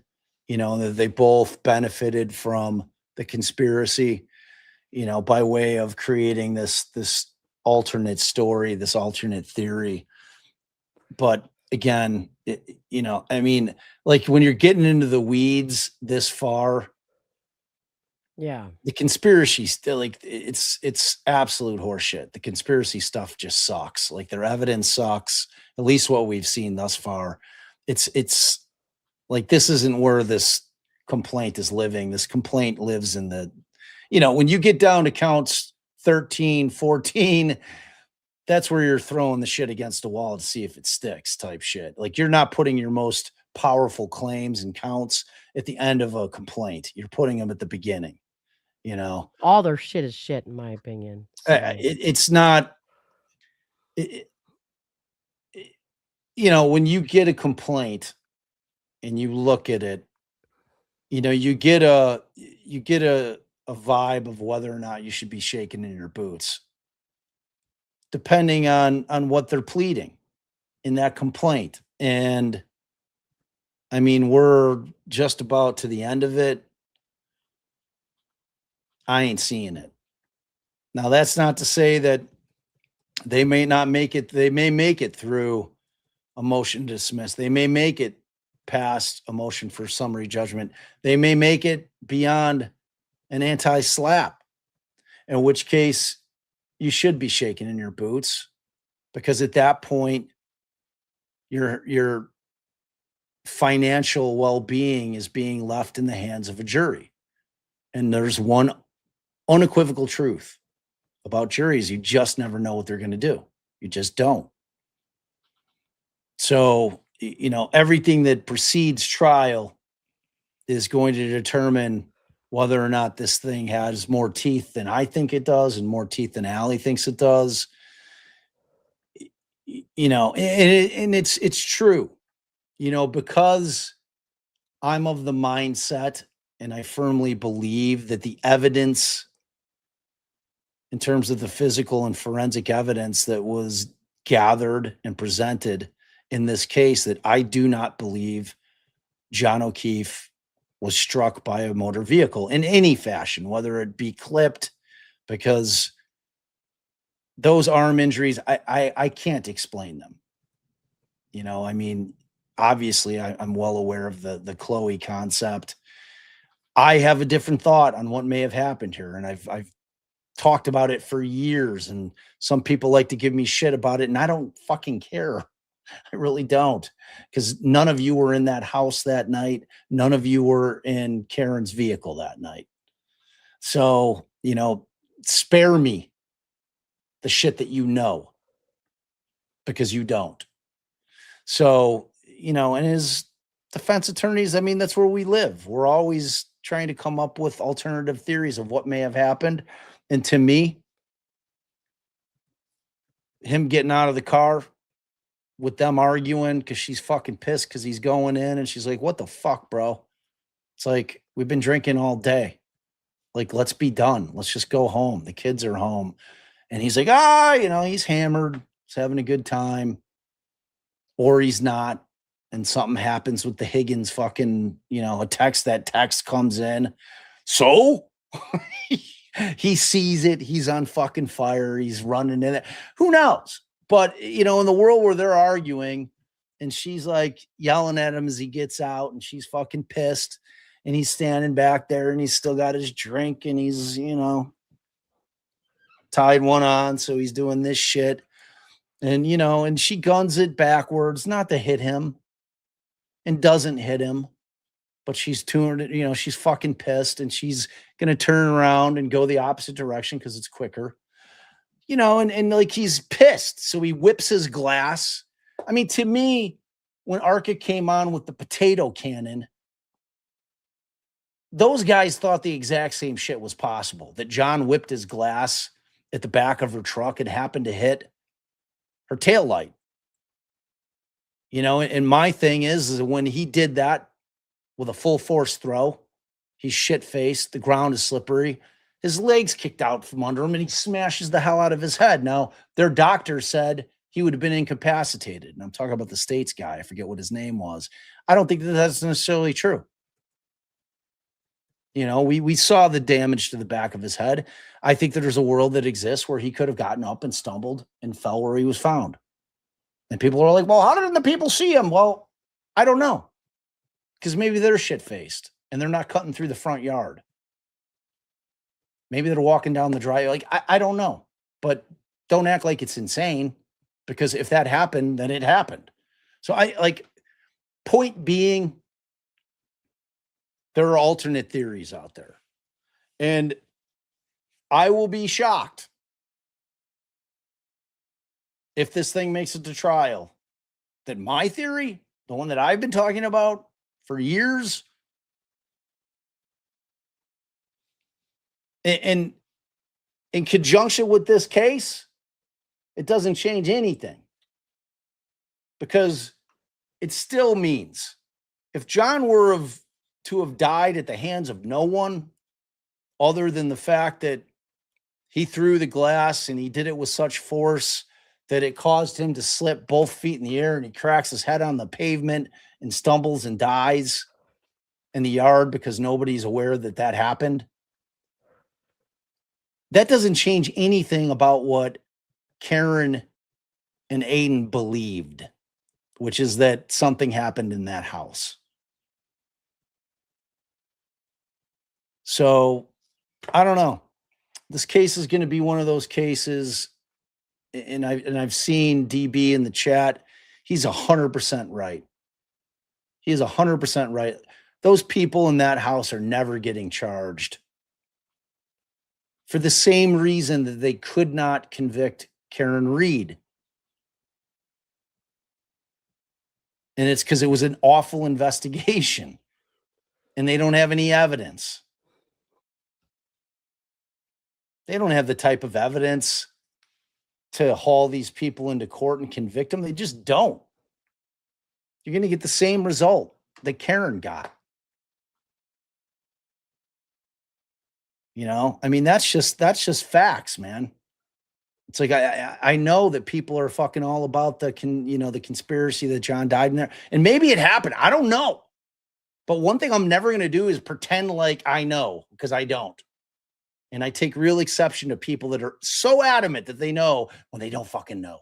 that they both benefited from the conspiracy, by way of creating this alternate story, this alternate theory. But again, I mean, like, when you're getting into the weeds this far, yeah, the conspiracy still, like, it's absolute horseshit. The conspiracy stuff just sucks. Like, their evidence sucks. At least what we've seen thus far. It's like, this isn't where this complaint is living. This complaint lives in the, when you get down to counts 13, 14, that's where you're throwing the shit against the wall to see if it sticks, type shit. Like, you're not putting your most powerful claims and counts at the end of a complaint. You're putting them at the beginning. All their shit is shit, in my opinion. So. It's not. When you get a complaint and you look at it, you get a vibe of whether or not you should be shaking in your boots, depending on what they're pleading in that complaint. And I mean, we're just about to the end of it. I ain't seeing it. Now, that's not to say that they may not make it. They may make it through a motion to dismiss. They may make it past a motion for summary judgment. They may make it beyond an anti-slap, in which case you should be shaking in your boots, because at that point, your financial well-being is being left in the hands of a jury. And there's one unequivocal truth about juries: you just never know what they're going to do. You just don't. So, everything that precedes trial is going to determine whether or not this thing has more teeth than I think it does, and more teeth than Ali thinks it does. And it's true, because I'm of the mindset, and I firmly believe that the evidence, in terms of the physical and forensic evidence that was gathered and presented in this case, that I do not believe John O'Keefe was struck by a motor vehicle in any fashion, whether it be clipped because those arm injuries, I can't explain them. You know, I mean, obviously I'm well aware of the Chloe concept. I have a different thought on what may have happened here. And I've talked about it for years, and some people like to give me shit about it, and I don't fucking care. I really don't, because none of you were in that house that night. None of you were in Karen's vehicle that night. So, you know, spare me the shit that you know, because you don't. So, you know, and as defense attorneys, I mean, that's where we live. We're always trying to come up with alternative theories of what may have happened. And to me, him getting out of the car with them arguing because she's fucking pissed because he's going in, and she's like, what the fuck, bro? It's like, we've been drinking all day. Like, let's be done. Let's just go home. The kids are home. And he's like, you know, he's hammered. He's having a good time. Or he's not. And something happens with the Higgins fucking, you know, that text comes in. So he sees it. He's on fucking fire. He's running in it. Who knows? But, you know, in the world where they're arguing and she's like yelling at him as he gets out, and she's fucking pissed, and he's standing back there and he's still got his drink, and he's, you know, tied one on. So he's doing this shit. And, you know, and she guns it backwards, not to hit him, and doesn't hit him, but she's tuned, you know, she's fucking pissed, and she's going to turn around and go the opposite direction because it's quicker, you know, and like, he's pissed. So he whips his glass. I mean, to me, when Arca came on with the potato cannon, those guys thought the exact same shit was possible, that John whipped his glass at the back of her truck and happened to hit her taillight. You know, and my thing is when he did that with a full force throw, he's shit-faced, the ground is slippery, his legs kicked out from under him, and he smashes the hell out of his head. Now, their doctor said he would have been incapacitated. And I'm talking about the States guy. I forget what his name was. I don't think that that's necessarily true. You know, we saw the damage to the back of his head. I think that there's a world that exists where he could have gotten up and stumbled and fell where he was found. And people are like, well, how didn't the people see him? Well, I don't know. Because maybe they're shit-faced and they're not cutting through the front yard. Maybe they're walking down the drive. Like, I don't know. But don't act like it's insane, because if that happened, then it happened. So point being, there are alternate theories out there. And I will be shocked if this thing makes it to trial, that my theory, the one that I've been talking about for years, and in conjunction with this case, it doesn't change anything, because it still means if John were to have died at the hands of no one other than the fact that he threw the glass and he did it with such force that it caused him to slip both feet in the air, and he cracks his head on the pavement and stumbles and dies in the yard because nobody's aware that that happened, that doesn't change anything about what Karen and Aidan believed, which is that something happened in that house. So I don't know. This case is going to be one of those cases, and I've seen DB in the chat. He's 100% right. He is 100% right. Those people in that house are never getting charged, for the same reason that they could not convict Karen Read. And it's because it was an awful investigation and they don't have any evidence. They don't have the type of evidence to haul these people into court and convict them. They just don't. You're going to get the same result that Karen got. You know, I mean, that's just facts, man. It's like, I know that people are fucking all about the conspiracy that John died in there, and maybe it happened. I don't know. But one thing I'm never going to do is pretend like I know, because I don't. And I take real exception to people that are so adamant that they know when they don't fucking know.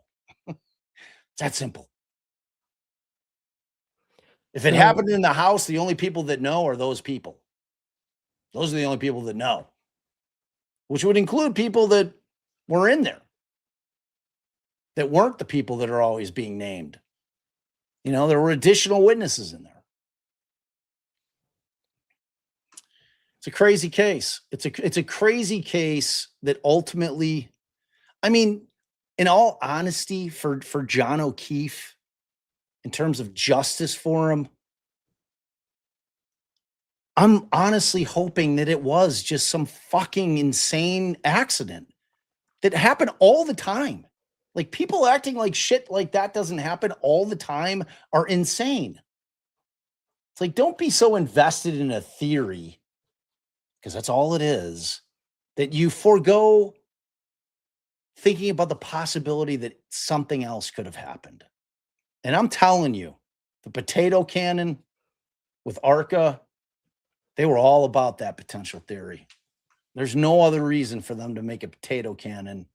It's that simple. If it happened in the house, the only people that know are those people. Those are the only people that know, which would include people that were in there, that weren't the people that are always being named. You know, there were additional witnesses in there. It's a crazy case. It's a crazy case that ultimately, I mean, in all honesty, for John O'Keefe, in terms of justice for him, I'm honestly hoping that it was just some fucking insane accident that happened all the time. Like, people acting like shit like that doesn't happen all the time are insane. It's like, don't be so invested in a theory, because that's all it is, that you forego thinking about the possibility that something else could have happened. And I'm telling you, the potato cannon with ARCA, they were all about that potential theory. There's no other reason for them to make a potato cannon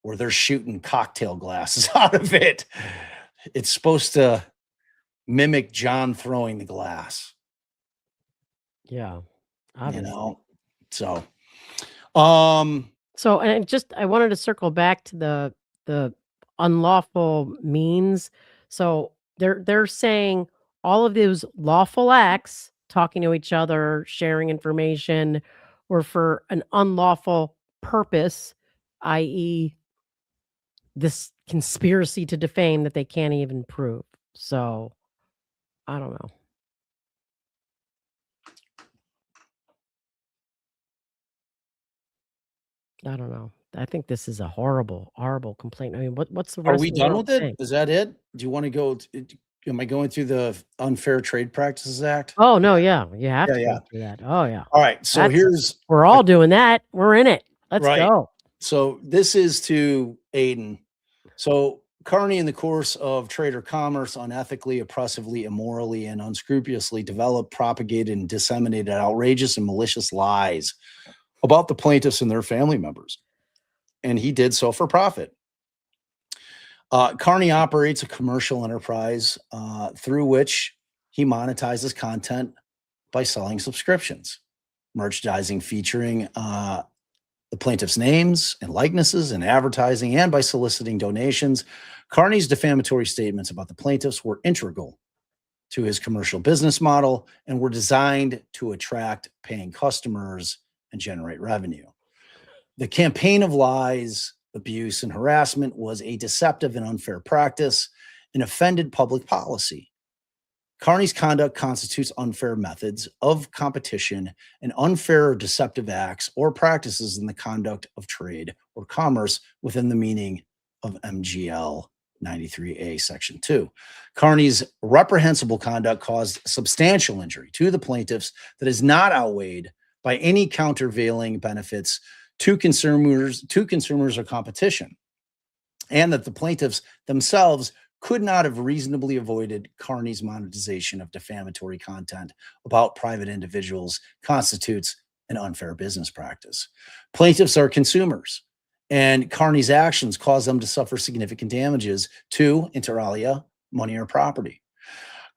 where they're shooting cocktail glasses out of it. It's supposed to mimic John throwing the glass. Yeah. Obviously. You know, so and I wanted to circle back to the unlawful means. So they're saying all of those lawful acts, talking to each other, sharing information, were for an unlawful purpose, i.e., this conspiracy to defame that they can't even prove. So I don't know. I don't know. I think this is a horrible, horrible complaint. I mean, what's the rest are we of the done world with it? saying? Is that it? Do you want to go? Am I going through the Unfair Trade Practices Act? Oh, no, yeah. You have to Yeah. go through that. Oh, yeah. All right. So we're all doing that. We're in it. Let's right. go. So this is to Aidan. So Kearney, in the course of trade or commerce, unethically, oppressively, immorally, and unscrupulously developed, propagated, and disseminated outrageous and malicious lies about the plaintiffs and their family members. And he did so for profit. Kearney operates a commercial enterprise through which he monetizes content by selling subscriptions, merchandising featuring the plaintiff's names and likenesses, and advertising, and by soliciting donations. Kearney's defamatory statements about the plaintiffs were integral to his commercial business model and were designed to attract paying customers and generate revenue. The campaign of lies, abuse, and harassment was a deceptive and unfair practice and offended public policy. Kearney's conduct constitutes unfair methods of competition and unfair or deceptive acts or practices in the conduct of trade or commerce within the meaning of MGL 93A Section 2. Kearney's reprehensible conduct caused substantial injury to the plaintiffs that is not outweighed by any countervailing benefits to consumers or competition, and that the plaintiffs themselves could not have reasonably avoided Kearney's monetization of defamatory content about private individuals constitutes an unfair business practice. Plaintiffs are consumers, and Kearney's actions cause them to suffer significant damages to, inter alia, money or property.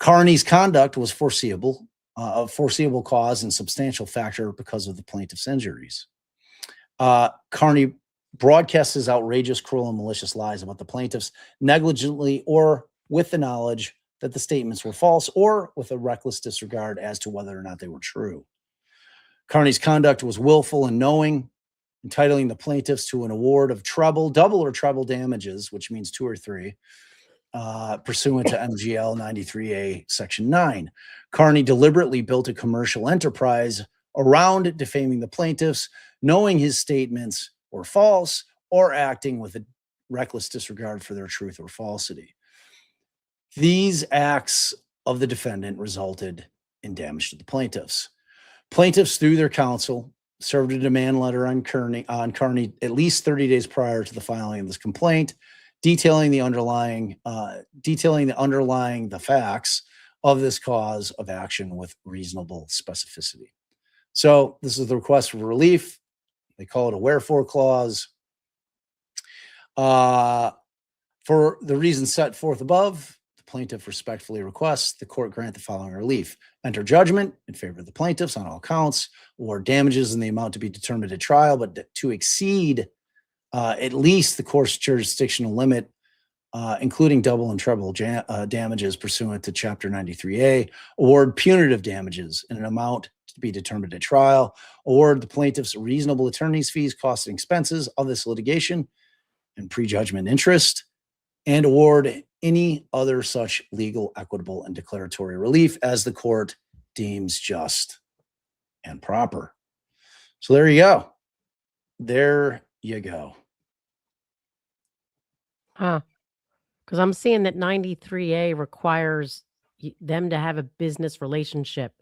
Kearney's conduct was foreseeable, a foreseeable cause and substantial factor because of the plaintiff's injuries. Kearney broadcasts his outrageous, cruel, and malicious lies about the plaintiffs negligently or with the knowledge that the statements were false or with a reckless disregard as to whether or not they were true. Kearney's conduct was willful and knowing, entitling the plaintiffs to an award of double or treble damages, which means 2 or 3, pursuant to MGL 93A Section 9. Kearney deliberately built a commercial enterprise around defaming the plaintiffs, knowing his statements were false or acting with a reckless disregard for their truth or falsity. These acts of the defendant resulted in damage to the plaintiffs. Plaintiffs, through their counsel, served a demand letter on Kearney at least 30 days prior to the filing of this complaint, detailing the facts of this cause of action with reasonable specificity. So this is the request for relief. They call it a wherefore clause. For the reasons set forth above, the plaintiff respectfully requests the court grant the following relief: enter judgment in favor of the plaintiffs on all counts, award damages in the amount to be determined at trial, but to exceed at least the court's jurisdictional limit, including double and treble damages pursuant to Chapter 93A, award punitive damages in an amount to be determined at trial, award the plaintiffs reasonable attorney's fees, costs, and expenses of this litigation and prejudgment interest, and award any other such legal, equitable, and declaratory relief as the court deems just and proper. So there you go. There you go. Huh. Because I'm seeing that 93A requires them to have a business relationship.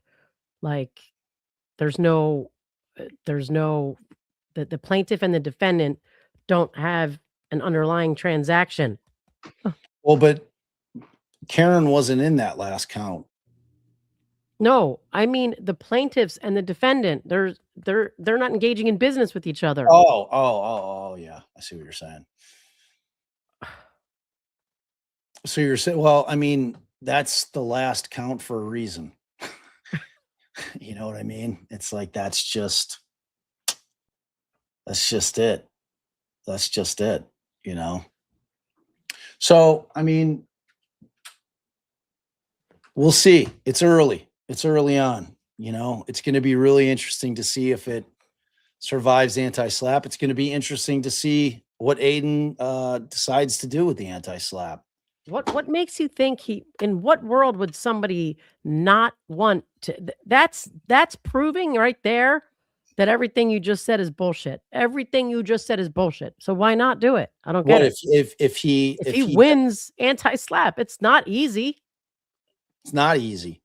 Like there's no, the plaintiff and the defendant don't have an underlying transaction. Well, but Karen wasn't in that last count. No, I mean the plaintiffs and the defendant, they're not engaging in business with each other. Oh, yeah. I see what you're saying. So you're saying, well, I mean, that's the last count for a reason. You know what I mean? It's like, that's just it. That's just it, you know? So, I mean, we'll see. It's early on, you know? It's going to be really interesting to see if it survives anti-slap. It's going to be interesting to see what Aidan decides to do with the anti-slap. What makes you think in what world would somebody not want to? That's proving right there that everything you just said is bullshit. Everything you just said is bullshit. So why not do it? I don't get it. If he wins anti-slap, it's not easy. It's not easy.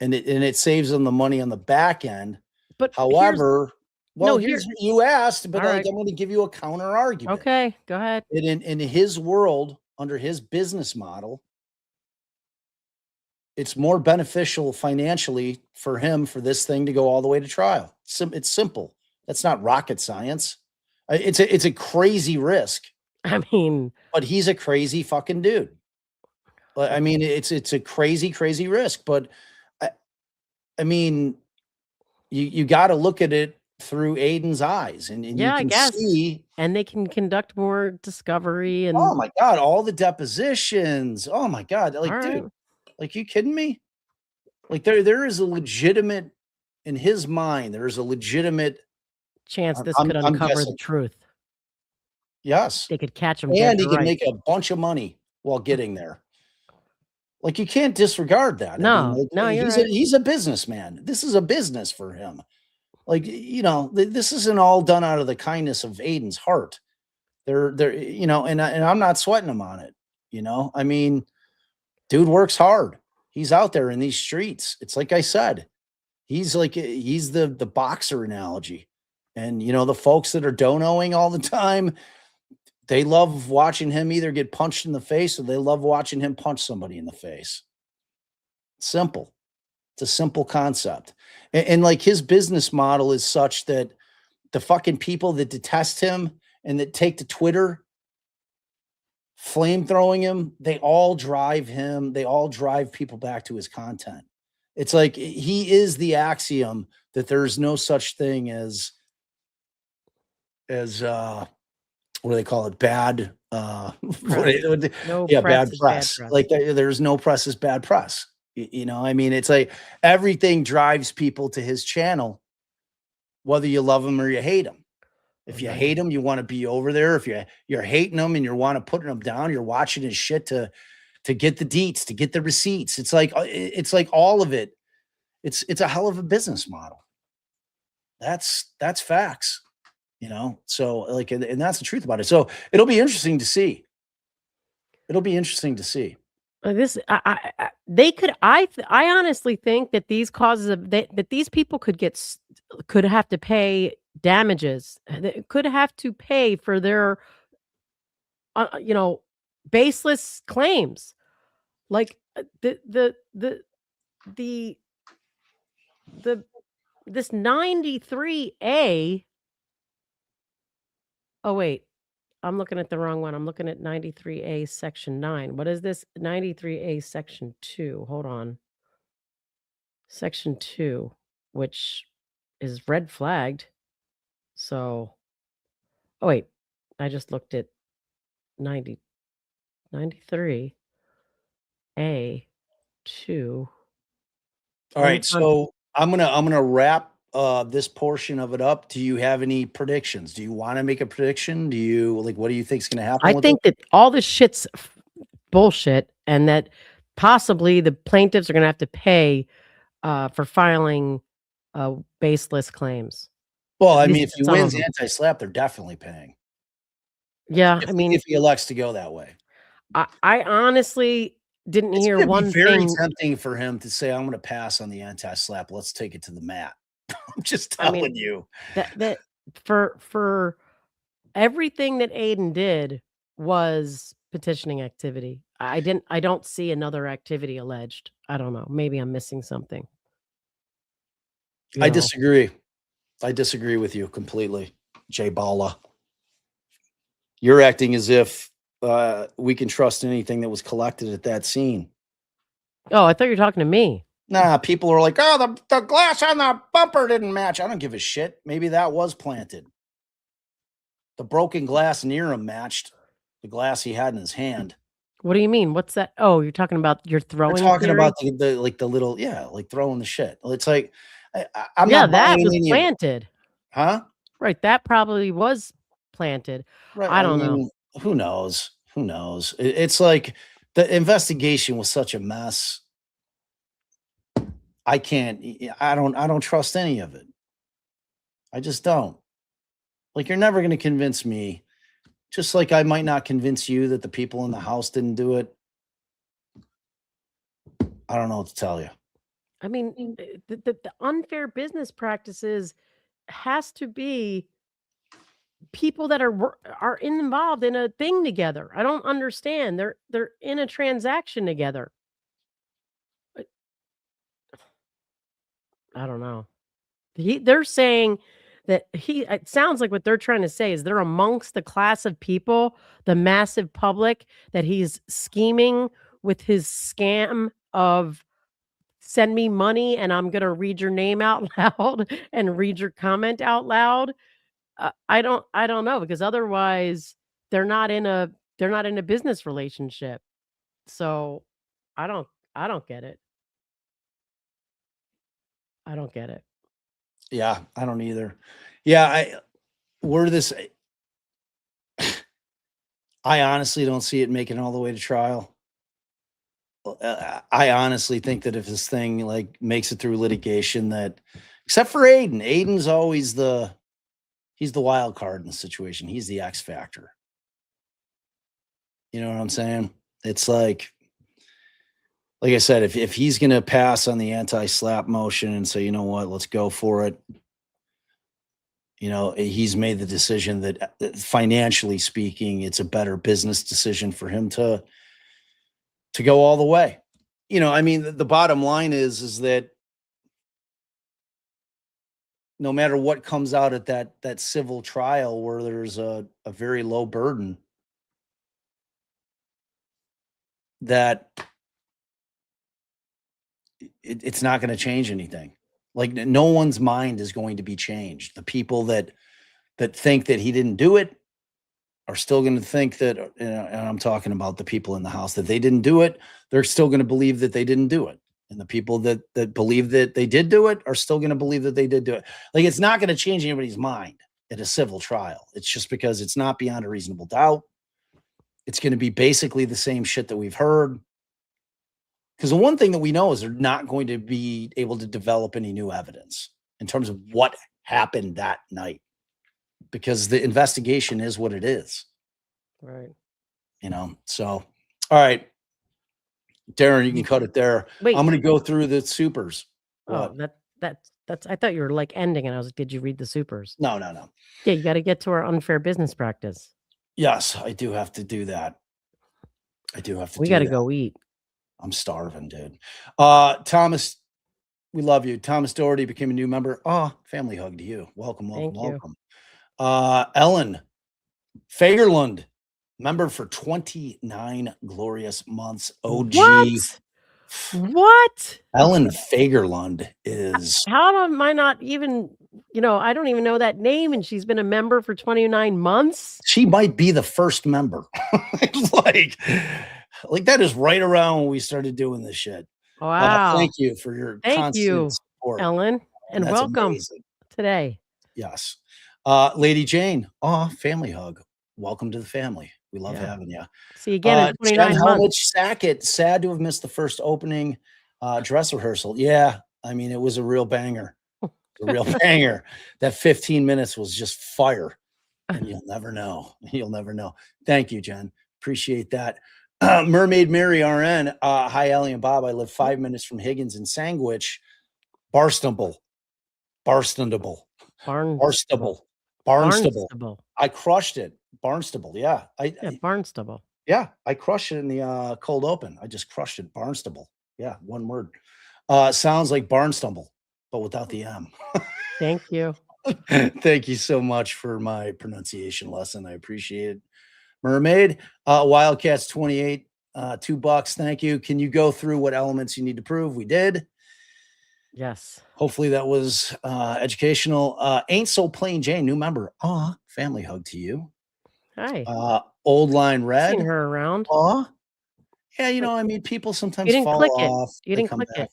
And it saves them the money on the back end. But however, you asked, but right. I'm going to give you a counter argument. Okay, go ahead. In his world, under his business model, it's more beneficial financially for him for this thing to go all the way to trial. It's simple. That's not rocket science. It's a crazy risk. I mean, but he's a crazy fucking dude. I mean, it's a crazy risk, but I mean, you got to look at it through Aidan's eyes, and you can see, and they can conduct more discovery. And oh my God, all the depositions. Oh my God, like, dude, like, you kidding me? Like, there is a legitimate, in his mind, there is a legitimate chance this could uncover the truth. Yes, they could catch him, and he can make a bunch of money while getting there. Like, you can't disregard that. No, he's a businessman. This is a business for him. Like, you know, this isn't all done out of the kindness of Aidan's heart. They're, you know, and I'm not sweating him on it. You know, I mean, dude works hard. He's out there in these streets. It's like I said, he's the boxer analogy. And, you know, the folks that are donoing all the time, they love watching him either get punched in the face or they love watching him punch somebody in the face. Simple. It's a simple concept. And like, his business model is such that the fucking people that detest him and that take to Twitter flame throwing him, they all drive people back to his content. It's like, he is the axiom that there's no such thing as what do they call it? Bad bad press. Like, there's no press is bad press. You know, I mean, it's like everything drives people to his channel, whether you love him or you hate him. If you hate him, you want to be over there. If you're hating him and you want to put him down, you're watching his shit to get the deets, to get the receipts. It's like all of it. It's a hell of a business model. That's facts, you know? So, like, and that's the truth about it. So it'll be interesting to see. I honestly think that these causes that these people could have to pay damages. They could have to pay for their, you know, baseless claims. Like this 93A Oh, wait. I'm looking at the wrong one. I'm looking at 93A Section 9. What is this? 93A Section 2. Hold on. Section 2, which is red flagged. So, oh, wait. I just looked at 90, 93A 2. All right, so I'm gonna wrap this portion of it up. Do you have any predictions? Do you want to make a prediction? Do you like what do you think's gonna happen I with it? think that all this shit's bullshit and that possibly the plaintiffs are going to have to pay for filing baseless claims. Well, At I least mean, if he some of wins them. anti-slap, they're definitely paying. Yeah, If I he, mean, if he elects to go that way, I honestly didn't it's hear going to be one very thing. tempting for him to say, "I'm going to pass on the anti-slap. Let's take it to the mat." I'm just I mean, telling you. that for everything that Aiden did was petitioning activity. I don't see another activity alleged. I don't know. Maybe I'm missing something. You I know. disagree. I disagree with you completely, Jay Bala. You're acting as if we can trust anything that was collected at that scene. Oh, I thought you were talking to me. Nah, people are like, oh, the glass on the bumper didn't match. I don't give a shit. Maybe that was planted. The broken glass near him matched the glass he had in his hand. What do you mean? What's that? Oh, you're talking about your We're throwing talking theory? about the like the little, yeah, like throwing the shit. It's like I'm Yeah, not that buying was any of it. planted. Huh? Right, that probably was planted. Right. I I don't know. mean, who knows? Who knows? It's like the investigation was such a mess. I can't. I don't trust any of it. I just don't. Like you're never going to convince me. Just like I might not convince you that the people in the house didn't do it. I don't know what to tell you. I mean, the unfair business practices has to be people that are involved in a thing together. I don't understand. They're in a transaction together. Uh, I don't know. They're saying that it sounds like what they're trying to say is they're amongst the class of people, the massive public, that he's scheming with his scam of send me money and I'm gonna read your name out loud and read your comment out loud. I don't know because otherwise they're not in a they're not in a business relationship. So I don't I don't get it. I don't get it. Yeah, I don't either. Yeah, we're this. I honestly don't see it making it all the way to trial. I honestly think that if this thing like makes it through litigation, that except for Aiden, Aiden's always he's the wild card in the situation. He's the X factor. You know what I'm saying? It's like I said, if he's going to pass on the anti-slap motion and say, you know what, let's go for it. You know, he's made the decision that financially speaking, it's a better business decision for him to go all the way. You know, I mean, the bottom line is that no matter what comes out at that civil trial where there's a very low burden, that it's not going to change anything. Like no one's mind is going to be changed. The people that think that he didn't do it are still going to think that, and I'm talking about the people in the house that they didn't do it. They're still going to believe that they didn't do it. And the people that believe that they did do it are still going to believe that they did do it. Like it's not going to change anybody's mind at a civil trial. It's just because it's not beyond a reasonable doubt. It's going to be basically the same shit that we've heard. Because the one thing that we know is they're not going to be able to develop any new evidence in terms of what happened that night. Because the investigation is what it is. Right. You know, so all right. Darren, you can cut it there. Wait. I'm going to go through the supers. Oh, What? that's I thought you were like ending and I was like, did you read the supers? No. Yeah, you got to get to our unfair business practice. Yes, I do have to do that. I do have to We do got to that. go eat. I'm starving, dude. Thomas, we love you. Thomas Doherty became a new member. Oh, family hug to you. Welcome. Thank you. Ellen, Fagerlund, member for 29 glorious months. OG. What? Ellen Fagerlund is. How am I not even, I don't even know that name, and she's been a member for 29 months? She might be the first member. like that is right around when we started doing this shit. Wow. Thank you for your constant support, Ellen, and welcome today. Yes. Lady Jane, family hug. Welcome to the family. We love having you. See you again in 29 months. Sackett, sad to have missed the first opening dress rehearsal. Yeah, I mean, it was a real banger. A real banger. That 15 minutes was just fire. And you'll never know. You'll never know. Thank you, Jen. Appreciate that. Mermaid Mary RN. Hi, Allie and Bob. I live 5 minutes from Higgins and Sandwich. Barnstable. I crushed it. Barnstable. Yeah. Barnstable. Yeah. I crushed it in the cold open. I just crushed it. Barnstable. Yeah. One word. Sounds like Barnstumble, but without the M. Thank you. Thank you so much for my pronunciation lesson. I appreciate it. Mermaid, Wildcats 28, $2. Thank you. Can you go through what elements you need to prove? We did. Yes. Hopefully that was educational. Ain't So Plain Jane, new member. Family hug to you. Hi. Old Line Red. Seen her around. Yeah, I mean, people sometimes you didn't fall click off. It. You didn't click it.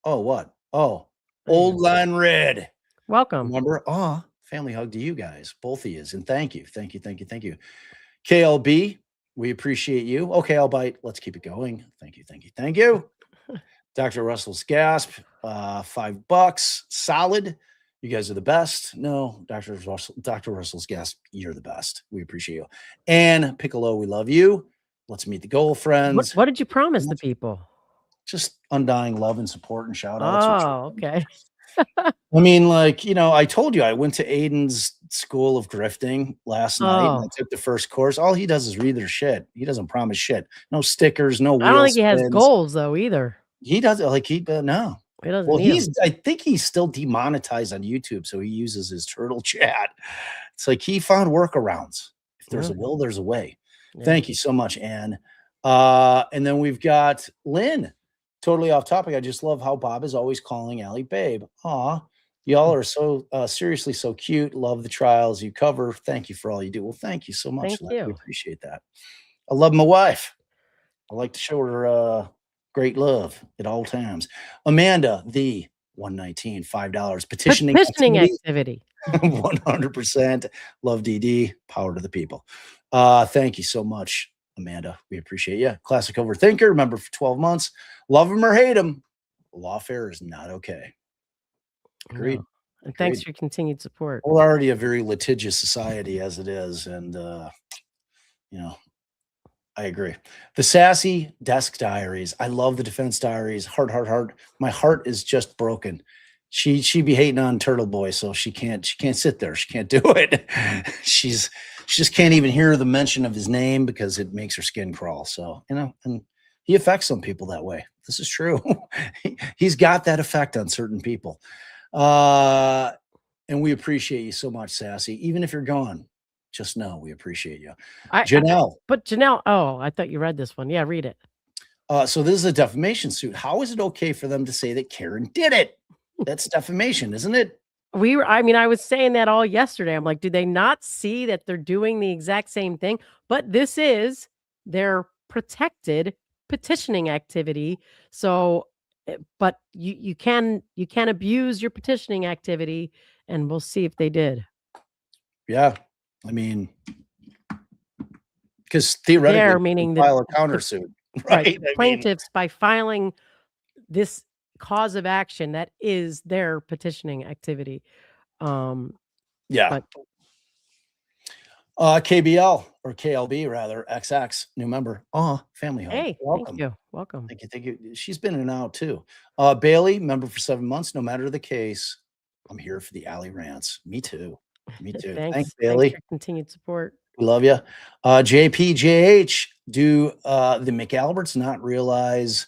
Oh, what? Oh, Old Line Red. Welcome. Remember? Family hug to you guys, both of you. And thank you. KLB, we appreciate you. Okay, I'll bite. Let's keep it going. Thank you. Dr. Russell's Gasp, $5. Solid. You guys are the best. No, Dr. Russell's Gasp, you're the best. We appreciate you. And Piccolo, we love you. Let's meet the goal, friends. What did you promise the people? Just undying love and support and shout outs. Oh, okay. I mean, I told you I went to Aidan's School of Grifting last night and I took the first course. All he does is read their shit. He doesn't promise shit. No stickers, no wheel I don't think he has spins. goals though either. He does no. He doesn't. Well, I think he's still demonetized on YouTube, so he uses his turtle chat. It's like he found workarounds. If there's a will, there's a way. Yeah. Thank you so much, Anne. And then we've got Lynn. Totally off topic. I just love how Bob is always calling Allie babe. Y'all are so seriously so cute. Love the trials you cover. Thank you for all you do. Well, thank you so much. Thank you. We appreciate that. I love my wife. I like to show her great love at all times. Amanda, the 119, $5. Petitioning activity. 100%. Love DD. Power to the people. Thank you so much, Amanda. We appreciate you. Classic overthinker. Member for 12 months. Love him or hate him. Lawfare is not okay. Agreed. And thanks for your continued support. We're already a very litigious society as it is. And, I agree. The Sassy Desk Diaries. I love the defense diaries. Heart. My heart is just broken. She be hating on Turtleboy, so she can't sit there. She can't do it. She just can't even hear the mention of his name because it makes her skin crawl. So, and he affects some people that way. This is true. He's got that effect on certain people. And we appreciate you so much, Sassy. Even if you're gone, just know we appreciate you. Janelle. But Janelle, I thought you read this one. Yeah, read it. So this is a defamation suit. How is it okay for them to say that Karen did it? That's defamation, isn't it? I was saying that all yesterday. I'm like, do they not see that they're doing the exact same thing? But this is their protected petitioning activity. So, but you can abuse your petitioning activity, and we'll see if they did. Yeah. I mean, because theoretically, they're meaning file a countersuit, right? Plaintiffs, by filing this cause of action, that is their petitioning activity. Yeah. KBL or KLB rather, XX, new member. Family home. Hey, welcome. Welcome. Thank you. She's been in and out too. Bailey, member for 7 months. No matter the case, I'm here for the Alley rants. Me too. Thanks, Bailey. Thanks for continued support. We love you. JPJH, do the McAlberts not realize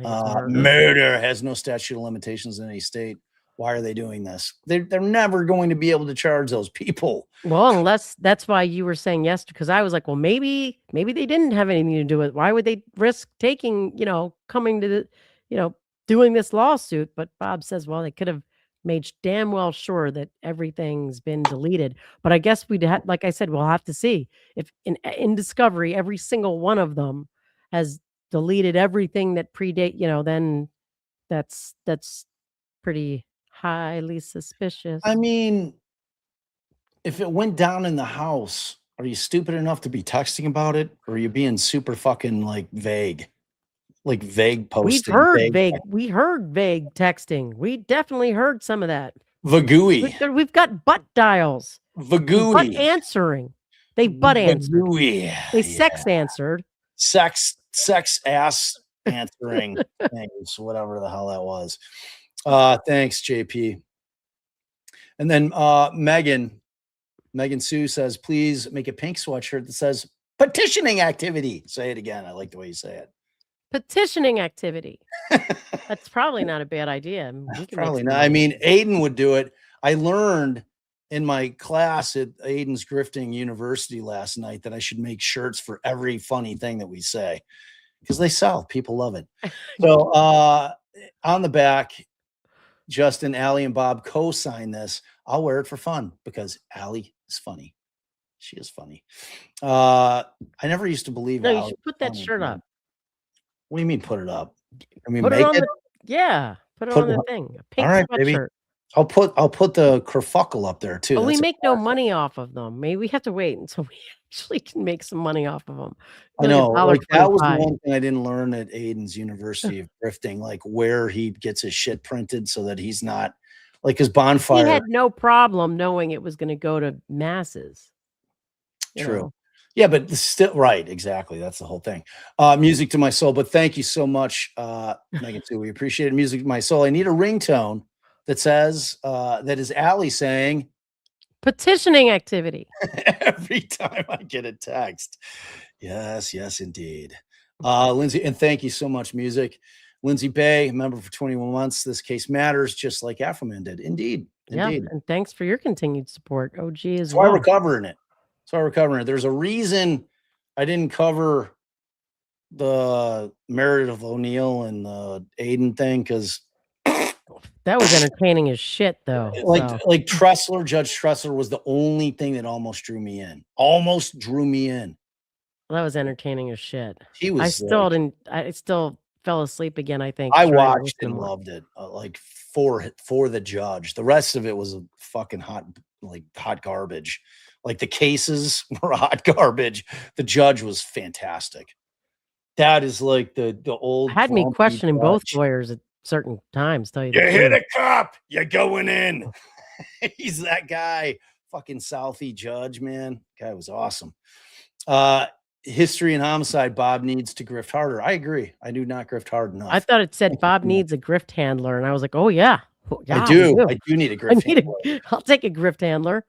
murder has no statute of limitations in any state? Why are they doing this? They're never going to be able to charge those people. Well, unless that's why you were saying yes, because I was like, well, maybe they didn't have anything to do with it. Why would they risk taking, coming to the, doing this lawsuit? But Bob says, well, they could have made damn well sure that everything's been deleted. But I guess we'd have, like I said, we'll have to see if in discovery, every single one of them has deleted everything that predate, then that's pretty highly suspicious. I mean, if it went down in the house, are you stupid enough to be texting about it? Or are you being super fucking vague? Like vague posting. We heard vague texting. We definitely heard some of that. Vagooey. We've got butt dials. Vagooey. Butt answering. They butt answered. Vagooey. They sex answered. Sex ass answering things, whatever the hell that was. Thanks, JP. And then Megan Sue says, please make a pink sweatshirt that says petitioning activity. Say it again. I like the way you say it. Petitioning activity. That's probably not a bad idea. Probably not. I mean, Aidan would do it. I learned in my class at Aidan's Grifting University last night that I should make shirts for every funny thing that we say because they sell. People love it. So on the back, Justin, Ali, and Bob co-sign this. I'll wear it for fun because Ali is funny. She is funny. I never used to believe. No, you should put that shirt up. What do you mean put it up? I mean, put make it on it. Put it on the thing. A pink all right, sweatshirt. baby. I'll put the kerfuckle up there too. But we make no money off of them. Maybe we have to wait until we actually can make some money off of them. I know. Like, that was the one thing I didn't learn at Aidan's University of Grifting, like where he gets his shit printed so that he's not like his bonfire. He had no problem knowing it was going to go to masses. True. Yeah, but still, right. Exactly. That's the whole thing. Music to my soul. But thank you so much, Megan, too. We appreciate it. Music to my soul. I need a ringtone that says, that is Ali saying petitioning activity. Every time I get a text. Yes, indeed. Lindsay, and thank you so much, music. Lindsay Bay, member for 21 months. This case matters, just like Afroman did. Indeed. Yeah, and thanks for your continued support. OG as well. That's why we're covering it. There's a reason I didn't cover the Meredith O'Neill and the Aidan thing because that was entertaining as shit, though. Like Tressler, Judge Tressler was the only thing that almost drew me in. Well, that was entertaining as shit. He was. I still fell asleep again. I think I watched and loved it. Like for the judge. The rest of it was a fucking hot garbage. Like the cases were hot garbage. The judge was fantastic. That is like the old. Had me questioning both lawyers at certain times. Tell you, you hit a cop, you're going in. He's that guy, fucking Southie judge, man. Guy was awesome. History and homicide. Bob needs to grift harder. I agree. I do not grift hard enough. I thought it said Bob needs a grift handler, and I was like, oh yeah. I do. I do need a grift handler. I'll take a grift handler.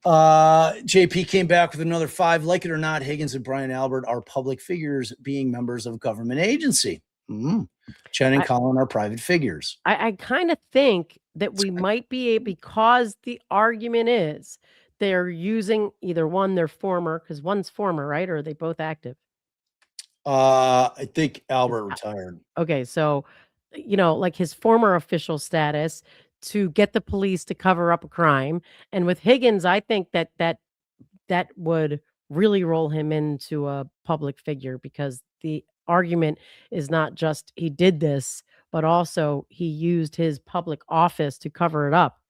JP came back with another 5. Like it or not, Higgins and Brian Albert are public figures being members of a government agency. Jen and Colin are private figures. I kind of think that we might be because the argument is they're using either one, they're former, because one's former, right? Or are they both active? I think Albert retired. Okay, so like his former official status to get the police to cover up a crime. And with Higgins, I think that would really roll him into a public figure because the argument is not just he did this, but also he used his public office to cover it up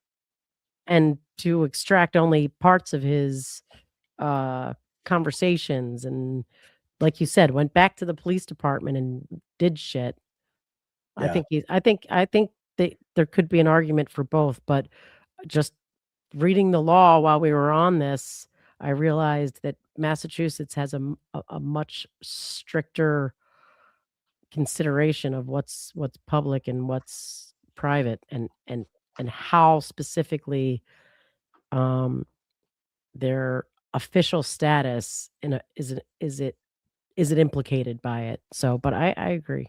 and to extract only parts of his conversations. And like you said, went back to the police department and did shit. Yeah. I think there could be an argument for both, but just reading the law while we were on this, I realized that Massachusetts has a much stricter consideration of what's public and what's private, and how specifically their official status is it implicated by it. So, but I agree.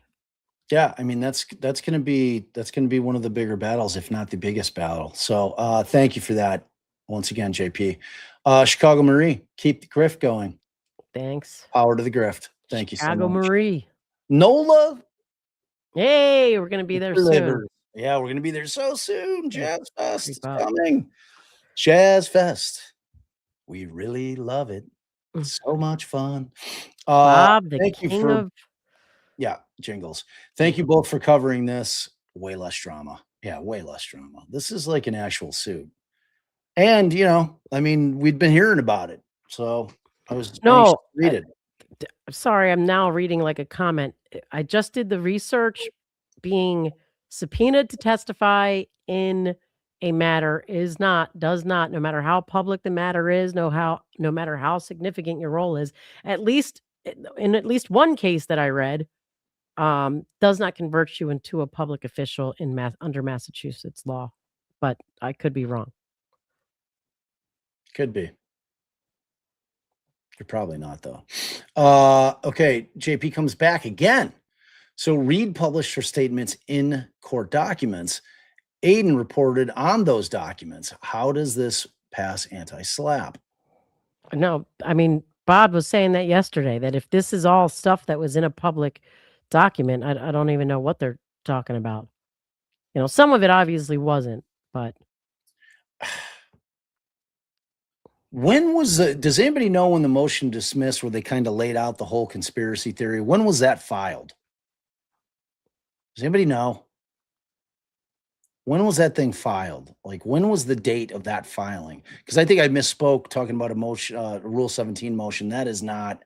Yeah, I mean that's gonna be one of the bigger battles, if not the biggest battle. So thank you for that once again, JP. Chicago Marie, keep the grift going. Thanks. Power to the grift. Thank you so Chicago much. Marie. NOLA. Hey, we're gonna be there soon. Yeah, we're gonna be there so soon. Jazz Fest Creep is up. coming. Jazz Fest. We really love it. So much fun. Bob, the thank you king for of jingles. Thank you both for covering this. Way less drama. Yeah, way less drama. This is like an actual suit. And I mean, we'd been hearing about it. So I was anxious no. to read it. Sorry, I'm now reading like a comment. I just did the research. Being subpoenaed to testify in a matter does not, no matter how public the matter is, no matter how significant your role is, at least in at least one case that I read, does not convert you into a public official under Massachusetts law. But I could be wrong. Could be. You're probably not, though. Okay, JP comes back again. So Read published her statements in court documents. Aidan reported on those documents. How does this pass anti-SLAPP? No, I mean, Bob was saying that yesterday, that if this is all stuff that was in a public document, I don't even know what they're talking about. Some of it obviously wasn't, but when was does anybody know when the motion dismissed, where they kind of laid out the whole conspiracy theory? When was that filed? Does anybody know? When was that thing filed? Like, when was the date of that filing? Because I think I misspoke talking about a motion, Rule 17 motion. That is not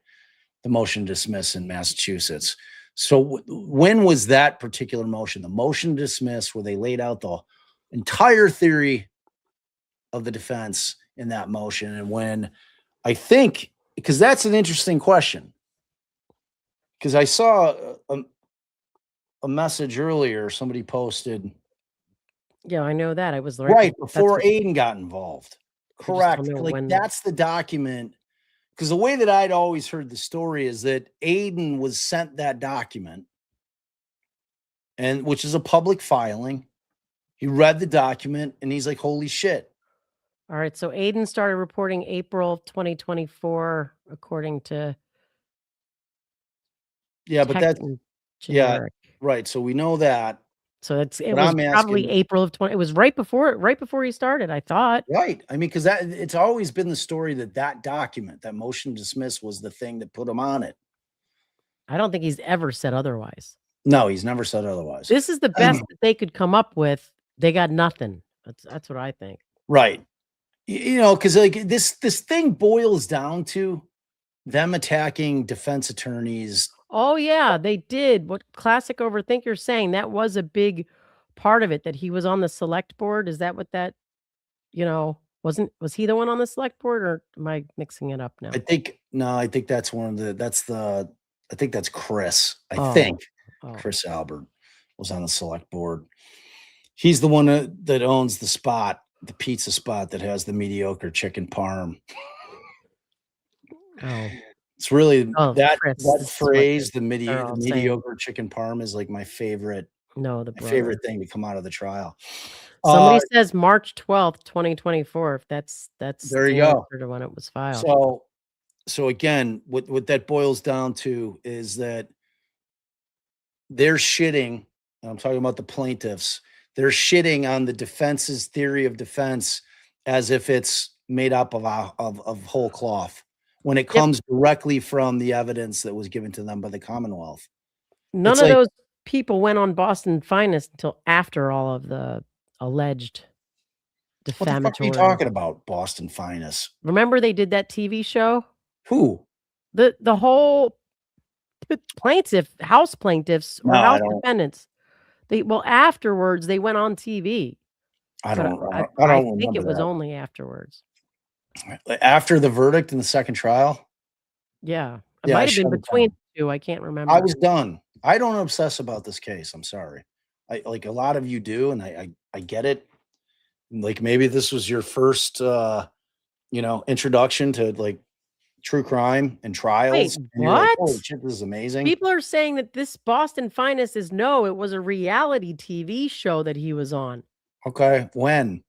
the motion to dismiss in Massachusetts. So when was that particular motion? The motion to dismiss, where they laid out the entire theory of the defense in that motion, and when, I think, because that's an interesting question. Because I saw a message earlier, somebody posted. yeah, I know that. I was Right before Aidan got involved. Correct. Like, when that's the document. Because the way that I'd always heard the story is that Aidan was sent that document, and which is a public filing. He read the document and he's like, holy shit. All right. So Aidan started reporting April 2024, according to. Yeah, but that's generic. Yeah, right. So we know that. So it was probably April of 20. It was right before he started, I thought. Right. I mean, because it's always been the story that document, that motion to dismiss, was the thing that put him on it. I don't think he's ever said otherwise. No, he's never said otherwise. This is the best that they could come up with. They got nothing. That's what I think. Right. Because like this thing boils down to them attacking defense attorneys. Oh yeah, they did. What classic overthinker saying, that was a big part of it, that he was on the select board. Is that what that, was he the one on the select board, or am I mixing it up now? I think that's I think that's Chris. I think Chris Albert was on the select board. He's the one that owns the pizza spot that has the mediocre chicken parm. Oh. It's really that phrase, the mediocre mediocre chicken parm, is like my favorite. No, my favorite thing to come out of the trial. Somebody says March 12th, 2024. If that's there you go. To when it was filed. So again, what that boils down to is that they're shitting. And I'm talking about the plaintiffs. They're shitting on the defense's theory of defense as if it's made up of whole cloth, when it comes directly from the evidence that was given to them by the Commonwealth. None of those people went on Boston Finest until after all of the alleged defamatory. What the fuck are you talking about, Boston Finest? Remember they did that TV show? Who? The whole house plaintiffs or house defendants. Afterwards they went on TV. I think it was only afterwards. After the verdict in the second trial? Yeah. It might have been between the two. I can't remember. I was done. I don't obsess about this case. I'm sorry. Like a lot of you do, and I get it. Like, maybe this was your first introduction to like true crime and trials. Wait, And you're like, what? holy shit, this is amazing. People are saying that this Boston Finest it was a reality TV show that he was on. Okay, when?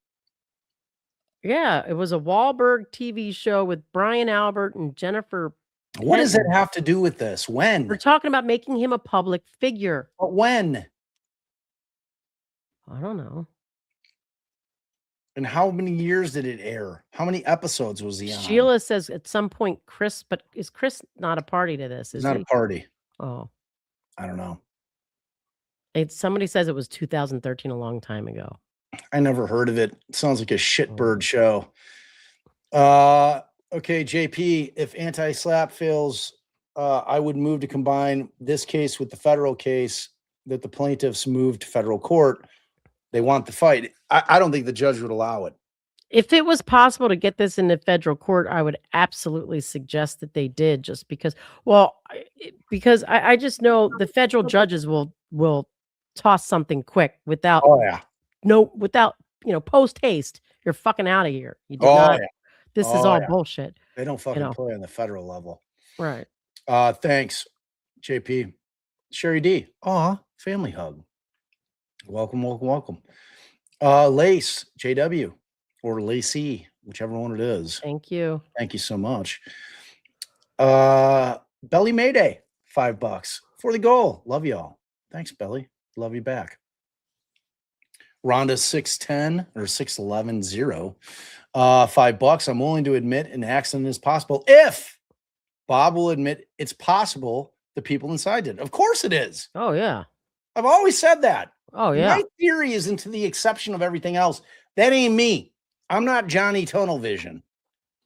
Yeah, it was a Wahlberg TV show with Brian Albert and Jennifer. What does it Penton. have to do with this? When? We're talking about making him a public figure. But when? I don't know. And how many years did it air? How many episodes was he on? Sheila says at some point Chris, but is Chris not a party to this? It's Is not he? a party. Oh, I don't know. somebody says it was 2013, a long time ago. I never heard of it. It sounds like a shitbird show. Okay, JP, if anti-slap fails, I would move to combine this case with the federal case that the plaintiffs moved to federal court. They want the fight. I don't think the judge would allow it. If it was possible to get this into federal court, I would absolutely suggest that they did, just because. Well, because I just know the federal judges will toss something quick without. Oh yeah. Without post haste. You're fucking out of here. You did Oh not. yeah. This is all bullshit. They don't fucking play on the federal level. Right. Thanks, JP. Sherry D. Aw, family hug. Welcome, welcome, welcome. Lace, JW, or Lacey, whichever one it is. Thank you. Thank you so much. Belly Mayday, $5 for the goal. Love y'all. Thanks, Belly. Love you back. Rhonda 610 or 611-0. $5. I'm willing to admit an accident is possible if Bob will admit it's possible the people inside did. Of course it is. Oh yeah. I've always said that. Oh yeah. My theory is into the exception of everything else. That ain't me. I'm not Johnny Tunnel Vision.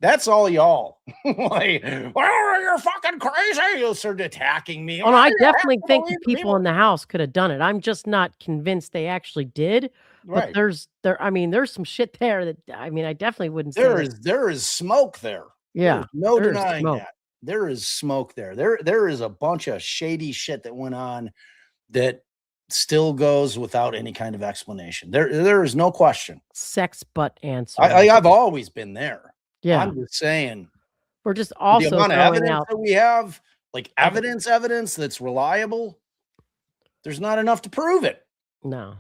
That's all y'all. Like, well, you're fucking crazy. You started attacking me. Oh, no, I definitely think the people in the house could have done it. I'm just not convinced they actually did. But Right. there's some shit there that I definitely wouldn't say There is smoke there. Yeah. There's no there is denying smoke. that. There is smoke there. There is a bunch of shady shit that went on that still goes without any kind of explanation. There is no question. Sex butt answer. I've always been there. Yeah. I'm just saying. We're just also The amount of throwing evidence out that we have, like evidence that's reliable, there's not enough to prove it. No.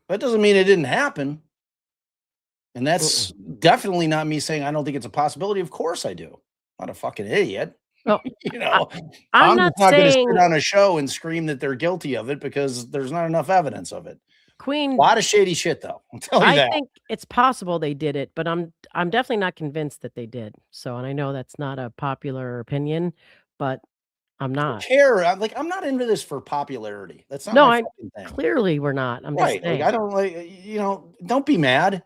That doesn't mean it didn't happen. And that's definitely not me saying I don't think it's a possibility. Of course I do. I'm not a fucking idiot. Oh, I'm not just not going to saying sit on a show and scream that they're guilty of it because there's not enough evidence of it. Queen. A lot of shady shit, though. I'll tell you that. I think it's possible they did it, but I'm definitely not convinced that they did. So, and I know that's not a popular opinion, but I'm not. I'm not into this for popularity. That's not my fucking thing. Clearly we're not. I'm right. Just saying. Like, I don't don't be mad.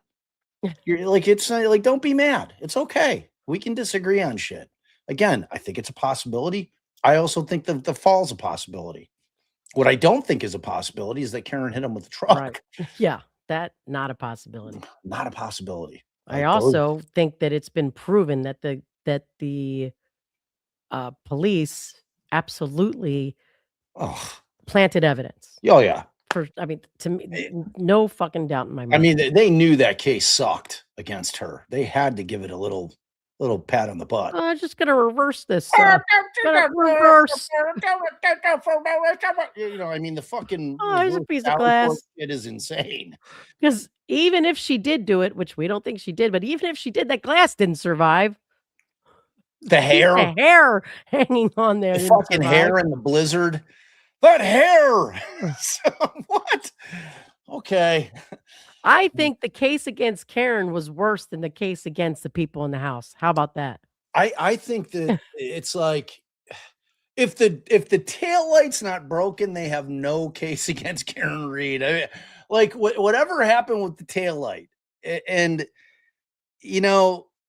You're like, it's like, don't be mad. It's okay. We can disagree on shit. Again, I think it's a possibility. I also think that the fall's a possibility. What I don't think is a possibility is that Karen hit him with the truck. Right. Yeah, that not a possibility. Not a possibility. I also think that it's been proven that the police absolutely planted evidence. Oh yeah. To me, no fucking doubt in my mind. They knew that case sucked against her. They had to give it a little pat on the butt. I'm just gonna reverse this. Reverse. The fucking there's a piece of glass. It is insane. Because even if she did do it, which we don't think she did, but even if she did, that glass didn't survive. The hair hanging on there. The fucking hair in the blizzard. That hair. What? Okay. I think the case against Karen was worse than the case against the people in the house. How about that? I think that it's like if the taillight's not broken, they have no case against Karen Read. Whatever happened with the taillight, and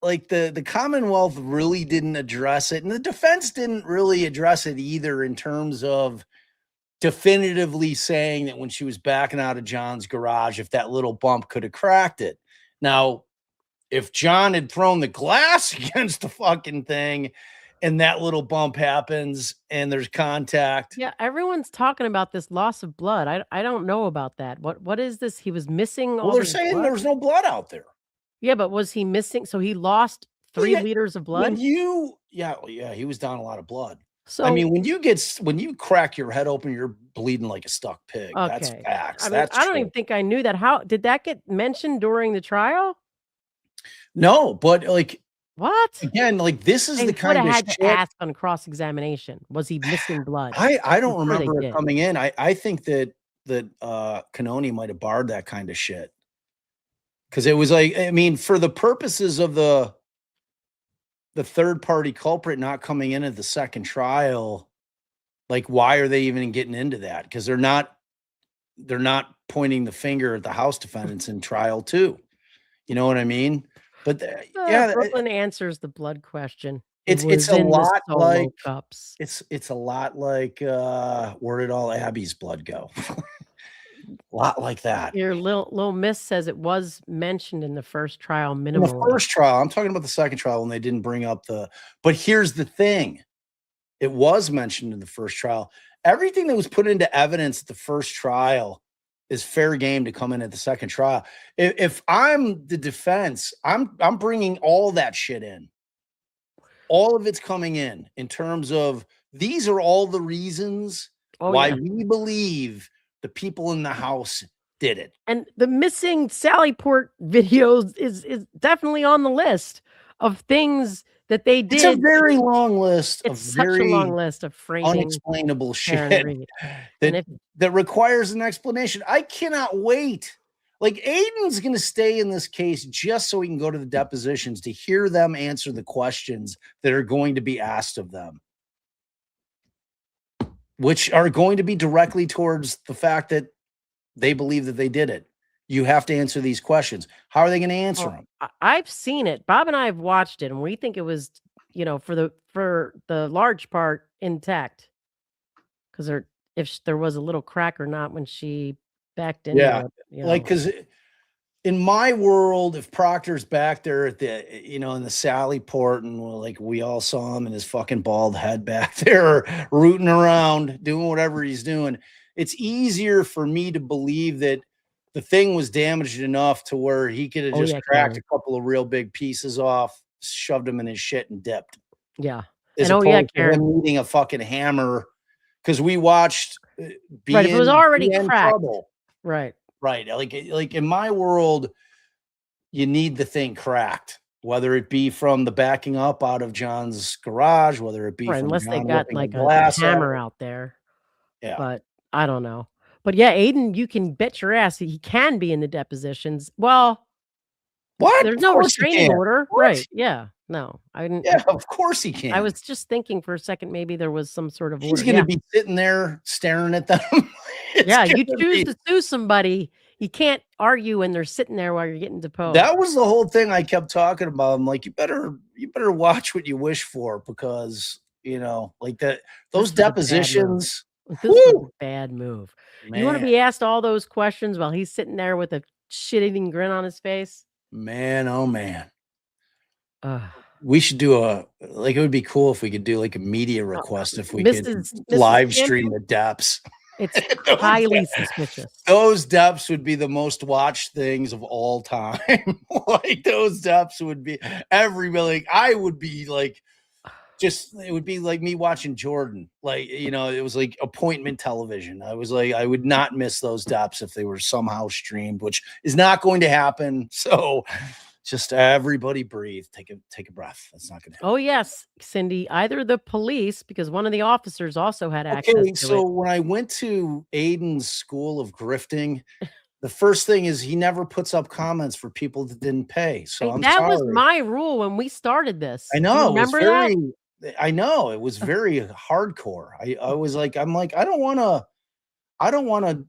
the Commonwealth really didn't address it, and the defense didn't really address it either in terms of definitively saying that when she was backing out of John's garage, if that little bump could have cracked it. Now, if John had thrown the glass against the fucking thing and that little bump happens and there's contact. Yeah, everyone's talking about this loss of blood. I don't know about that. What is this? He was missing all they're saying blood? There's no blood out there. Yeah, but was he missing? So he lost 3 liters of blood. Yeah, he was down a lot of blood. So I mean, when you crack your head open, you're bleeding like a stuck pig. That's okay. facts. I mean, That's I don't true. even think I knew that. How did that get mentioned during the trial? No, but like What? again, like this is They the would kind have of had to shit. ask on cross-examination. Was he missing blood? I don't I'm sure they remember it did. coming in. I think that Kearney might have barred that kind of shit. Because it was like, I mean, for the purposes of the third party culprit not coming in at the second trial, like why are they even getting into that? Because they're not pointing the finger at the House defendants in trial too. You know what I mean? But yeah, Brooklyn answers the blood question. it's was a in the lot Solo like cups. it's a lot like where did all Abby's blood go? A lot like that. Your little miss says it was mentioned in the first trial In the minimally. first trial, I'm talking about the second trial when they didn't bring up but here's the thing. It was mentioned in the first trial. Everything that was put into evidence at the first trial is fair game to come in at the second trial. If I'm the defense, I'm bringing all that shit in. All of it's coming in terms of these are all the reasons why we believe the people in the house did it. And the missing Sally Port videos is definitely on the list of things that they did. It's a very long list of such a long list of framing unexplainable Karen shit Read. that requires an explanation. I cannot wait. Like Aidan's going to stay in this case just so he can go to the depositions to hear them answer the questions that are going to be asked of them, which are going to be directly towards the fact that they believe that they did it. You have to answer these questions. How are they going to answer them? I've seen it. Bob and I have watched it, and we think it was, for the large part intact. Because if there was a little crack or not when she backed into it. Like, because in my world, if Proctor's back there at the, in the Sally Port and like we all saw him and his fucking bald head back there rooting around, doing whatever he's doing, it's easier for me to believe that the thing was damaged enough to where he could have just cracked a couple of real big pieces off, shoved them in his shit and dipped. Yeah. As opposed to him needing a fucking hammer. Because we watched if it was already cracked. Trouble. Right. Like in my world, you need the thing cracked, whether it be from the backing up out of John's garage, whether it be from unless John they got like a hammer out there. Yeah. But I don't know. But yeah, Aidan, you can bet your ass he can be in the depositions. Well, what? There's no restraining order. What? Right. Yeah. No, I didn't. Yeah, of course he can. I was just thinking for a second, maybe there was some sort of order. He's going to be sitting there staring at them. Yeah, you choose to sue somebody. You can't argue when they're sitting there while you're getting deposed. That was the whole thing I kept talking about. I'm like, you better watch what you wish for, because like those depositions. This is a bad move. Man. You want to be asked all those questions while he's sitting there with a shit-eating grin on his face? Man, oh man. We should do it would be cool if we could do like a media request if we could live stream the deps. It's highly suspicious. Those deps would be the most watched things of all time. Like those deps would be I would be like, it would be like me watching Jordan. Like, it was like appointment television. I was like, I would not miss those deps if they were somehow streamed, which is not going to happen. So just everybody breathe, take a breath. That's not going to happen. Oh yes, Cindy, either the police, because one of the officers also had access to it. So when I went to Aidan's school of grifting, the first thing is he never puts up comments for people that didn't pay. So that was my rule when we started this. I know. Remember that? I know it was very hardcore. I was like, I don't want to,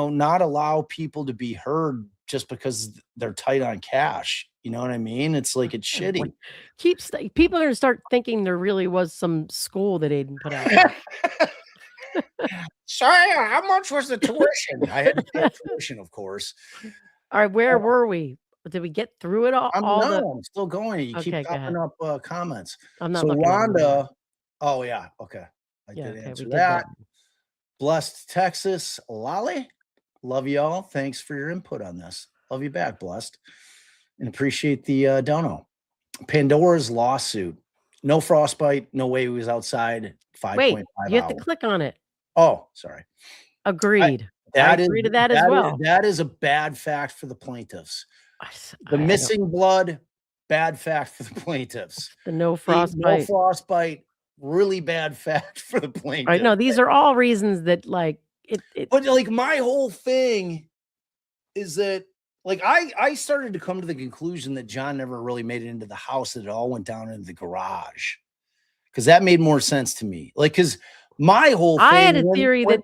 not allow people to be heard just because they're tight on cash. You know what I mean? It's like, it's shitty. People are going to start thinking there really was some school that Aidan put out. Sorry, how much was the tuition? I had to pay tuition, of course. All right, where were we? Did we get through it all? I'm still going. You keep popping up comments. I'm not. So Wanda, oh yeah, okay. I did answer that. Blessed Texas, Lolly, love y'all. Thanks for your input on this. Love you back, Blessed, and appreciate the dono. Pandora's lawsuit. No frostbite. No way he was outside. 5.5 Wait, you have to hours. click on it. Oh, sorry. Agreed. I agree to that as well. That is a bad fact for the plaintiffs. The I missing blood, bad fact for the plaintiffs. The no frostbite. No frostbite, really bad fact for the plaintiffs. I know these are all reasons that like it. But like my whole thing is that like I started to come to the conclusion that John never really made it into the house, that it all went down into the garage. Because that made more sense to me. Like, because my whole thing, I had a theory that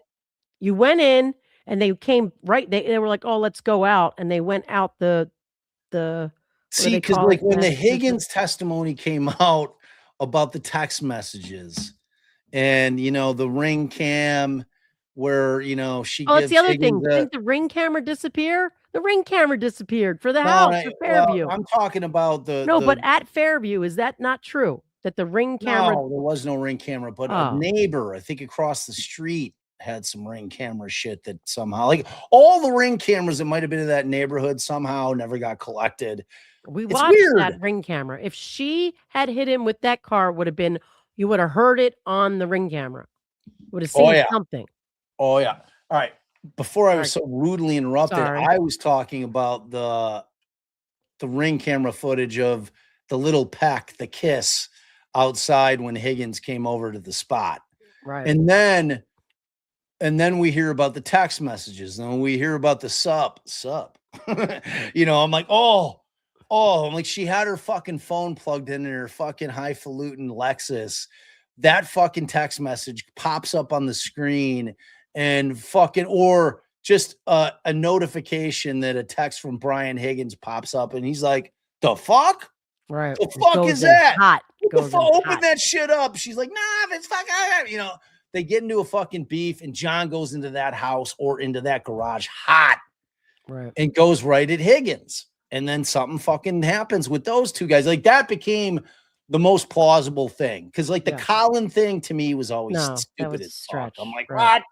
you went in and they came right. They were like, "Oh, let's go out," and they went out the. See, because like when the Higgins testimony came out about the text messages, and the ring cam, where she. Oh, it's the other thing. Didn't the ring camera disappear? The ring camera disappeared for the house for Fairview. I'm talking about but at Fairview, is that not true? That the ring camera? No, there was no ring camera, but a neighbor, I think across the street, had some ring camera shit that somehow, like all the ring cameras that might have been in that neighborhood, somehow never got collected. We watched that ring camera. If she had hit him with that car, you would have heard it on the ring camera. Would have seen something. Oh yeah. All right. Before I was so rudely interrupted, I was talking about the ring camera footage of the little peck, the kiss outside when Higgins came over to the spot. Right. And then we hear about the text messages, and we hear about the sup. I'm like, I'm like, she had her fucking phone plugged in her fucking highfalutin Lexus. That fucking text message pops up on the screen, and or just a notification that a text from Brian Higgins pops up, and he's like, the fuck? Right. The fuck is that? Hot. Open that shit up. She's like, nah, if it's fucking, they get into a fucking beef, and John goes into that house or into that garage hot, right, and goes right at Higgins. And then something fucking happens with those two guys. Like that became the most plausible thing. Cause like the Colin thing to me was always stupid as fuck. I'm like, what?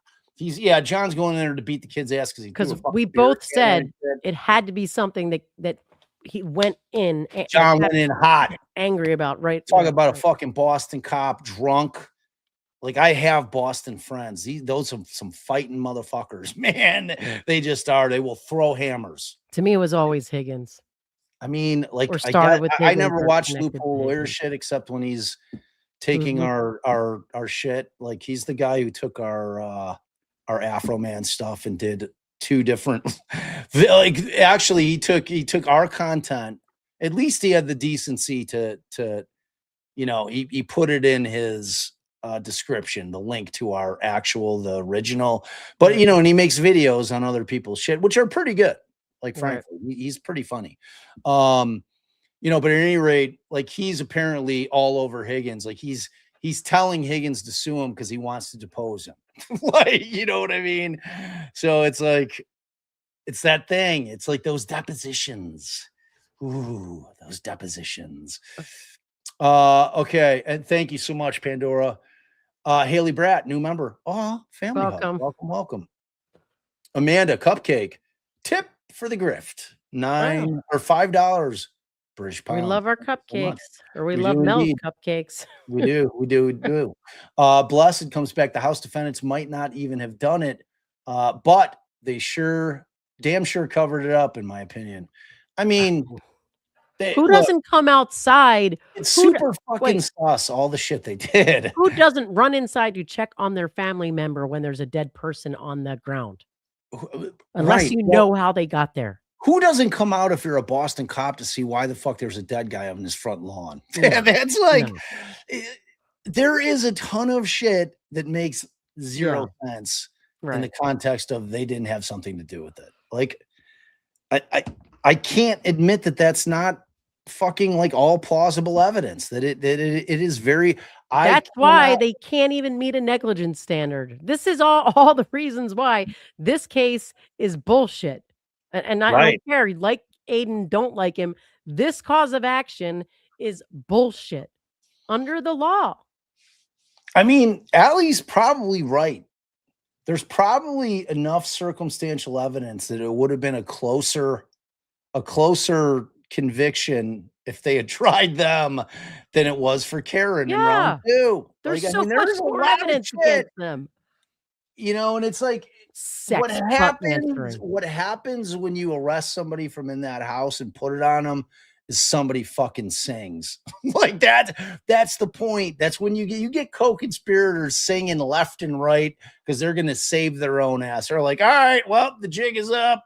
John's going in there to beat the kid's ass because we both said it had to be something that he went in. John went in hot, angry about, right? Talk about a fucking Boston cop drunk. Like I have Boston friends. Those are some fighting motherfuckers, man. They just are. They will throw hammers. To me, it was always Higgins. I mean, like I never watched Loophole Lawyer shit except when he's taking our shit. Like he's the guy who took our Afro Man stuff and did two different. Like actually, he took our content. At least he had the decency to he put it in his description, the link to the original, but and he makes videos on other people's shit, which are pretty good. Like frankly, he's pretty funny. But at any rate, like he's apparently all over Higgins. Like he's telling Higgins to sue him because he wants to depose him. Like, you know what I mean? So it's like, it's that thing. It's like those depositions. Ooh, those depositions. Okay. And thank you so much, Pandora. Haley Bratt, new member. Oh, family. Welcome. Welcome. Amanda, cupcake. Tip for the grift. $9 or $5 British pound. We love our cupcakes, or we love milk cupcakes. We do. Blessed comes back. The House defendants might not even have done it, but they damn sure covered it up, in my opinion. I mean, who doesn't come outside? It's super fucking sus, all the shit they did. Who doesn't run inside to check on their family member when there's a dead person on the ground? Unless you know how they got there. Who doesn't come out if you're a Boston cop to see why the fuck there's a dead guy on his front lawn? That's like, there is a ton of shit that makes zero sense in the context of they didn't have something to do with it. Like, I can't admit that that's not fucking like all plausible evidence, that it is very. That's why they can't even meet a negligence standard. This is all the reasons why this case is bullshit. And I don't care, like Aidan, don't like him. This cause of action is bullshit under the law. I mean, Ali's probably right. There's probably enough circumstantial evidence that it would have been a closer conviction if they had tried them than it was for Karen in round 2. There's Like, so much more evidence against them. You know, and it's like what Sex, butt answering. happens when you arrest somebody from in that house and put it on them is somebody fucking sings. Like that's the point. That's when you get co-conspirators singing left and right because they're gonna save their own ass. They're like, all right, well, the jig is up.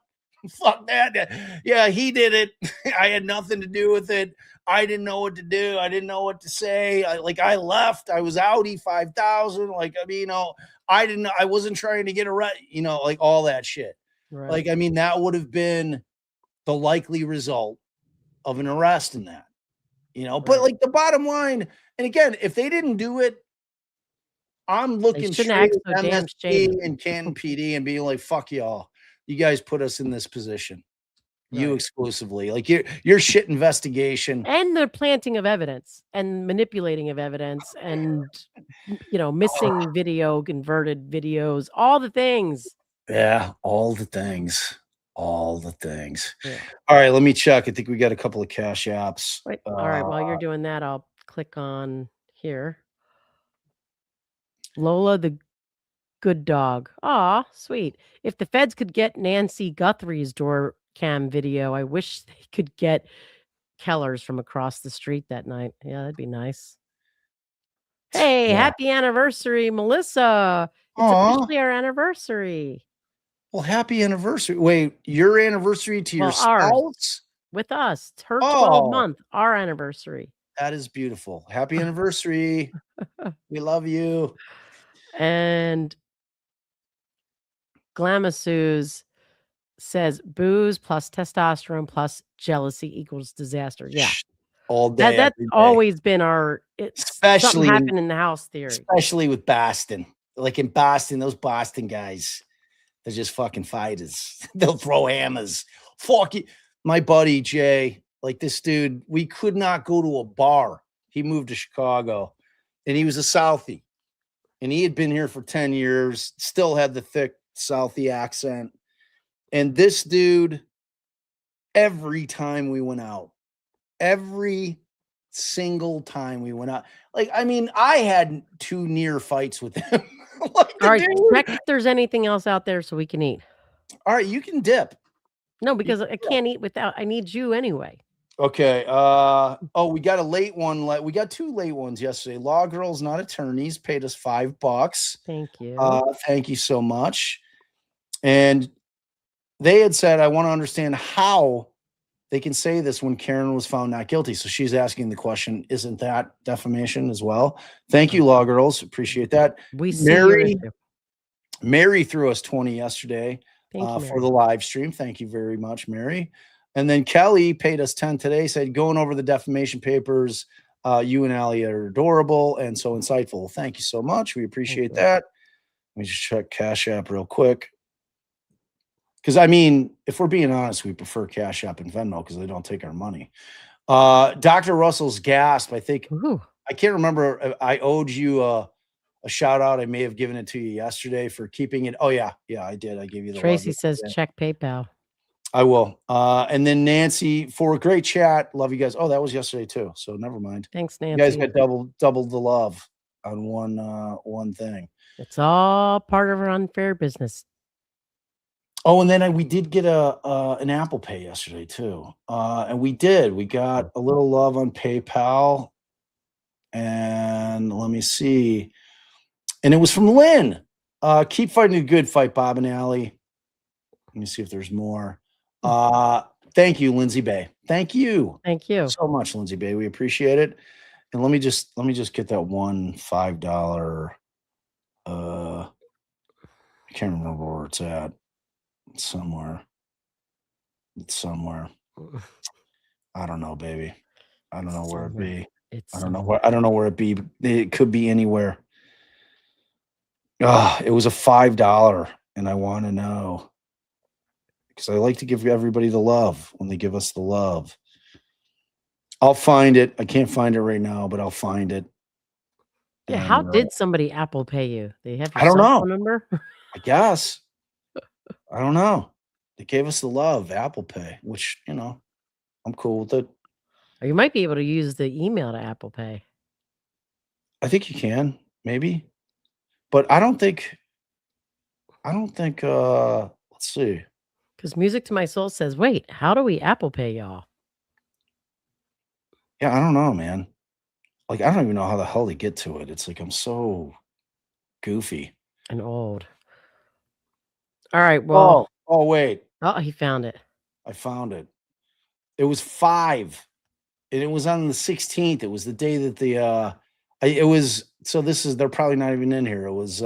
Fuck that. Yeah, he did it. I had nothing to do with it. I didn't know what to do. I didn't know what to say. I left. I was outie 5,000. Like, I mean, I wasn't trying to get arrested, like all that shit. Right. Like, I mean, that would have been the likely result of an arrest in that, but like the bottom line, and again, if they didn't do it, I'm looking straight at MSP and Canton PD and being like, fuck y'all. You guys put us in this position. You exclusively. Like your shit investigation. And the planting of evidence and manipulating of evidence and missing video, converted videos, all the things. Yeah, all the things. All the things. Yeah. All right, let me check. I think we got a couple of cash apps. Wait, all right, while you're doing that, I'll click on here. Lola the good dog. Aw, sweet. If the feds could get Nancy Guthrie's door cam video, I wish they could get Keller's from across the street that night. Yeah, that'd be nice. Hey, happy anniversary, Melissa. It's officially our anniversary. Well, happy anniversary. Wait, your anniversary to your spouse? With us. It's her 12-month, our anniversary. That is beautiful. Happy anniversary. We love you. And Glamasues says booze plus testosterone plus jealousy equals disaster. Yeah. All day. That's always been our especially happened in the house theory. Especially with Boston. Like in Boston, those Boston guys, they're just fucking fighters. They'll throw hammers. Fuck it. My buddy Jay, like this dude, we could not go to a bar. He moved to Chicago and he was a Southie. And he had been here for 10 years, still had the thick Southie accent. And this dude, every time we went out, every single time we went out, like, I mean, I had 2 near fights with him. Like, all right, check if there's anything else out there so we can eat. All right, you can dip. No, because I can't eat without, I need you anyway. Okay. We got a late one. We got 2 late ones yesterday. Law Girls Not Attorneys paid us $5. Thank you. Thank you so much. And they had said, I want to understand how they can say this when Karen was found not guilty. So she's asking the question, isn't that defamation as well? Thank you, Law Girls. Appreciate that. We see Mary threw us 20 yesterday for the live stream. Thank you very much, Mary. And then Kelly paid us 10 today, said, going over the defamation papers, you and Ali are adorable and so insightful. Thank you so much. We appreciate that. Let me just check Cash App real quick. Because, I mean, if we're being honest, we prefer Cash App and Venmo because they don't take our money. Dr. Russell's gasp, I think. Ooh. I can't remember. I owed you a shout out. I may have given it to you yesterday for keeping it. Oh, yeah. Yeah, I did. I gave you the Tracy says check PayPal. I will. And then Nancy for a great chat. Love you guys. Oh, that was yesterday too. So never mind. Thanks, Nancy. You guys got double the love on one thing. It's all part of our unfair business. Oh, and then we did get an Apple Pay yesterday too. And we got a little love on PayPal. And let me see. And it was from Lynn. Keep fighting a good fight, Bob and Allie. Let me see if there's more. Thank you, Lindsay Bay. Thank you so much, Lindsay Bay. We appreciate it. And let me just get that one $5. I can't remember where it's at. It's somewhere. I don't know, baby. I don't know where it be. I don't know where it be. It could be anywhere. It was a $5, and I want to know. Because I like to give everybody the love when they give us the love. I'll find it. I can't find it right now, but I'll find it. Yeah, how did somebody Apple Pay you? They have your I don't know. phone number? I guess. I don't know. They gave us the love, Apple Pay, which, I'm cool with it. Or you might be able to use the email to Apple Pay. I think you can, maybe. But I don't think, let's see. Because Music to My Soul says, wait, how do we Apple Pay y'all? Yeah, I don't know, man. Like, I don't even know how the hell they get to it. It's like I'm so goofy. And old. All right, well. Oh, wait. Oh, he found it. I found it. It was 5. And it was on the 16th. It was the day that they're probably not even in here. It was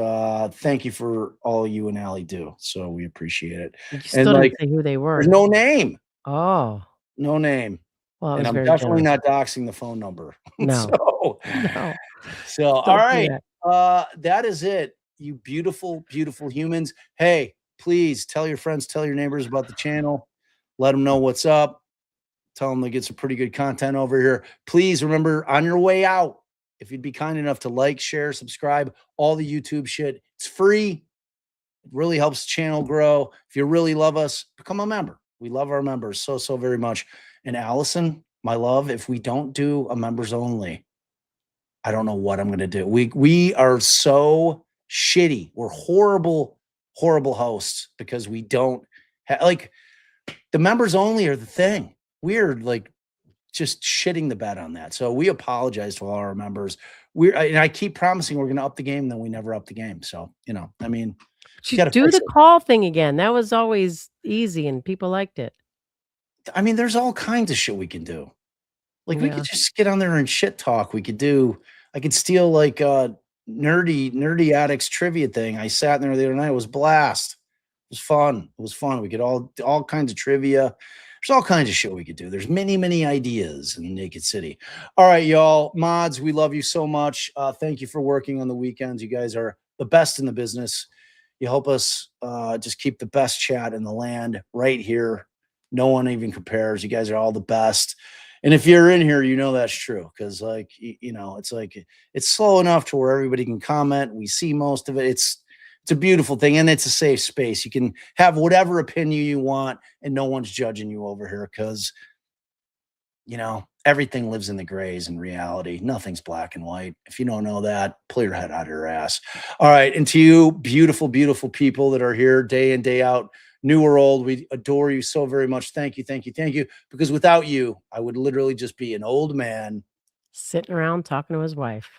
thank you for all you and Ali do. So we appreciate it. You still didn't say who they were. There's no name. Oh. No name. Well, and I'm definitely not doxing the phone number. No. So all right. That is it. You beautiful, beautiful humans. Hey, please tell your friends, tell your neighbors about the channel. Let them know what's up. Tell them they get some pretty good content over here. Please remember, on your way out, if you'd be kind enough to like, share, subscribe, all the YouTube shit. It's free. It really helps the channel grow. If you really love us, become a member. We love our members so very much. And Allison, my love, if we don't do a members only, I don't know what I'm going to do. We are so shitty. We're horrible hosts because we don't like the members only are the thing. We're like just shitting the bed on that. So we apologize to all our members. And I keep promising we're going to up the game, then we never up the game. So, I mean, you got to do the call thing again. That was always easy and people liked it. I mean, there's all kinds of shit we can do. Like we could just get on there and shit talk. I could steal like nerdy addicts trivia thing. I sat in there the other night. It was blast. It was fun. We could all kinds of trivia. There's all kinds of shit we could do. There's many ideas in Naked City. All right, y'all. Mods, we love you so much. Thank you for working on the weekends. You guys are the best in the business. You help us just keep the best chat in the land right here. No one even compares. You guys are all the best. And if you're in here, you know that's true. Because, like, it's like it's slow enough to where everybody can comment. We see most of it. It's a beautiful thing, and it's a safe space. You can have whatever opinion you want, and no one's judging you over here because, everything lives in the grays in reality. Nothing's black and white. If you don't know that, pull your head out of your ass. All right, and to you, beautiful, beautiful people that are here day in, day out, new or old, we adore you so very much. Thank you, thank you, thank you. Because without you, I would literally just be an old man sitting around talking to his wife.